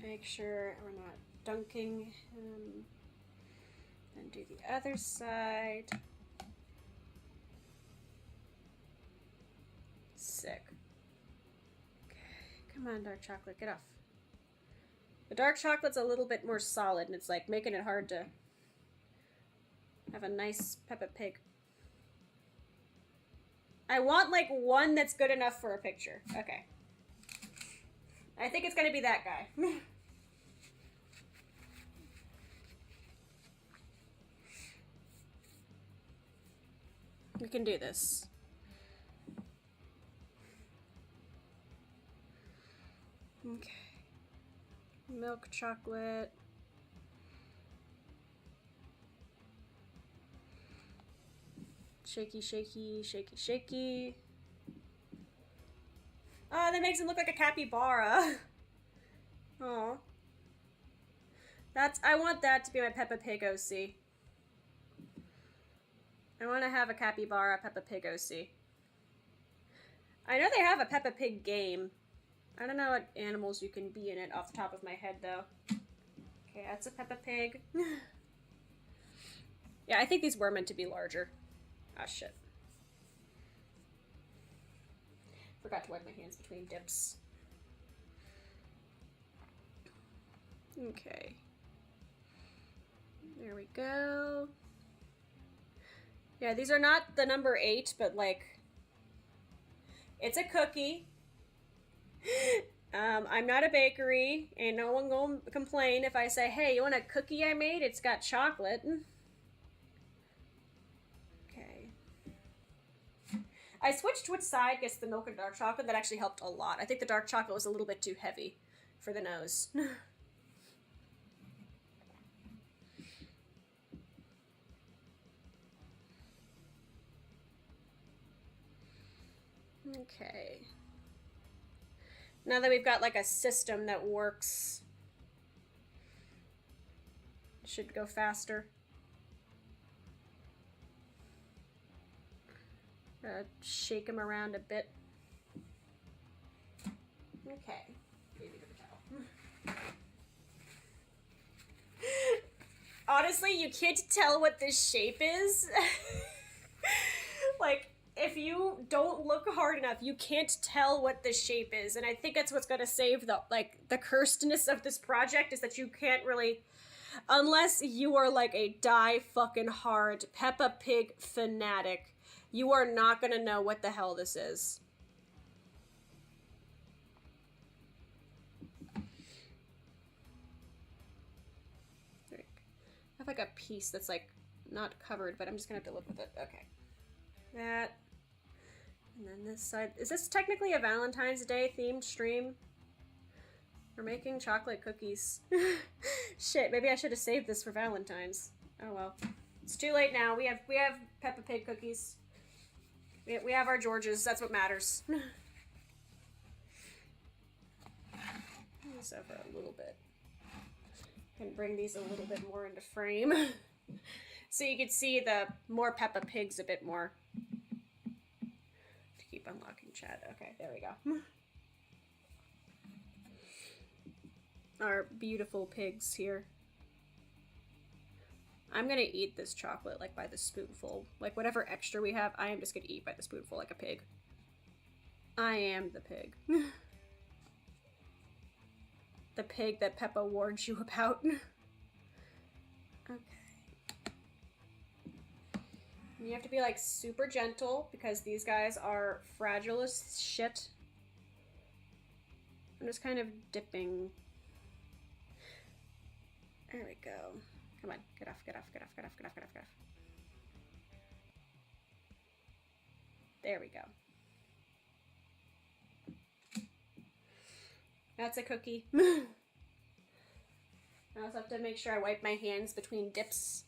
Make sure we're not dunking him. Then do the other side. Sick. Okay, come on, dark chocolate, get off. The dark chocolate's a little bit more solid, and it's like making it hard to have a nice Peppa Pig. I want like one that's good enough for a picture. Okay. I think it's gonna be that guy. We can do this. Okay. Milk chocolate. Shaky, shaky, shaky, shaky. Oh, that makes him look like a capybara. Oh. I want that to be my Peppa Pig OC. I want to have a capybara Peppa Pig OC. I know they have a Peppa Pig game. I don't know what animals you can be in it off the top of my head, though. Okay, that's a Peppa Pig. Yeah, I think these were meant to be larger. Ah, shit. Forgot to wipe my hands between dips. Okay. There we go. Yeah, these are not the number 8, but like... It's a cookie. I'm not a bakery. Ain't no one gonna complain if I say, hey, you want a cookie I made? It's got chocolate. Okay. I switched which side gets the milk and dark chocolate. That actually helped a lot. I think the dark chocolate was a little bit too heavy for the nose. Okay. Now that we've got like a system that works, it should go faster. Shake him around a bit. Okay. Honestly, you can't tell what this shape is. Like, if you don't look hard enough, you can't tell what the shape is. And I think that's what's going to save the cursedness of this project, is that you can't really, unless you are like a die-fucking-hard Peppa Pig fanatic, you are not going to know what the hell this is. I have like a piece that's like not covered, but I'm just going to have to live with it. Okay. That. And then this side. Is this technically a Valentine's Day themed stream? We're making chocolate cookies. Shit, maybe I should have saved this for Valentine's. Oh well. It's too late now. We have Peppa Pig cookies. We have our Georges. That's what matters. This over a little bit. Can bring these a little bit more into frame. So you can see the more Peppa Pigs a bit more. To keep unlocking chat. Okay, there we go. Our beautiful pigs here. I'm gonna eat this chocolate like by the spoonful. Like whatever extra we have, I am just gonna eat by the spoonful like a pig. I am the pig. The pig that Peppa warned you about. Okay. You have to be like super gentle because these guys are fragile as shit. I'm just kind of dipping. There we go. Come on, get off, get off, get off, get off, get off, get off, get off. There we go. That's a cookie. I also have to make sure I wipe my hands between dips.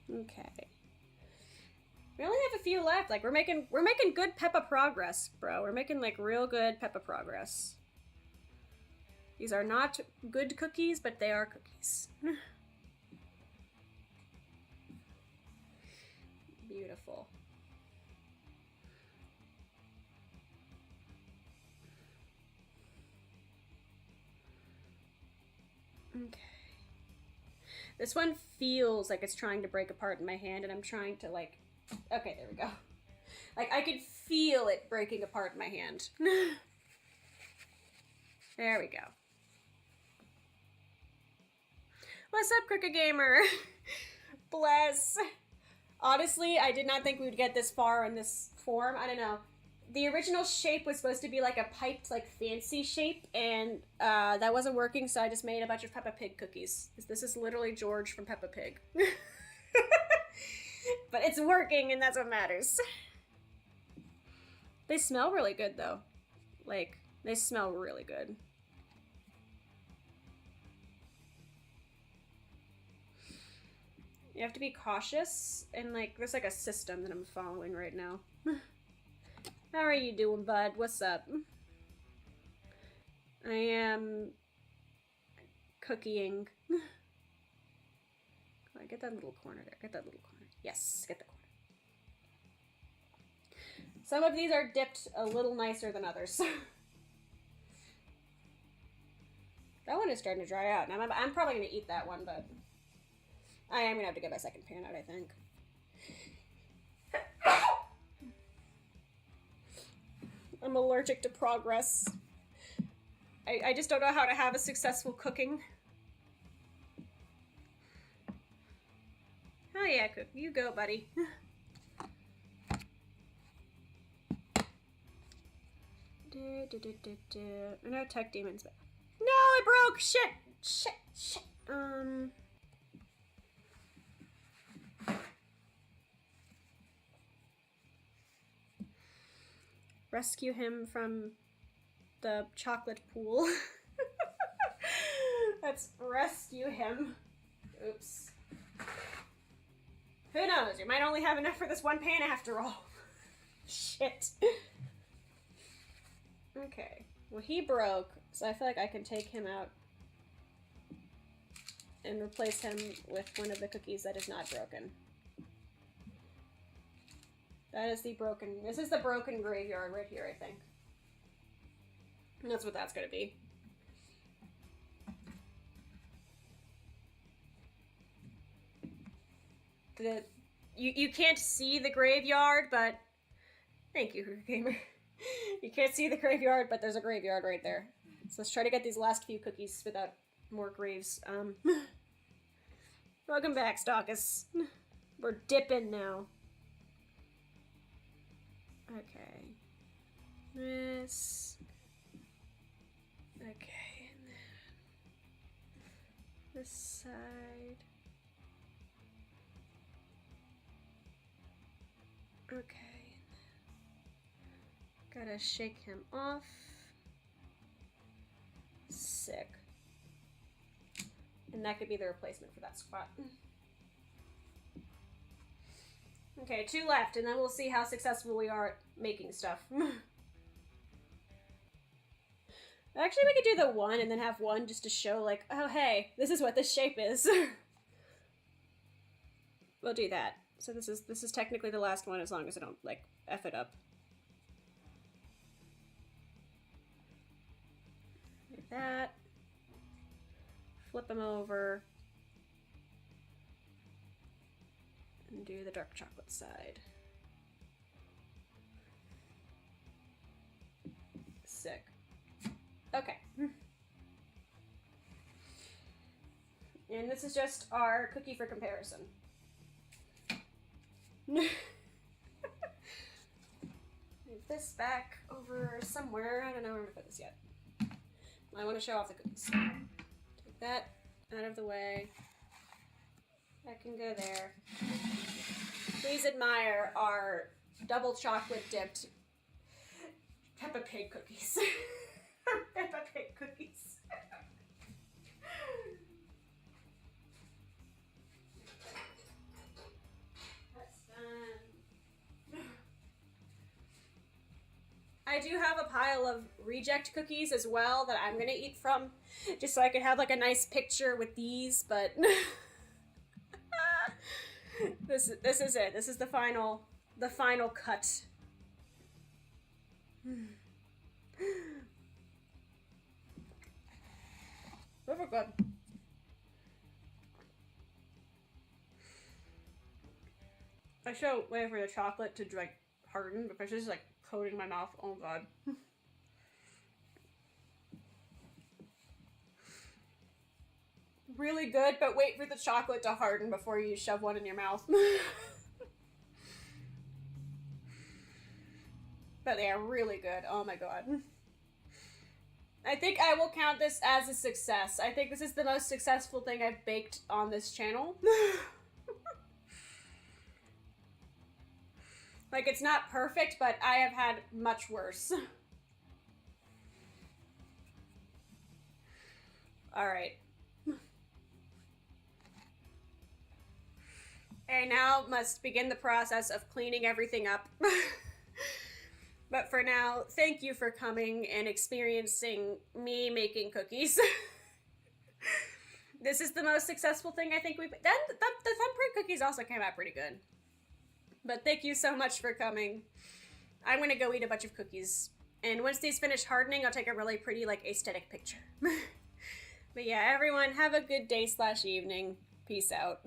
Okay. We only have a few left. Like we're making good Peppa progress, bro. We're making like real good Peppa progress. These are not good cookies, but they are cookies. Beautiful. Okay. This one feels like it's trying to break apart in my hand, and I'm trying to like... Okay, there we go. Like, I could feel it breaking apart in my hand. There we go. What's up, Crooked Gamer? Bless. Honestly, I did not think we would get this far in this form. I don't know. The original shape was supposed to be like a piped, like, fancy shape, and that wasn't working, so I just made a bunch of Peppa Pig cookies. This is literally George from Peppa Pig. But it's working, and that's what matters. They smell really good, though. Like, they smell really good. You have to be cautious, and, like, there's, like, a system that I'm following right now. How are you doing, bud? What's up? I am cookieing. Oh, get that little corner there. Get that little corner. Yes, get the corner. Some of these are dipped a little nicer than others. That one is starting to dry out. And I'm probably going to eat that one, but I am going to have to get my second pan out, I think. I'm allergic to progress. I just don't know how to have a successful cooking. Oh yeah, cook. You go, buddy. No tech demons. But no, it broke! Shit! Shit! Shit! Rescue him from the chocolate pool. Let's rescue him. Oops. Who knows? You might only have enough for this one pan after all. Shit. Okay. Well, he broke, so I feel like I can take him out and replace him with one of the cookies that is not broken. That is the broken... This is the broken graveyard right here, I think. And that's what that's gonna be. You can't see the graveyard, but... Thank you, Gamer. You can't see the graveyard, but there's a graveyard right there. So let's try to get these last few cookies without more graves. Welcome back, Stalkus. We're dipping now. Okay. This. Okay. And then this side. Okay. Gotta shake him off. Sick. And that could be the replacement for that spot. Okay, 2 left, and then we'll see how successful we are at making stuff. Actually, we could do the 1 and then have 1 just to show, like, oh, hey, this is what this shape is. We'll do that. So this is technically the last one, as long as I don't, like, F it up. Like that. flip them over, and do the dark chocolate side. Sick. Okay. And this is just our cookie for comparison. Move this back over somewhere. I don't know where to put this yet. I want to show off the cookies. Take that out of the way. That can go there. Please admire our double chocolate dipped Peppa Pig cookies. Peppa Pig cookies. That's fun. I do have a pile of reject cookies as well that I'm gonna eat from, just so I could have like a nice picture with these, but this is it. This is the final cut. Those are good. I should wait for the chocolate to like harden because it's like coating my mouth. Oh god. Really good, but wait for the chocolate to harden before you shove one in your mouth. But they are really good. Oh my god. I think I will count this as a success. I think this is the most successful thing I've baked on this channel. Like, it's not perfect, but I have had much worse. Alright. I now must begin the process of cleaning everything up. But for now, thank you for coming and experiencing me making cookies. This is the most successful thing I think we've... The thumbprint cookies also came out pretty good. But thank you so much for coming. I'm gonna go eat a bunch of cookies. And once these finish hardening, I'll take a really pretty, like, aesthetic picture. But yeah, everyone, have a good day/evening. Peace out.